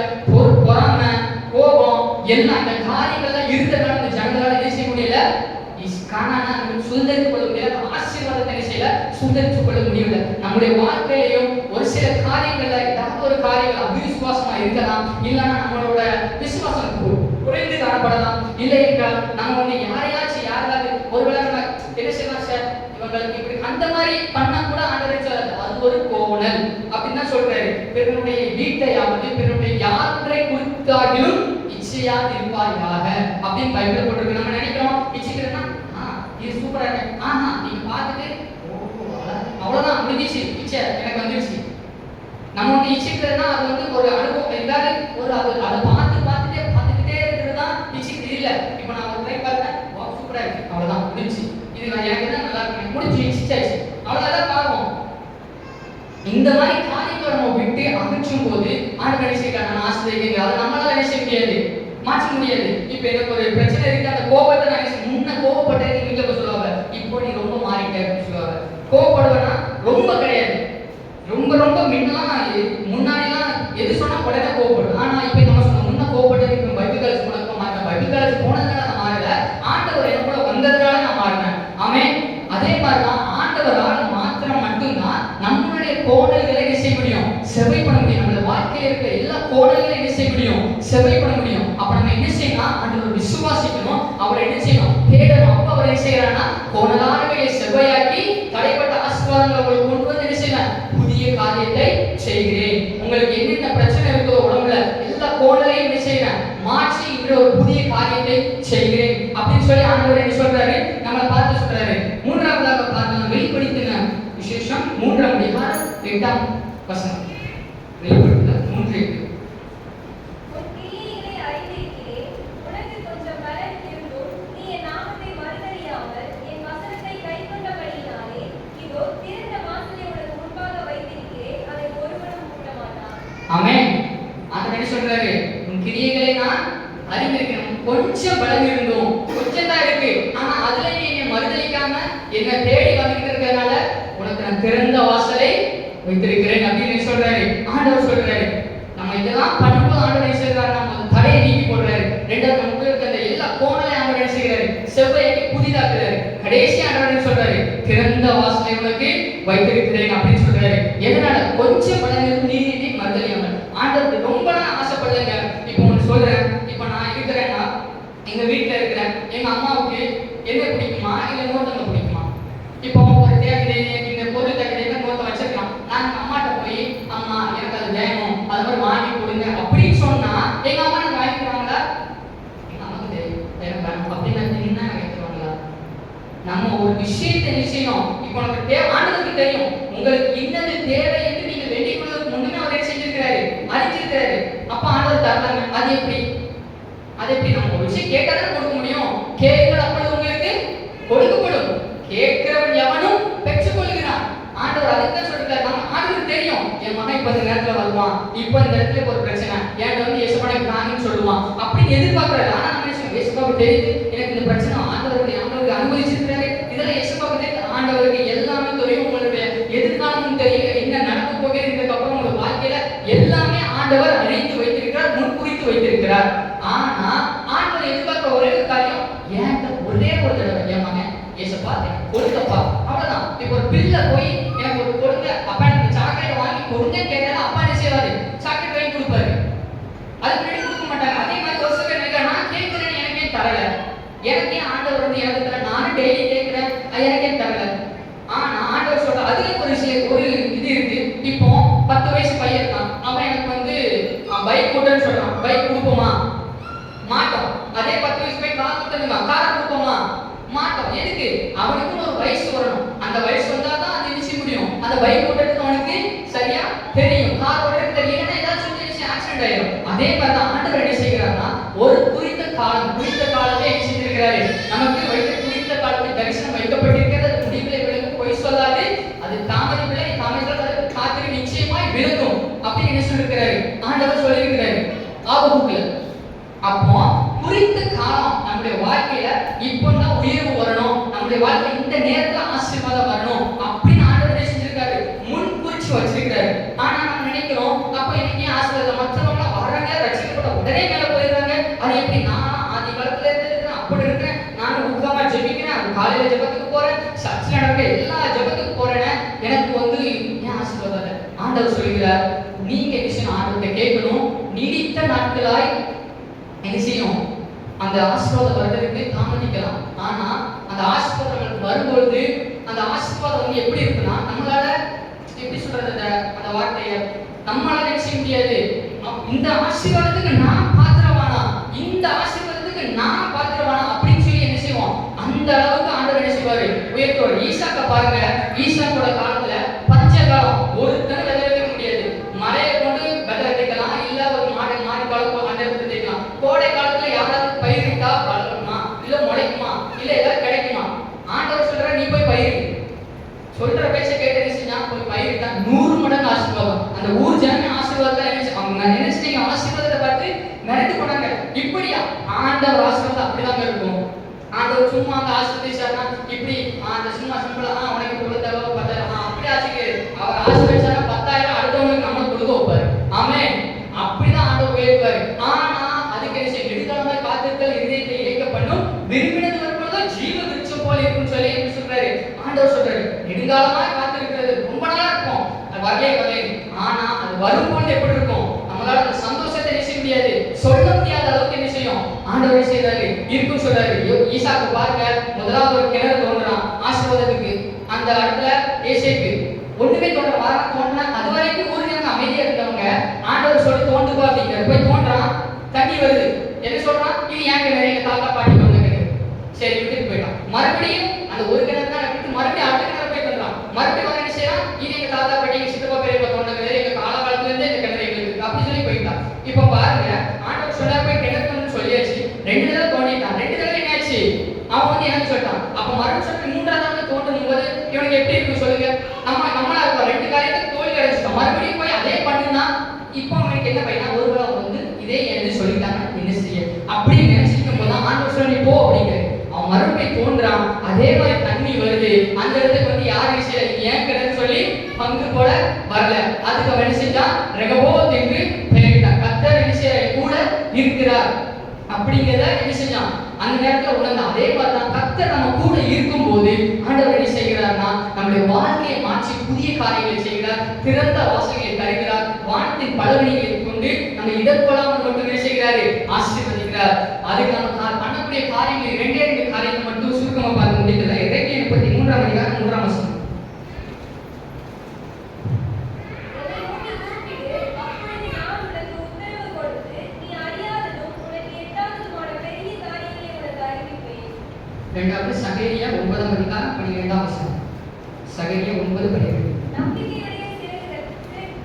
பொறாமை, கோபம், எல்லாம் இந்த காரியங்கள்லாம் இருந்ததுனால இந்த ஜனங்களால என்ன செய்ய முடியல? காணாம சுதந்திரித்துக் கொள்ள முடியல. ஆசீர்வாதத்தை என்ன செய்யல? சுதந்திரித்துக் கொள்ள முடியல. நம்முடைய வாழ்க்கையிலையும் ஒரு சில காரியங்கள்ல ஏதாவது ஒரு காரியங்கள் அவிசுவாசமா இருக்கலாம், இல்லைன்னா நம்மளோட விசுவாசம் குறைந்து காணப்படலாம். இல்லை என்றால் நம்ம வந்து யாராவது ஒருவேளை நம்ம என்ன செய்யலாம்? சார் இவங்களுக்கு இப்படி அந்த மாதிரி பண்ண கூட ஆண்டவர் சொல்லாது. அது ஒரு கோணல் அப்படின்னு தான் சொல்றாரு. பிறனுடைய வீட்டையாவது பிறனுடைய யாரை குறித்தாகிலும் இச்சையா இருப்பாயாக அப்படின்னு பைபிள் போட்டிருக்கு. நம்ம நினைக்கிறோம் இச்சிக்கிறேன்னா இது சூப்பரா இருக்கு, நீங்க பார்த்துட்டு அவ்வளவுதான் முடிஞ்சிச்சு, இச்சை எனக்கு வந்துருச்சு. நம்ம வந்து இச்சிக்கிறதுனா அது வந்து ஒரு அனுபவம், ஏதாவது ஒரு அதை பார்த்துக்கிட்டே இருக்கிறது தான் இச்சிக்கிறது. இல்லை இப்போ நான் ஒரு டைம் பார்த்தேன், சூப்பரா இருக்கு, அவ்வளவுதான் முடிஞ்சு, இது எனக்கு தான் நல்லா இருக்கு, முடிஞ்சு இச்சிச்சாச்சு, அவ்வளவுதான் பார்ப்போம். இந்த மாதிரி காரியங்களை நம்ம விட்டு அகற்றும் போது ஆண்டு நினைச்சிருக்காங்க நான் ஆசிரியர்கள் அதை நம்மளால நினைச்ச முடியாது, மாற்ற முடியாது. இப்ப எனக்கு ஒரு பிரச்சனை இருக்கு, அந்த கோபத்தை நான் முன்ன கோபப்பட்டேன் வீட்டுல போய் சொல்லுவாங்க, இப்போ நீ ரொம்ப மாறிட்ட அப்படின்னு சொல்லுவாங்க. கோபப்படுவேன்னா ரொம்ப கிடையாது, ரொம்ப முன்னாடிலாம் எது சொன்னா உடனே கோபப்படும். ஆனா இப்ப நம்ம சொன்ன முன்ன கோபப்பட்டது இப்ப பைபிள் காலேஜ் போனதுக்கு மாறினேன். பைபிள் காலேஜ் போனதுனால நான் மாறல, ஆண்டவர் என்ன கூட வந்ததுனால நான் மாறினேன். ஆமென். அதே மாதிரிதான் ஆண்டவரால் மாத்திரம் மட்டும்தான் நம்மளுடைய கோணல்களை என்ன செய்ய முடியும்? செவை பண்ண முடியும். நம்மளோட வாழ்க்கையில் இருக்கிற எல்லா கோணல்களையும் என்ன செய்ய முடியும்? செவை பண்ண முடியும். அப்ப நம்ம என்ன செய்யணும்? ஆண்டவர் விசுவாசிக்கணும், அவரை என்ன செய்யணும்? தேடணும். அப்ப அவர் என்ன செய்யறாருன்னா கோணலானவைகளை செவ்வையாக்கி தடைப்பட்ட ஆசீர்வாதங்களை உங்களுக்கு கொண்டு வந்து என்ன செய்யலாம்? புதிய காரியத்தை செய்கிறேன். உங்களுக்கு என்னென்ன பிரச்சனை இருக்கோ உடம்புல எல்லா கோணலையும் என்ன செய்யறேன்? மாற்றி இன்று ஒரு புதிய காரியத்தை செய்கிறேன் அப்படின்னு சொல்லி ஆண்டவர் என்ன சொல்றாரு? நம்மளை பார்த்து சொல்றாரு. மூன்றாவதாக பார்க்கலாம் வெளிப்படுத்தின விசேஷம் 3ஆம் அதிகாரம் 8ஆம் வசனம். வெளிப்படுத்தின 3:8. ஆமென். ஆண்டவர் என்ன சொல்றாரு? உன் கிரியைகளை நான் அறிந்திருக்கிறேன். கொஞ்சம் பலம் இருந்தோம், கொஞ்சம் தான் இருக்கு, ஆனா அதுல நீ என்னை மறுதலிக்காம என்ன தேடி வந்துட்டு இருக்கிறதுனால உனக்கு நான் திறந்த வாசலை வைத்திருக்கிறேன் அப்படின்னு சொல்றாரு. ஆண்டவர் சொல்றாரு. நம்ம இதெல்லாம் பண்ணும்போது ஆண்டவர் என்ன செய்யறாரு? நம்ம தடையை நீக்கி போடுறாரு. ரெண்டாவது நமக்கு இருக்க அந்த எல்லா கோணலையும் ஆண்டவர் என்ன செய்யறாரு? செவ்வையாக்கி புதிதாக்குறாரு. கடைசி ஆண்டவர் என்ன சொல்றாரு? திறந்த வாசலை உனக்கு வைத்திருக்கிறேன் அப்படின்னு சொல்றாரு. எதனால? கொஞ்சம் பலம் இருந்து நீ மறுதலியாமல். ஆண்டவருக்கு ரொம்ப நான் ஆசைப்படலைங்க. இப்போ ஒன்று சொல்றேன், இப்போ நான் இருக்கிறேன்னா எங்க வீட்டுல இருக்கிறேன், எங்க அம்மாவுக்கு என்ன பிடிக்குமா இல்லை இன்னொருத்தவங்க பிடிக்குமா? இப்போ ஒரு தேவை இந்த பொருள் தேவை இன்னொருத்த வச்சிருக்கலாம், நான் அம்மாட்ட போய் அம்மா எனக்கு அது வேணும், அது மாதிரி வாங்கி கொடுங்க அப்படின்னு சொன்னா எங்க அம்மா எனக்கு வாங்கி தருவாங்களா? எங்க அம்மாவுக்கு வேணும் அப்படின்னு என்ன வைத்துருவாங்களா? நம்ம ஒரு விஷயத்தை நிச்சயம் இப்போ நமக்கு தேவை, ஆண்டவருக்கு தெரியும் உங்களுக்கு இன்னது தேவை என்று நீங்க வேண்டிக் கொள்வதற்கு முன்னமே அவரே செஞ்சிருக்கிறாரு, அறிஞ்சிருக்கிறாரு. அப்ப ஆண்டவர் தரலாங்க. அது எப்படி நம்ம ஒரு விஷயம் கேட்டாதான் கொடுக்க முடியும். கேட்கிற அப்பொழுது உங்களுக்கு கொடுக்கப்படும், கேட்கிறவன் எவனும் பெற்றுக் கொள்கிறான். ஆண்டவர் அதுதான் சொல்றாரு. நம்ம ஆண்டவருக்கு தெரியும் என் மகன் இப்ப இந்த நேரத்துல வருவான், இப்ப இந்த இடத்துல ஒரு பிரச்சனை என்கிட்ட வந்து இயேசுவானை காணின்னு சொல்லுவான் அப்படின்னு எதிர்பார்க்கறாரு. ஆனா நம்ம இயேசுவாவுக்கு தெரியுது எனக்கு இந்த பிரச்சனை ஆண்டவருக்கு அனுமதிச்சிருக்கிறாரு, இதெல்லாம் இயேசுவாவுக்கு தெரியுது. ஆண்டவருக்கு எல்லாமே தெரியும், உங்களுடைய எதிர்காலமும் தெரியும், என்ன நடக்க போகிறதுக்கு அப்புறம் உங்க வாழ்க்கையில எல்லாமே ஆண்டவர் அறிந்து வைத்திருக்கிறார், முன்குறித்து வைத்திருக்கிறார். ஆனா ஆண்டவர் எதிர்பார்க்கிற ஒரே ஒரு காரியம், ஏன்ட்ட ஒரே ஒரு தடவை என் மகன் இயேசுப்பா கொடுத்தப்பா, அவ்வளவுதான். இப்போ ஒரு பில்ல போய் எனக்கு ஒரு கொடுங்க அப்பா, எனக்கு சாக்லேட் வாங்கி கொடுங்க கேட்டாலும் அப்பா என்ன செய்வாரு? சாக்லேட் வாங்கி கொடுப்பாரு. அதுக்கு முன்னாடி கொடுக்க மாட்டாங்க. அதே மாதிரி ஒரு சில நேரம் நான் கேட்கிறேன் எனக்கே தரல, எனக்கே ஆண்டவர் வந்து எனக்கு தர, நானும் டெய்லி கேட்கிறேன் எனக்கே தரல. ஆனா ஆண்டவர் சொல்ற அதுல ஒரு இது இருக்கு. இப்போ 10 வயசு பையன் இருக்கான், அவன் எனக்கு வந்து பைக் கொடுன்னு சொல்றான், பைக் கொடுப்போமா? மாட்டோம். அதே 10 வயசு போய் கார் கொடுத்துருங்க, காரை கொடுப்போமா? மாட்டோம். எதுக்கு? அவனுக்கு ஒரு வயசு வரணும், அந்த வயசு வந்தாதான் அது நிச்சய முடியும். அந்த பைக் ஓட்டுறதுக்கு அவனுக்கு சரியா தெரியும், கார் ஓட்டுறதுக்கு அதே மாதிரி தான் ஆண்டவர் என்ன செய்கிறார்னா ஒரு குறித்த காலத்தை என்ன செய்திருக்கிறாரு, நமக்கு வைத்த குறித்த காலத்தை தரிசனம் வைக்கப்பட்டிருக்கிறது. அது முடிவில் விளங்கும், பொய் சொல்லாது, அது தாமதிப்பில்லை, தாமதித்தால் காத்திரு நிச்சயமாய் விளங்கும் அப்படின்னு என்ன சொல்லியிருக்கிறாரு, ஆண்டவர் சொல்லியிருக்கிறாரு ஆபகுக்குல. அப்போ குறித்த காலம் நம்முடைய வாழ்க்கையில இப்பதான் உயர்வு வரணும், நம்முடைய வாழ்க்கை இந்த நேரத்துல ஆசீர்வாதம் வரணும் அப்படின்னு ஆண்டவர் செஞ்சிருக்காரு, முன் குறிச்சு வச்சிருக்காரு. ஆனா நம்ம நினைக்கிறோம், அப்ப இன்னைக்கு ஆசீர்வாதம் மற்றவங்க வர்றாங்க, ரட்சிக்கப்பட்ட உடனே மேல போயிடுறாங்க. அது எப்படி, நான் ஆதி காலத்துல இருந்து அப்படி இருக்கிறேன், நான் உட்காம ஜெபிக்கிறேன், காலையில ஜெபத்துக்கு போறேன், சர்ச்சில் நடக்கிற எல்லா ஜெபத்துக்கு போறேன், எனக்கு வந்து ஏன் ஆசீர்வாதம் இல்லை? ஆண்டவர் சொல்கிறார், நீங்க விஷயம் ஆண்டவர்கிட்ட கேட்கணும். நீடித்த நாட்களாய் என்ன செய்யும், அந்த ஆசீர்வாதம் வர்றதுக்கு தாமதிக்கலாம். ஆனா அந்த ஆசீர்வாதம் வரும்பொழுது அந்த ஆசீர்வாதம் வந்து எப்படி இருக்குன்னா, நம்மளால எப்படி சொல்றது, அந்த வார்த்தையை நம்மளால என்ன செய்ய முடியாது. இந்த ஆசீர்வாதத்துக்கு நான் பாத்திரவானா, இந்த ஆசீர்வாதத்துக்கு நான் பாத்திரவானா அப்படின்னு சொல்லி என்ன செய்வோம், அந்த அளவுக்கு ஆண்டவர் என்ன செய்வாரு, உயர்த்துவார். ஈசாக்க பாருங்க, ஈசாக்கோட காலத்துல பஞ்ச காலம், ஒருத்தர் விதை வைக்க முடியாது. மழையை கொண்டு விதை வைக்கலாம், இல்ல ஒரு மாடி காலம் அந்த இடத்துல வைக்கலாம். கோடை காலத்துல யாராவது பயிரிட்டா வளருமா, இல்ல முளைக்குமா, இல்ல ஏதாவது கிடைக்குமா? ஆண்டவர் சொல்ற, நீ போய் பயிரிடு, சொல்ற பேச்ச கேட்டு என்ன செஞ்சா, போய் பயிரிட்டா 100 மடங்கு ஆசீர்வாதம். அந்த ஊர் ஜனமே ஆசீர்வாதத்தை அவங்க நினைச்சிட்டீங்க, ஆசீர்வாதத்தை பார்த்து மிரண்டு போனாங்க. இப்படியா ஆண்டவர் ஆசீர்வாதம் அப்படிதாங்க இருக்கும். ஆண்டவர் சும்மா அந்த ஆசீர்வதிச்சாருன்னா இப்படி அந்த சும்மா சிம்பிளா உனக்கு கொடுத்த 10,000 அப்படி ஆச்சுக்கு அவர் ஆசீர்வதிச்சாருன்னா 10,000 அடுத்தவங்களுக்கு நம்ம கொடுக்க வைப்பாரு. ஆமே, அப்படிதான் ஆண்டவர் உயர்த்துவாரு. ஆனா அதுக்கு என்ன செய்ய, நெடுங்காலமாய் காத்திருத்தல் இதயத்தை இழைக்க பண்ணும், விரும்பினது வரும்போதுதான் ஜீவ விருட்சம் போல இருக்குன்னு சொல்லி எப்படி சொல்றாரு, ஆண்டவர் சொல்றாரு. நெடுங்காலமாய் காத்திருக்கிறது ரொம்ப நாளா இருக்கும், அது வரலே. ஆனா அது வரும்போது எப்படி இருக்கும், நம்மளால அந்த சந்தோஷத்தை என்ன செய்ய முடியாது, சொல்ல முடியாத அளவுக்கு என்ன செய்யும், ஆண்டவர் என்ன செய்யறாரு, இருக்குன்னு சொல்றாரு. ஈசாக்கு பாருங்க, முதலாவது ஒரு கிணறு தோன்றான் ஆசீர்வாதத்துக்கு. அந்த இடத்துல ஏசேக்கு ஒண்ணுமே தோன்ற வாரம் தோன்றா, அது வரைக்கும் ஒரு ஜனங்க அமைதியா இருந்தவங்க ஆண்டவர் சொல்லி தோண்டுவா அப்படிங்கிற போய் தோன்றான், தண்ணி வருது. என்ன சொல்றான், இது ஏன் கிணறு, எங்க தாத்தா பாட்டி வந்த கிணறு, சரி விட்டுட்டு போயிட்டான். மறுபடியும் அந்த ஒரு கிணறு தான் விட்டு மறுபடியும் அடுத்த கிணறு போய் தோன்றான். மறுபடியும் வந்து என்ன செய்யறான், இது எங்க தாத்தா பாட்டி, எங்க சித்தப்பா பெரியப்பா தோண்ட கிணறு, எங்க காலகாலத்துல இருந்து இந்த கிணறு எங்களுக்கு அப்படி சொல்லி போயிட்டான். இப்ப பாருங்க, ஆண்டவர் சொன்னா போய் கிணறு சொல்லியாச்சு, 2 தடவை தோண்டிட்டான். 2 தடவை என்னாச்சு, அவன் வந்து என்ன சொல்லிட்டான். அப்ப மறுபடியும் சொல்லி 3ஆவது தோண்டும் போது இவனுக்கு எப்படி இருக்கு சொல்லுங்க, நம்மளா இருக்கும் 2 காரியத்தை தோல்வி அடைச்சிட்டோம். மறுபடியும் போய் அதே பண்ணுனா இப்போ அவனுக்கு என்ன பையனா, ஒருவேளை வந்து இதே என்று சொல்லிட்டாங்க, என்ன செய்ய அப்படி நினைச்சிருக்கும் போது ஆண்டவர் சொல்லி போ அப்படிங்கிற. அவன் மறுபடியும் தோன்றான், அதே மாதிரி தண்ணி வருது. அந்த இடத்துக்கு வந்து யார் விஷயம் ஏன் கிடன்னு சொல்லி பங்கு போல வரல. அதுக்கு அவன் என்ன செஞ்சான், ரெகபோத் என்று பெயரிட்டான். கர்த்தர் என்ன செய்ய கூட இருக்கிறார் அப்படிங்கிறத என்ன செஞ்சான், அந்த நேரத்துல உணர்ந்தான். அதே மாதிரி தான் கர்த்தர் நம்ம கூட இருக்கும்போது ஆண்டவர் என்ன செய்கிறார்னா, நம்முடைய வாழ்க்கையை மாற்றி புதிய காரியங்களை செய்கிறார், திறந்த வாசல்களை தருகிறார், வானத்தின் பலவழிகளை கொண்டு நம்ம இடர்கொள்ளாமல் மட்டும் என்ன செய்கிறாரு, ஆசீர்வதிக்கிறார். அதுக்கு நம்ம பண்ணக்கூடிய காரியங்கள் 2 காரியங்கள் மட்டும் சுருக்கமா பார்க்க முடியல. இறைமையை 33ஆம் அதிகாரம் 3ஆம் வசனம். இரண்டாவது சகரியா 9ஆம் அதிகாரம் 12ஆம் வசனம். சகரியா 9:12. நம்பிக்கையுடைய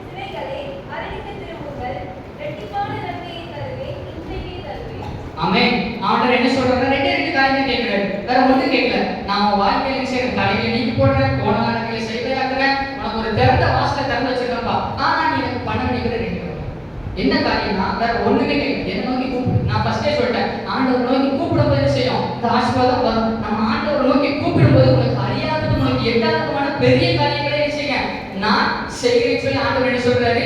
சிறைகளே அரணித்து திரும்புங்கள், இரட்டிப்பான நன்மையை தருவேன், இன்றைக்கே தருவேன். ஆமென். ஆண்டவர் என்ன சொல்றாரு, 2 காரியத்தை கேட்கிறாரு, வேற ஒண்ணும் கேட்கல. நான் வாழ்க்கையில செய்யற தடைகளை நீக்கி போடுறேன், கோணலானங்களை செய்தாக்குறேன், உனக்கு ஒரு திறந்த வாசலை திறந்து வச்சிருக்கப்பா. ஆனா நீ எனக்கு பண்ண வேண்டிய 2 என்ன காரியம்னா, வேற ஒண்ணுமே கேட்கல. என்ன நோக்கி கூப்பிடு. நான் ஃபர்ஸ்டே சொல்லிட்டேன், ஆண்டவர் நோக்கி கூப்பிடும்போது என்ன செய்யும், இந்த ஆசீர்வாதம் வரும். நம்ம ஆண்டவர் நோக்கி கூப்பிடும்போது உனக்கு அறியாதது உனக்கு எட்டாததுமான பெரிய காரியங்களை என்ன செய்ய நான் செய்கிறேன்னு சொல்லி ஆண்டவர் என்ன சொல்றாரு.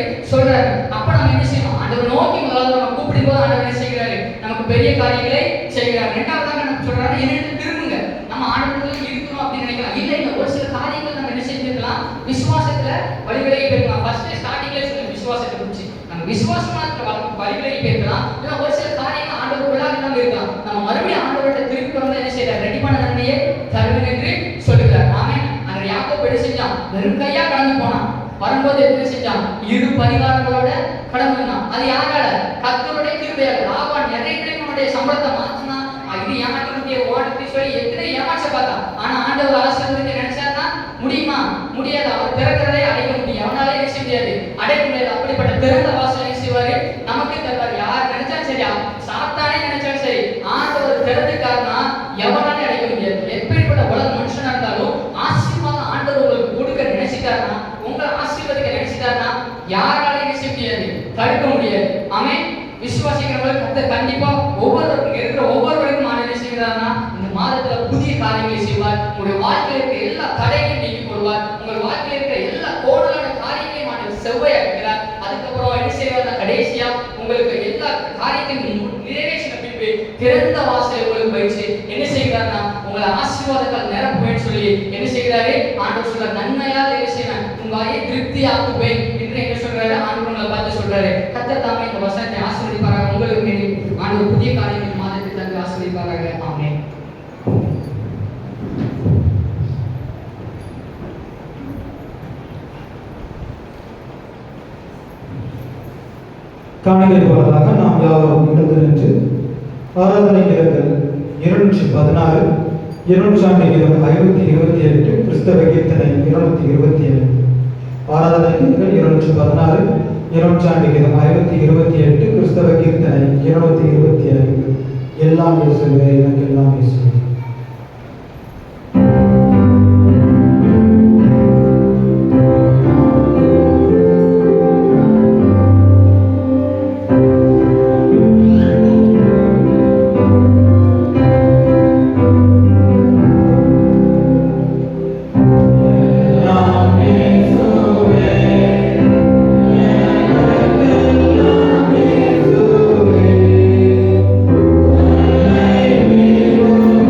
அப்ப நம்ம என்ன செய்யணும், ஆண்டவர் நோக்கி முதல்ல நம்ம கூப்பிடும்போது ஆண்டவர் என்ன செய்கிறாரு, நமக்கு பெரிய காரியங்களை செய்கிறார். 2ஆவதாக நம்ம சொல்றாரு, என்னென்ன திரும்புங்க. நம்ம ஆண்டவர்கள் இருக்கணும் அப்படின்னு நினைக்கலாம். இல்ல ஒரு சில காரியங்கள் நம்ம என்ன செஞ்சிருக்கலாம், விசுவாசத்துல வழிவிலகி போயிருக்கலாம். ஃபர்ஸ்ட் ஸ்டார்டிங்ல சொல்ல விசுவாசத்தை குறிச்சு நம்ம விசுவாசமா இருக்கிற வழிவிலகி போயிருக்கலாம். இல்ல ஒரு சில காரியங்கள் ஆண்டவருக்குள்ளாக இல்லாம இருக்கலாம். நம்ம மறுபடியும் ஆண்டவர்கிட்ட திருப்பி வந்து என்ன செய்யறாரு, ரெடிமான நன்மையை தருவேன் என்று சொல்லுகிறார். ஆமென். அந்த யாக்கோபு என்ன செஞ்சான், வெறும் கையா கடந்து போனான். வரும்போது என்ன செஞ்சான், 2 பரிவாரங்களோட கடந்து வந்தான். அது யாரால, கர்த்தருடைய கிருபையால. லாபான் நிறைய டைம் அவனுடைய சம்பளத்தை மாத்தினா, இது ஏமாற்றக்கூடிய ஓடத்தை சொல்லி எத்தனை ஏமாற்ற பார்த்தான். ஆனா ஆண்டவர் ஆசீர்வதித்து நினைச்சாருன்னா முடியுமா, முடியாது. அவர் திறக்கிறதே அடைக்க முடியும், அவனாலே என்ன செய்ய முடியாது, அடைக்க முடியாது. அப்படிப்பட்ட திறந்த வாசலை செய்வாரு நமக்கு தருவார். யாரால என்ன செய்ய முடியாது, தடுக்க முடியாது. ஆமென். விசுவாசிக்கிறவர்கள் கர்த்தர் கண்டிப்பா இருக்கிற ஒவ்வொருவருக்கும் ஆண்டு என்ன செய்கிறார்னா இந்த மாதத்துல புதிய காரியங்களை செய்வார். உங்களுடைய வாழ்க்கையில் இருக்கிற எல்லா தடைகளையும் நீக்கி போடுவார். உங்கள் வாழ்க்கையில் இருக்கிற எல்லா கோடலான காரியங்களையும் ஆண்டு செவ்வாயாக்குகிறார். அதுக்கப்புறம் என்ன செய்வார்னா கடைசியா உங்களுக்கு எல்லா காரியத்தையும் நிறைவேற்றின பின்பு திறந்த வாசலை உங்களுக்கு வைத்து என்ன செய்கிறார்னா உங்களை ஆசீர்வாதத்தால் நிரப்புவேன்னு சொல்லி என்ன செய்கிறாரு ஆண்டவர் சொல்றார். நன்மையால் என்ன செய்வேன், உங்க வாயை திருப்தி ஆக்குவேன் என்று என்ன சொல்றாரு ஆண்டவர் உங்களை பார்த்து சொல்றாரு. கர்த்தர் தாமே இந்த வசனத்தை ஆசீர்வதிப்பாராக. உங்களுக்கு ஆண்டவர் புதிய காரியங்கள் மாதத்தை தந்து ஆசீர்வதிப்பாராக. ஆமென். காணிக்கை போவதாக நாம் யாவரும் எழுந்து நின்று ஆராதனை வீரர்கள் 216, 528, கிறிஸ்தவ கீர்த்தனை 227. ஆராதனை வீரர்கள் 216, 528, கிறிஸ்தவ கீர்த்தனை 225. எல்லாம் இயேசுவே, எனக்கு எல்லாம் இயேசுவே. Amen.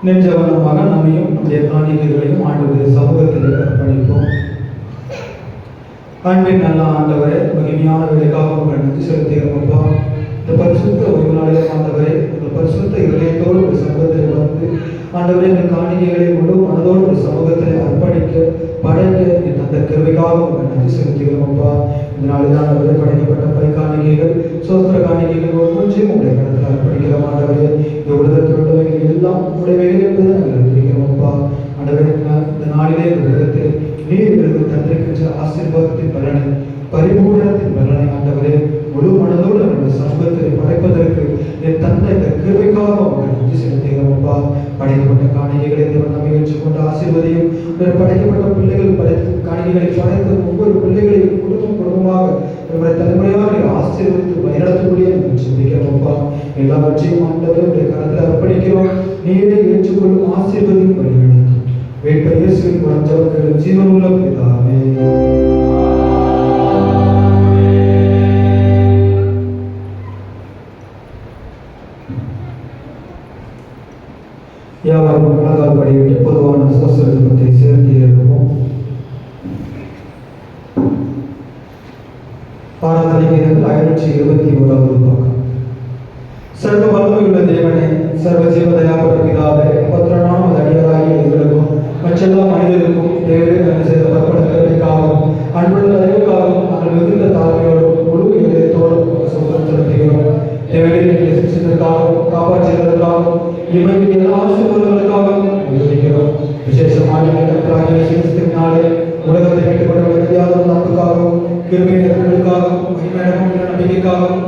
நெஞ்சவனமாக நம்மையும் நம்முடைய காணிக்கைகளையும் ஆண்டவருடைய சமூகத்தில் அர்ப்பணிப்போம். அன்பின் நல்ல ஆண்டவரே, மகிமையான வேலைக்காக உங்கள் நன்றி செலுத்துகிறோம் அப்பா. இந்த பரிசுத்த ஓய்வு நாளிலே ஆண்டவரே, உங்கள் பரிசுத்த இதயத்தோடு ஒரு சமூகத்தில் வந்து ஆண்டவரே, எங்கள் காணிக்கைகளை முழு மனதோடு ஒரு சமூகத்தில் அர்ப்பணிக்க படைக்க அந்த கிருபைக்காக உங்கள் நன்றி செலுத்துகிறோம் அப்பா. இந்த நாளில் ஆண்டவரே, படைக்கப்பட்ட பை காணிக்கைகள், சோத்திர காணிக்கைகள் ஒவ்வொன்றையும் உங்களுடைய கடத்தில் அர்ப்பணிக்கிறோம் ஆண்டவரே. இந்த உலகத்தில் உள்ளவைகள் எல்லாம் உங்களுடையவைகள் என்பதை நாங்கள் அறிவிக்கிறோம் அப்பா. ஆண்டவரே, இந்த நாளிலே இந்த உலகத்தில் நீர் எங்களுக்கு தந்திருக்கின்ற ஆசீர்வாதத்தின் பலனை, பரிபூரணத்தின் பலனை ஆண்டவரே முழு மனதோடு நம்முடைய சமூகத்தில் படைப்பதற்கு என் தந்தை இந்த கிருபைக்காக அவர்கள் நன்றி செலுத்துகிறோம் அப்பா. படைக்கப்பட்ட காணிக்கைகளை தேவன் நம்மை ஏற்றுக்கொண்டு ஆசீர்வதியும். படைக்கப்பட்ட பிள்ளைகள் காணிக்கைகளை படைத்த ஒவ்வொரு பிள்ளைகளையும் குடும்பமாக நம்முடைய தலைமுறையாக ஆசீர்வதித்து வழிநடத்தக்கூடிய நாங்கள் சிந்திக்கிறோம் அப்பா. எல்லாவற்றையும் ஆண்டவருடைய கரத்தில் அர்ப்பணிக்கிறோம். நீரை ஏற்றுக்கொள்ளும் ஆசீர்வதியும் வழிநடத்தும். வேட்பை இயேசுவின் மூலம் ஜெபங்கள் ஜீவனுள்ள பிதாவே. யாவரும் மனதால் படிவிட்டு பொதுவான சோசலிசத்தை சேர்த்து எழுதுவோம். ஆராதனை கீதங்கள் 521வது பக்கம். சர்வ வல்லமையுள்ள தேவனே, சர்வ ஜீவதயாபர பிதாவே, 14வது அடியாராகிய எங்களுக்கும் மற்றெல்லா மனிதருக்கும் தேவரே நன்மை செய்த பற்பட கருணைக்காகவும் அன்புள்ள தயவுக்காகவும் நாங்கள் மிகுந்த தாழ்மையோடும் முழு இதயத்தோடும் சுத்தம் செலுத்துகிறோம். தேவரே எங்களை சிக்ஷித்ததற்காகவும் காப்பாற்றுவதற்காகவும் இவர்கள் எல்லா ஆசீர்வாதங்களுக்காகவும் விவரிக்கிறோம். விசேஷமாக கர்த்தராகிய கிறிஸ்துவினாலே உலகத்தை கேட்டுக்கொண்ட விளையாத நட்புக்காகவும் கிருபை நிறங்களுக்காகவும் மகிமையிடமும் நம்பிக்கைக்காகவும்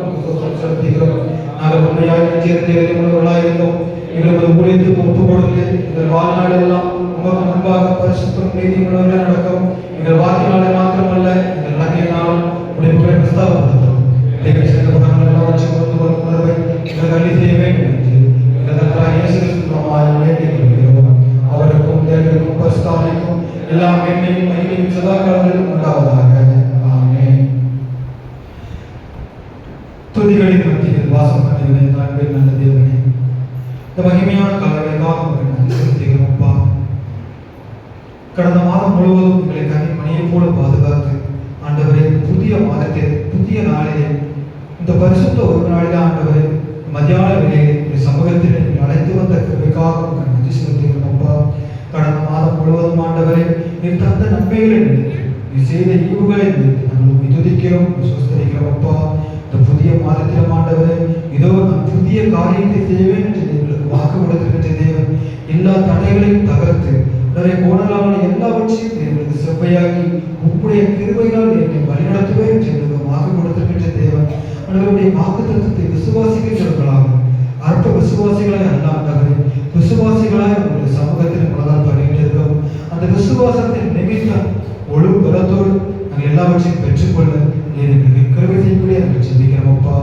செலுத்துகிறோம். நாங்கள் உண்மையாக நெஞ்சிருந்தவர்களாக இருந்தோம். எங்களது ஊழியத்துக்கு ஒப்புக் கொடுத்து எங்கள் வாழ்நாள் எல்லாம் உமக்கு முன்பாக பரிசுத்தம் நீதி உள்ளவர்கள் நடக்கும். எங்கள் வாக்கினாலே மாத்திரமல்ல, எங்கள் நடக்கையினாலும் முடிவுகளை பிரஸ்தாபப்படுத்தும். தேவன் செய்த படங்கள் எல்லாவற்றையும் கொண்டு வரும் உணர்வை எங்கள் அள்ளி செய்ய வேண்டும் என்று அவருக்கும் தேவனுக்கும் பரிசுத்தாவிக்கும் எல்லா மேன்மையும் மகிமையும் சதா காலங்களிலும் உண்டாவதாக. ஆமென். துதிகளின் மத்தியில் வாசம் பண்ணுகிற அன்பின் நல்ல தேவனே, இந்த மகிமையான காலங்களுக்காக உங்கள் நன்றி செலுத்துகிறோம் அப்பா. கடந்த மாதம் முழுவதும் எங்களை கனிமணியை போல பாதுகாத்து ஆண்டவரே, புதிய மாதத்தில் புதிய நாளிலே இந்த பரிசுத்த ஒரு நாளில் ஆண்டவரே மத்தியான வேளையிலே சமூகத்தில் நீங்கள் அழைத்து வந்த கிருபைக்காக உங்கள் நன்றி செலுத்துகிறோம் அப்பா. கடந்த மாதம் முழுவதும் ஆண்டவரே, நீர் தந்த நன்மைகளை நினைத்து, நீ செய்த ஈவுகளை நினைத்து நாங்கள் துதிக்கிறோம், விசுவஸ்தரிக்கிறோம் அப்பா. இந்த புதிய மாதத்திலும் ஆண்டவரே, இதோ நான் புதிய காரியத்தை செய்வேன் என்று எங்களுக்கு வாக்கு கொடுத்திருக்கின்ற தேவன் எல்லா தடைகளையும் தகர்த்து கோணலான எல்லாவற்றையும் எங்களுக்கு செவ்வையாக்கி உங்களுடைய கிருபையால் என்னை வழிநடத்துவேன் என்று எங்களுக்கு வாக்கு கொடுத்திருக்கின்ற தேவன் அவர்களுடைய வாக்கு தத்துவத்தை விசுவாசிக்கிறவர்களாக அற்ப விசுவாசிகளை அல்லாண்டவரே, விசுவாசிகளாய் உங்களுடைய சமூகத்தில் மனதால் பண்ணிட்டிருக்கவும் அந்த விசுவாசத்தின் நிமித்தம் முழு பலத்தோடு நாங்கள் எல்லாவற்றையும் பெற்றுக்கொள்ள எங்களுக்கு கிருபை செய்யக்கூடிய நாங்கள் சிந்திக்கிறோம் அப்பா.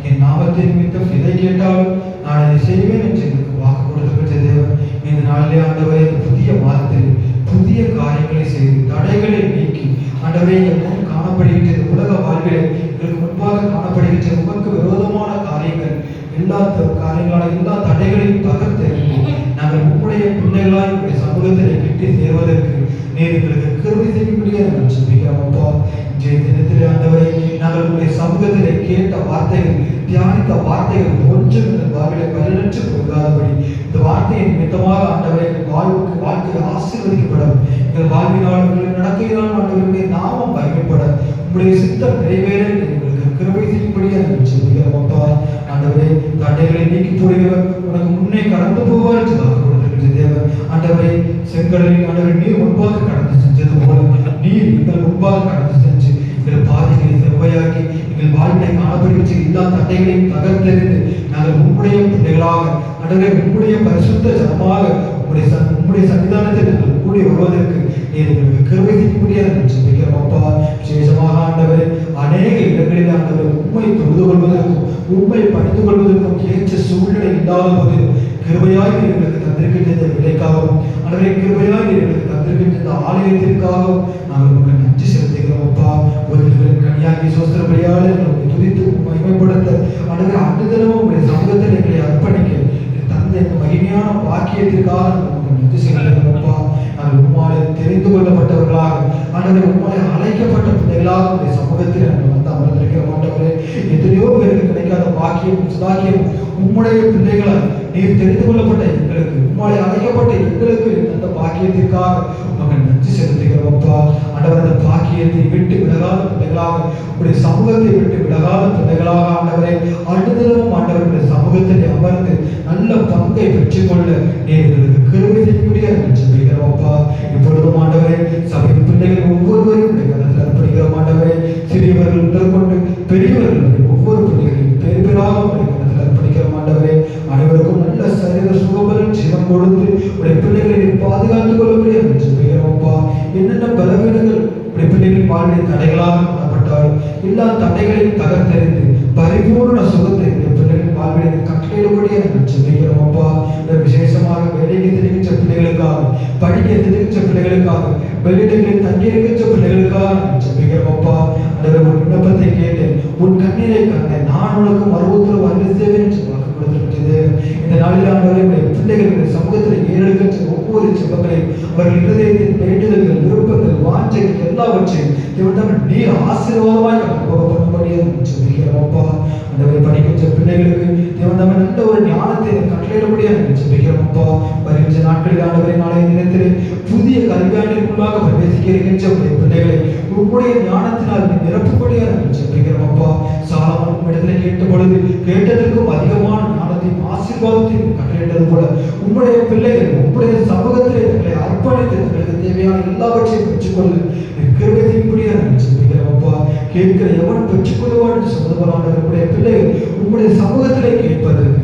என் நாமத்தின் நிமித்தம் எதை கேட்டாலும் நான் இதை செய்வேன் என்று எங்களுக்கு வாக்கு கொடுத்திருக்கின்ற தேவன் இந்த நாளிலே ஆண்டவரே, புதிய மாதத்தில் புதிய காரியங்களை செய்து தடைகளை நீக்கி ஆண்டவரே, எங்கள் முன் காணப்படுகின்ற உலக வாழ்விலே எங்களுக்கு முன்பாக காணப்படுகின்ற உமக்கு விரோதமான காரியங்கள் எல்லா காரியங்களான எல்லா தடைகளையும் தகர்த்தெறிந்து நாங்கள் உங்களுடைய பிள்ளைகளாய் உங்களுடைய சமூகத்தில் கிட்டி சேர்வதற்கு நீர் எங்களுக்கு கிருபை செய்யக்கூடிய நாங்கள் சிந்திக்கிறோம் அப்பா. இன்றைய தினத்திலே ஆண்டவரை, நாங்கள் உங்களுடைய சமூகத்திலே கேட்ட வார்த்தைகள், தியானித்த வார்த்தைகள் ஒன்றும் எங்கள் வாழ்விலே பலனற்று போகாதபடி இந்த வார்த்தையை நிமித்தமாக ஆண்டவரை எங்கள் வாழ்க்கை ஆசீர்வதிக்கப்படும். எங்கள் வாழ்வினால் எங்கள் நடக்கையினால் ஆண்டவருடைய நாமம் மகிமைப்பட உங்களுடைய சித்தம் நிறைவேற எங்களுக்கு கிருபை செய்யும்படியே நாங்கள் சிந்திக்கிறோம் அப்பா. ஆண்டவரே, தடைகளை நீக்கி போடுகிறவர் உனக்கு முன்னே கடந்து போவார் என்று வாக்கு கொடுத்திருக்கின்ற தேவன் ஆண்டவரே, செங்கடலில் ஆண்டவரை நீர் முன்பாக கடந்து செஞ்சது போல நீர் எங்கள் முன்பாக கடந்து சென்று எங்கள் பாதைகளை செவ்வையாக்கி எங்கள் வாழ்விலை காணப்படுகின்ற எல்லா தடைகளையும் தகர்த்தெறிந்து நாங்கள் உங்களுடைய பிள்ளைகளாக ஆண்டவரே, உங்களுடைய பரிசுத்த ஜனமாக உங்களுடைய சன்னிதானத்தில் நாங்கள் கூடி வருவதற்கு நீர் எங்களுக்கு கிருபை செய்யக்கூடிய நாங்கள் சிந்திக்கிறோம் அப்பா. விசேஷமாக ஆண்டவரே, அநேக இடங்களில் ஆண்டவரை உண்மை தொழுது கொள்வதற்கும் உண்மை படித்துக் கொள்வதற்கும் ஏற்ற சூழ்நிலை இல்லாத போது கிருபையாய் எங்களுக்கு தந்திருக்கின்ற விலைக்காகவும் ஆண்டவரே, கிருபையாய் எங்களுக்கு தந்திருக்கின்ற ஆலயத்திற்காகவும் நாங்கள் உங்களுக்கு நன்றி செலுத்துகிறோம் அப்பா. உதவிகளின் கனியாகி சோஸ்திரபடியால் எங்களை துதித்து மகிமைப்படுத்த ஆண்டவரே, அன்றுதினமும் உங்களுடைய சமூகத்தில் எங்களை அர்ப்பணிக்க தந்த மகிமையான வாக்கியத்திற்காக சுலாகியம் உம்முடைய பிள்ளைகளால் நீர் தெரிந்து கொள்ளப்பட்ட எங்களுக்கு, உம்மாலே அழைக்கப்பட்ட எங்களுக்கு அந்த பாக்கியத்திற்காக உமக்கு நன்றி செலுத்துகிறோம் அப்பா. ஆண்டவர், அந்த பாக்கியத்தை விட்டு விலகாத பிள்ளைகளாக, உடைய சமூகத்தை விட்டு விலகாத பிள்ளைகளாக ஆண்டவரை அனுதினமும் ஆண்டவருடைய சமூகத்தில் அமர்ந்து நல்ல பங்கை பெற்றுக்கொள்ள நீர் எங்களுக்கு கிருபை செய்யக்கூடிய ஜெபிக்கிறோம் அப்பா. இப்பொழுதும் ஆண்டவரே சபையின் பிள்ளைகள் ஒவ்வொருவரையும் கருத்தில் அர்ப்பணிக்கிறோம் ஆண்டவரே. சிறியவர்கள் முதற்கொண்டு பெரியவர்கள் ஒவ்வொரு பிள்ளைகளையும் பேர் பேராக கருத்தில் அர்ப்பணிக்கிறோம் ஆண்டவரே. அனைவருக்கும் நல்ல சரீர சுகபலன் ஜீவன் கொடுத்து உடைய பிள்ளைகளை பாதுகாத்துக் கொள்ளக்கூடிய ஜெபிக்கிறோம் அப்பா. என்னென்ன பலவீனங்கள் உடைய பிள்ளைகளின் வாழ்வில் தடைகளாக காணப்பட்டால் எல்லா தடைகளையும் தகர்த்தெறிந்து பரிபூர்ண சுகத்தை உடைய பிள்ளைகளின் வாழ்வில் கட்டளையிடக்கூடிய ஜெபிக்கிறோம் அப்பா. விசேஷமாக வேலைக்கு தெரிவித்த பிள்ளைகளுக்காக, படிக்க தெரிவித்த பிள்ளைகளுக்காக, வெளியிடங்களில் தங்கியிருக்கின்ற பிள்ளைகளுக்காக ஜெபிக்கிறோம் அப்பா. அந்த ஒரு விண்ணப்பத்தை கேட்டேன், உன் கண்ணீரை கண்டேன், நான் உனக்கு மறுபுத்திரம் வந்து சேவை என்று வாக்கு கொடுத்திருக்கிறது. இந்த நாளில் ஆண்டவரை பிள்ளைகளுடைய சமூகத்தில் ஏறெடுக்கின்ற ஒவ்வொரு ஜெபங்களையும் அவர்கள் இருதயத்தின் வேண்டுதல்கள், விருப்பங்கள், வாஞ்சைகள் எல்லாவற்றையும் நீர் ஆசீர்வாதமாய் பண்ணும்படியாக ஜெபிக்கிறோம் அப்பா. ஆண்டவரை படிக்கின்ற பிள்ளைகளுக்கு தேவன் நல்ல ஒரு ஞானத்தை கட்டளையிடபடியாக ஜெபிக்கிறோம் அப்பா. வருகின்ற நாட்களில் ஆண்டவரை நாளைய தினத்திலே புதிய கல்வியாண்டிற்குள்ளாக பிரவேசிக்க இருக்கின்ற பிள்ளைகளை உங்களுடைய ஞானத்தினால் நிரப்பும்படியாக ஜெபிக்கிறோம் அப்பா. சாலமோன் இடத்துல கேட்ட பொழுது கேட்டதற்கும் அதிகமான ஞானத்தையும் ஆசீர்வாதத்தையும் கட்டளையிட்டது போல உங்களுடைய பிள்ளைகள் உங்களுடைய சமூகத்திலே தங்களை அர்ப்பணித்து தங்களுக்கு தேவையான எல்லாவற்றையும் பெற்றுக்கொள்ள கிருபை செய்யும்படியாக ஜெபிக்கிறோம் அப்பா. கேட்கிற எவன் பெற்றுக்கொள்வான் என்று சொன்னதுபோல உங்களுடைய பிள்ளைகள் உங்களுடைய சமூகத்திலே கேட்பதற்கு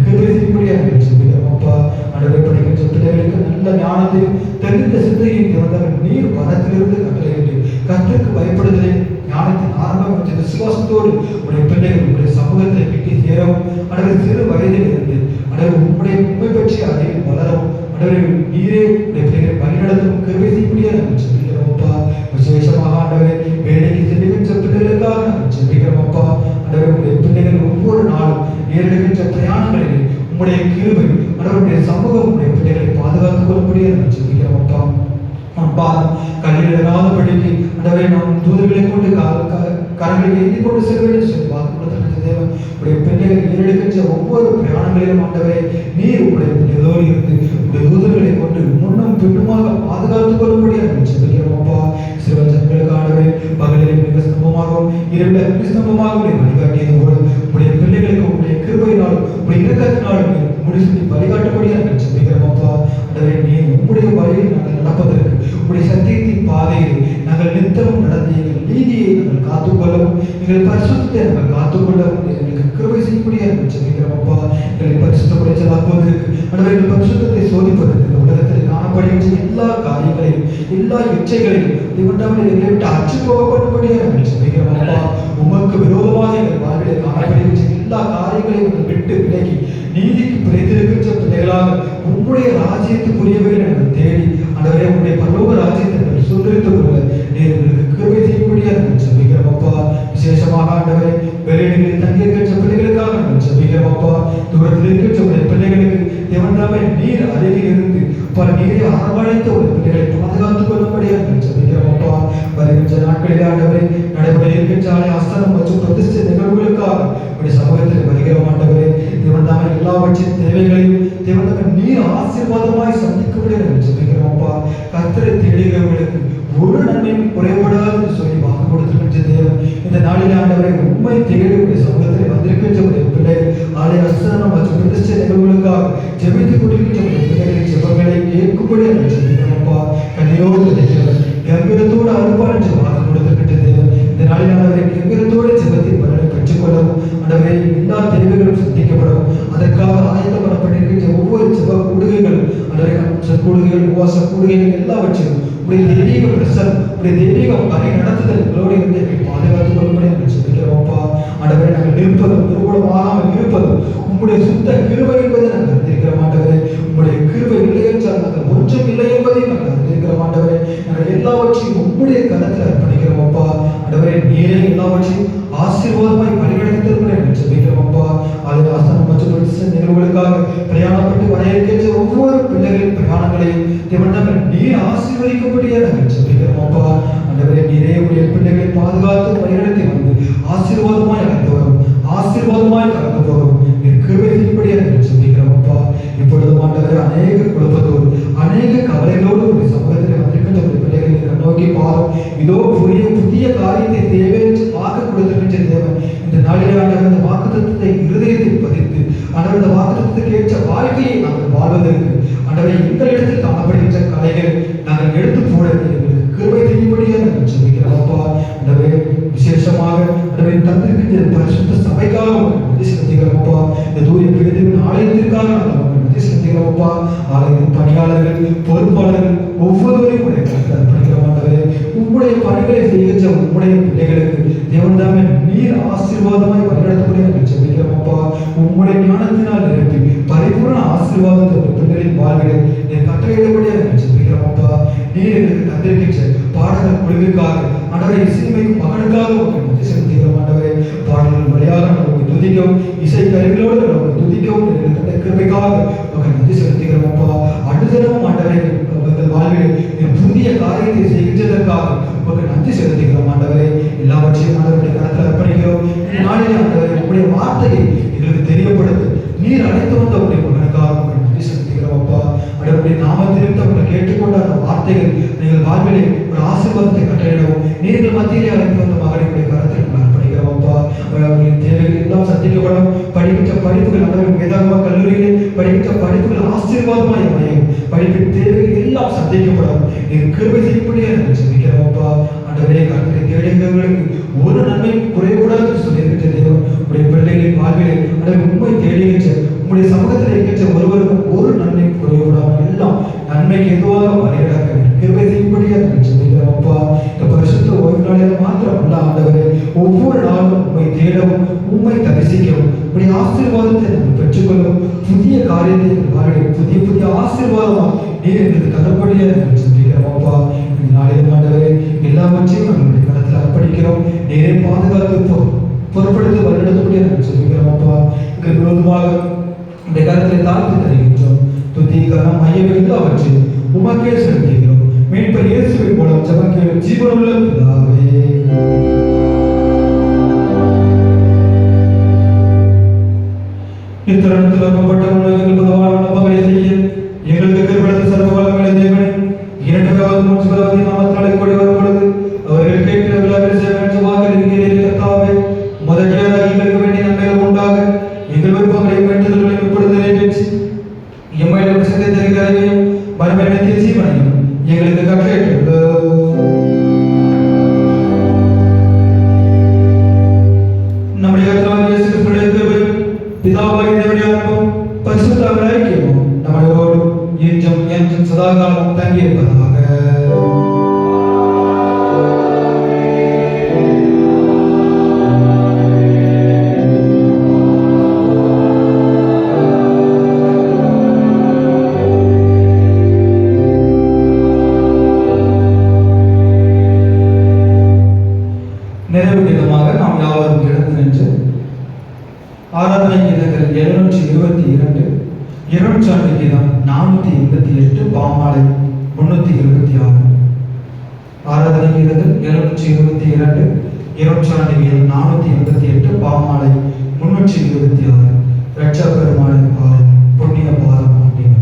கிருபை செய்யும்படியாக ஜெபிக்கிறோம் அப்பா. ஆண்டவரை படிக்கின்ற பிள்ளைகளுக்கு நல்ல ஞானத்தையும் தெரிந்த சிந்தையும் திறந்தவன் நீர் மனத்திலிருந்து கட்டளையிட்டு கர்த்தருக்கு பயப்படுதலே ஞானத்தின் ஆரம்பம் என்ற விசுவாசத்தோடு உடைய பிள்ளைகள் உங்களுடைய சமூகத்தை கிட்டி சேரவும், ஆண்டவர் சிறு வயதில் இருந்து ஆண்டவர் உங்களுடைய உண்மை பற்றிய அறிவில் வளரவும், ஆண்டவரை நீரே உடைய பிள்ளைகளை வழிநடத்தவும் கிருபை செய்யும்படியாக ஜெபிக்கிறோம் அப்பா. விசேஷமாக ஆண்டவரை வேலைக்கு செல்லுகின்ற பிள்ளைகளுக்காக ஜெபிக்கிறோம் அப்பா. ஆண்டவரை உடைய பிள்ளைகள் ஒவ்வொரு நாளும் ஏற்படுகின்ற பிரயாணங்களில் உங்களுடைய கிருபை, ஆண்டவருடைய சமூகம் உடைய பிள்ளைகளை பாதுகாத்துக் கொள்ளக்கூடிய ஜெபிக்கிறோம் அப்பா. அப்பா கல்லிடாதபடிக்கு ஆண்டவரை நாம் தூதர்களை கொண்டு கரங்களை ஏந்தி கொண்டு செல்வேன் சொல்லி வாக்கு கொடுத்திருக்கிற தேவன் உடைய பிள்ளைகள் ஏறெடுக்கின்ற ஒவ்வொரு பிரயாணங்களிலும் ஆண்டவரை நீர் உங்களுடைய பிள்ளைகளோடு இருந்து உடைய தூதர்களை கொண்டு முன்னும் பின்னுமாக பாதுகாத்துக் கொள்ளும்படியாக ஜெபிக்கிறோம் அப்பா. சில ஜனங்களுக்கு ஆண்டவரை பகலில் மிக ஸ்தம்பமாகவும் இரவில் அக்னி ஸ்தம்பமாகவும் வழிகாட்டியது போல உடைய பிள்ளைகளுக்கு உங்களுடைய கிருபையினாலும் உடைய இரக்கத்தினாலும் முடிசுத்தி வழிகாட்டும்படியாக ஜெபிக்கிறோம் அப்பா. ஆண்டவரை நீர் உங்களுடைய வழியில் நாங்கள் நடப்பதற்கு உங்களுடைய சத்தியத்தின் பாதையில் நாங்கள் நித்தமும் நடத்தி எங்கள் நீதியை நாங்கள் காத்துக்கொள்ளவும், எங்கள் பரிசுத்தத்தை நாங்கள் காத்துக்கொள்ளவும் எங்களுக்கு கிருபை செய்யும்படியாக ஜெபிக்கிறோம் அப்பா. எங்களை பரிசுத்த குறைச்சலாக்குவதற்கு ஆண்டவரை எங்கள் பரிசுத்தத்தை சோதிப்பதற்கு இந்த உலகத்தில் காணப்படுகின்ற எல்லா காரியங்களையும் எல்லா இச்சைகளையும் எங்களை விட்டு அச்சு போகப்படும்படியாக ஜெபிக்கிறோம் அப்பா. உமக்கு விரோதமாக எங்கள் வாழ்வில் காணப்படுகின்ற எல்லா காரியங்களையும் விட்டு விலகி நீதிக்கு பிழைத்திருக்கின்ற பிள்ளைகளாக உங்களுடைய ராஜ்யத்துக்குரியவர்கள் நாங்கள் தேடி ஆண்டவரே உங்களுடைய பரலோக ராஜ்யத்தை நாங்கள் சுதந்திரித்துக் கொள்ள நீர் எங்களுக்கு கிருபை செய்யும்படியாக நாங்கள் ஜெபிக்கிறோம் அப்பா. விசேஷமாக ஆண்டவரை வெளியிடங்களில் தங்கியிருக்கின்ற பிள்ளைகளுக்காக நாங்கள் ஜெபிக்கிறோம் அப்பா. தூரத்தில் இருக்கின்ற உடைய பிள்ளைகளுக்கு தேவன்தாமே நீர் அருகில் இருந்து பல நீரை அரவணைத்த உடைய பிள்ளைகளை பாதுகாத்துக் கொள்ளும்படியாக நாங்கள் ஜெபிக்கிறோம் அப்பா. வருகின்ற நாட்களில் ஆண்டவரை நடைபெற இருக்கின்ற ஆலய அஸ்தனம் மற்றும் பிரதிஷ்டை நிகழ்வுகளுக்காக உடைய சமூகத்தில் வருகிறோம் ஆண்டவரே. தேவன்தாமே எல்லாவற்றின் தேவைகளையும் தேவன்தாமே நீர் ஆசீர்வாதமாய் சந்திக்கும்படியாக நாங்கள் ஜெபிக்கிறோம் அப்பா. கர்த்தரை தேடுகிறவர்களுக்கு ஒரு நன்மையும் குறைபடாது என்று சொல்லி வாக்கு கொடுத்திருக்கின்ற தேவன் இந்த நாளில் ஆண்டவரை உண்மை தேடி உடைய சமூகத்தில் வந்திருக்கின்ற உடைய பிள்ளைகள் ஆலய அஸ்தனம் மற்றும் பிரதிஷ்டை நிகழ்வுகளுக்காக ஜெபித்துக் கொண்டிருக்கின்ற உடைய பிள்ளைகளின் ஜெபங்களை கேட்கும்படியாக நாங்கள் ஜெபிக்கிறோம் அப்பா. கண்ணீரோடு நினைக்கிறவர் கம்பீரத்தோடு அனுப்பார் என்று வாக்கு கொடுத்திருக்கின்ற தேவன் இந்த நாளில் ஆண்டவரை கம்பீரத்தோடு ஜெபத்தின் பலனை பெற்றுக்கொள்ளவும், ஆண்டவரை எல்லா தேவைகளும் சந்திக்கப்படவும் அதற்காக ஆயத்தப்படப்பட்டிருக்கின்ற ஒவ்வொரு ஜெப கூடுகைகள் ஆண்டவரை கூடுகைகள் உபவாச கூடுகைகள் எல்லாவற்றையும் உடைய தெய்வீக பிரசன் உடைய தெய்வீக வரை நடத்துதல் எங்களோடு இருந்து பாதுகாத்துக் கொள்ளும்படி நாங்கள் ஜெபிக்கிறோம் அப்பா. ஆண்டவரை நாங்கள் இருப்பதும் நிர்மூலமாகாமல் இருப்பதும் உங்களுடைய சுத்த கிருபை என்பதை நாங்கள் அறிந்திருக்கிறோம் ஆண்டவரே. உங்களுடைய கிருபை இல்லை என்றால் நாங்கள் ஒன்றும் இல்லை என்பதையும் நாங்கள் அறிந்திருக்கிறோம் ஆண்டவரே. நாங்கள் எல்லாவற்றையும் உங்களுடைய கரத்தில் அர்ப்பணிக்கிறோம் அப்பா. ஆண்டவரே நீரே எல்லாவற்றையும் ஆசீர்வாதமாய் வழிநடத்துதல் நாங்கள் ஜெபிக்கிறோம் அப்பா. ஆலய ஆஸ்தானம் மற்றும் பிரதிஷ்டை நிகழ்வுகளுக்காக பிரயாணப்பட்டு வர இருக்கின்ற ஒவ்வொரு பிள்ளைகளின் பிரயாணங்களையும் தேவன் நீர் ஆசீர்வதிக்கும்படியாக நாங்கள் ஜெபிக்கிறோம் அப்பா. ஆண்டவரே நீரே உடைய பிள்ளைகளை பாதுகாத்து வழிநடத்தி வந்து ஆசீர்வாதமாய் அழைத்து வரும், ஆசீர்வாதமாய் கடந்து போகும் அந்த வாக்குத்தத்தத்தை இருதயத்தில் பதித்து ஆண்டவர் இந்த வாக்குத்தத்தத்துக்கு ஏற்ற வாழ்க்கையை நாங்கள் வாழ்வதற்கு ஆண்டவரை எங்களிடத்தில் காணப்படுகின்ற கலைகளை நாங்கள் எடுத்து போட எங்களுக்கு கிருபை செய்யும்படியாக நாங்கள் ஜெபிக்கிறோம் அப்பா. ஆண்டவரே விசேஷமாக ஆண்டவரை தந்திருக்கின்ற பரிசுத்த சபைக்காக நன்றி செலுத்துகிறோம் அப்பா. இந்த தூய பேதுவின் ஆலயத்திற்காக நாங்கள் நன்றி செலுத்துகிறோம் அப்பா. ஆலயத்தின் பணியாளர்கள் பொறுப்பாளர்கள் ஒவ்வொருவரையும் உடைய கருத்தில் அர்ப்பணிக்கிறோம் ஆண்டவரே. உம்முடைய பணிகளை செய்கின்ற உம்முடைய பிள்ளைகளுக்கு தேவன் தாமே நீர் ஆசீர்வாதமாய் வழிநடத்தப்படி நாங்கள் ஜெபிக்கிறோம் அப்பா. உம்முடைய ஞானத்தினால் நிரப்பி பரிபூர்ண ஆசீர்வாதத்தை பிள்ளைகளின் வாழ்விலே நீர் கட்டளையிடபடியாக நாங்கள் ஜெபிக்கிறோம் அப்பா. நீர் எங்களுக்கு தந்திருக்கின்ற பாடல்கள் குழுவிற்காக ஆண்டவரை இசைமைக்கும் மகனுக்காக உங்கள் நன்றி செலுத்துகிறோம் ஆண்டவரே. பாடல்கள் வழியாக நமக்கு துதிக்கவும் இசை கருவிகளோடு நமக்கு துதிக்கவும் எங்களுக்கு தந்த கிருபைக்காக உங்கள் நன்றி செலுத்துகிறோம் அப்பா. அடுத்ததும் ஆண்டவரை உங்கள் வாழ்வில் புதிய காரியத்தை செய்கின்றதற்காக உங்களுக்கு நன்றி செலுத்துகிறோம் ஆண்டவரே. எல்லாவற்றையும் ஆண்டவருடைய கருத்தில் அர்ப்பணிக்கிறோம். இந்த நாளிலே ஆண்டவரே உங்களுடைய வார்த்தையை எங்களுக்கு தெரியப்படுத்து நீர் அழைத்து வந்த உங்களுடைய மகனுக்காக உங்களுக்கு நன்றி செலுத்துகிறோம் அப்பா. ஆண்டவருடைய நாமத்திலிருந்து அவங்களை கேட்டுக்கொண்ட அந்த வார்த்தைகள் நீங்கள் வாழ்விலே ஒரு ஆசீர்வாதத்தை கட்டளையிடவும் நீங்கள் மத்தியிலே அழைத்து வந்த மகனுடைய கருத்தில் அர்ப்பணிக்கிறோம் அப்பா. அவர்களின் தேவைகள் எல்லாம் சந்திக்கப்படும். படிக்கின்ற படிப்புகள் ஆண்டவர் வேதாகம கல்லூரியிலே படிக்கின்ற படிப்புகள் ஆசீர்வாதமாய் அமையும். படிப்பின் தேவைகள் எல்லாம் சந்திக்கப்படும். நீர் கிருபை செய்யும்படியாக நாங்கள் ஜெபிக்கிறோம் அப்பா. ஆண்டவரே கர்த்தரை தேடுகிறவர்களுக்கு ஒரு நன்மை குறையக்கூடாது சொல்லியிருக்கின்ற தேவன் உடைய பிள்ளைகளின் வாழ்விலே ஆண்டவர் உண்மை தேடுகின்ற உங்களுடைய சமூகத்தில் இருக்கின்ற ஒருவருக்கும் ஒரு நன்மை குறையக்கூடாமல் எல்லாம் நன்மைக்கு எதுவாக மறையிடாக கிருபை செய்யும்படியாக நாங்கள் ஜெபிக்கிறோம் அப்பா. இந்த பரிசுத்த ஓய்வு நாளில் மாத்திரம் அல்ல ஆண்டவரே, ஒவ்வொரு நாளும் உண்மை தேடவும் உண்மை தரிசிக்கவும் இப்படி ஆசீர்வாதத்தை நாங்கள் பெற்றுக்கொள்ளவும் புதிய காரியத்தை வாழ்வில் புதிய புதிய ஆசீர்வாதமாக நீர் எங்களுக்கு தரப்படியாக நாங்கள் ஜெபிக்கிறோம் அப்பா. இந்த நாளில் ஆண்டவரே எல்லாவற்றையும் நம்மளுடைய கருத்தில் அர்ப்பணிக்கிறோம். நேரே பாதுகாத்து பொருட்படுத்தி வழிநடத்தபடியாக நாங்கள் ஜெபிக்கிறோம் அப்பா. எங்கள் விரோதமாக இந்த கருத்தில் தாழ்த்தி தருகின்றோம். துதிகரம் மையமிருந்து அவற்றை உமக்கே செலுத்துகிறோம். மீட்பர் இயேசுவின் மூலம் ஜெபம் ஜீவனுள்ள பிதாவே. இத்தருணத்தில் அனுப்பப்பட்ட உலகில் பொதுவான விண்ணப்பங்களை செய்ய எங்களுக்கு கிருபையுள்ள சர்வ வல்லமையுள்ள தேவனே, இரண்டாவது மூன்றாவது நாமத்தினாலே கூடி வரும் பொழுது அவர்கள் கேட்கிற விழாவில் சேவன் வாக்களிக்கிறீர்கள் கர்த்தாவே. முதலியாக எங்களுக்கு வேண்டிய நன்மைகள் உண்டாக எங்கள் விருப்பங்களையும் வேண்டுதல்களையும் இப்பொழுது நிறைவேற்றி எம்மையில பிரசத்தை தருகிறாரையும் மறுமரணத்தின் ஜீவனையும் எங்களுக்கு கட்டளையிட்டுள்ளோம். நம்முடைய கர்த்தராகிய இயேசு கிறிஸ்துவின் கிருபையும் பிதாவாகிய தேவனுடைய அன்பும் பரிசுத்த ஆவியின் ஐக்கியமும் நம்மளோடு என்றும் என்றும் சதாகாலமும் தங்கியிருப்பதாக. நிறைவு கீதமாக நாம் யாவரும் எழுந்து நின்று ஆராதனை கீதங்கள் 722, இரண்டாண்டு கீதம் 488, பாமாலை 326. ஆராதனை கீதங்கள் 722, இரண்டாண்டு கீதம் 488, பாமாலை 326. ரட்சா பெருமாளின் பாதம் புண்ணிய பாதம் அப்படிங்க.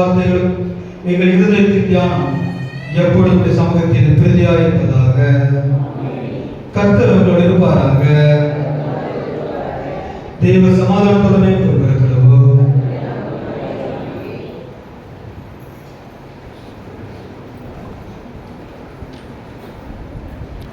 வார்த்தைகளும் எங்கள் இருதயத்தின் தியானம் எப்பொழுதும் உம்முடைய சமூகத்தில் பிரதியாக இருப்பதாக. கர்த்தர் உங்களோடு இருப்பாராக. தேவ சமாதானத்துடனே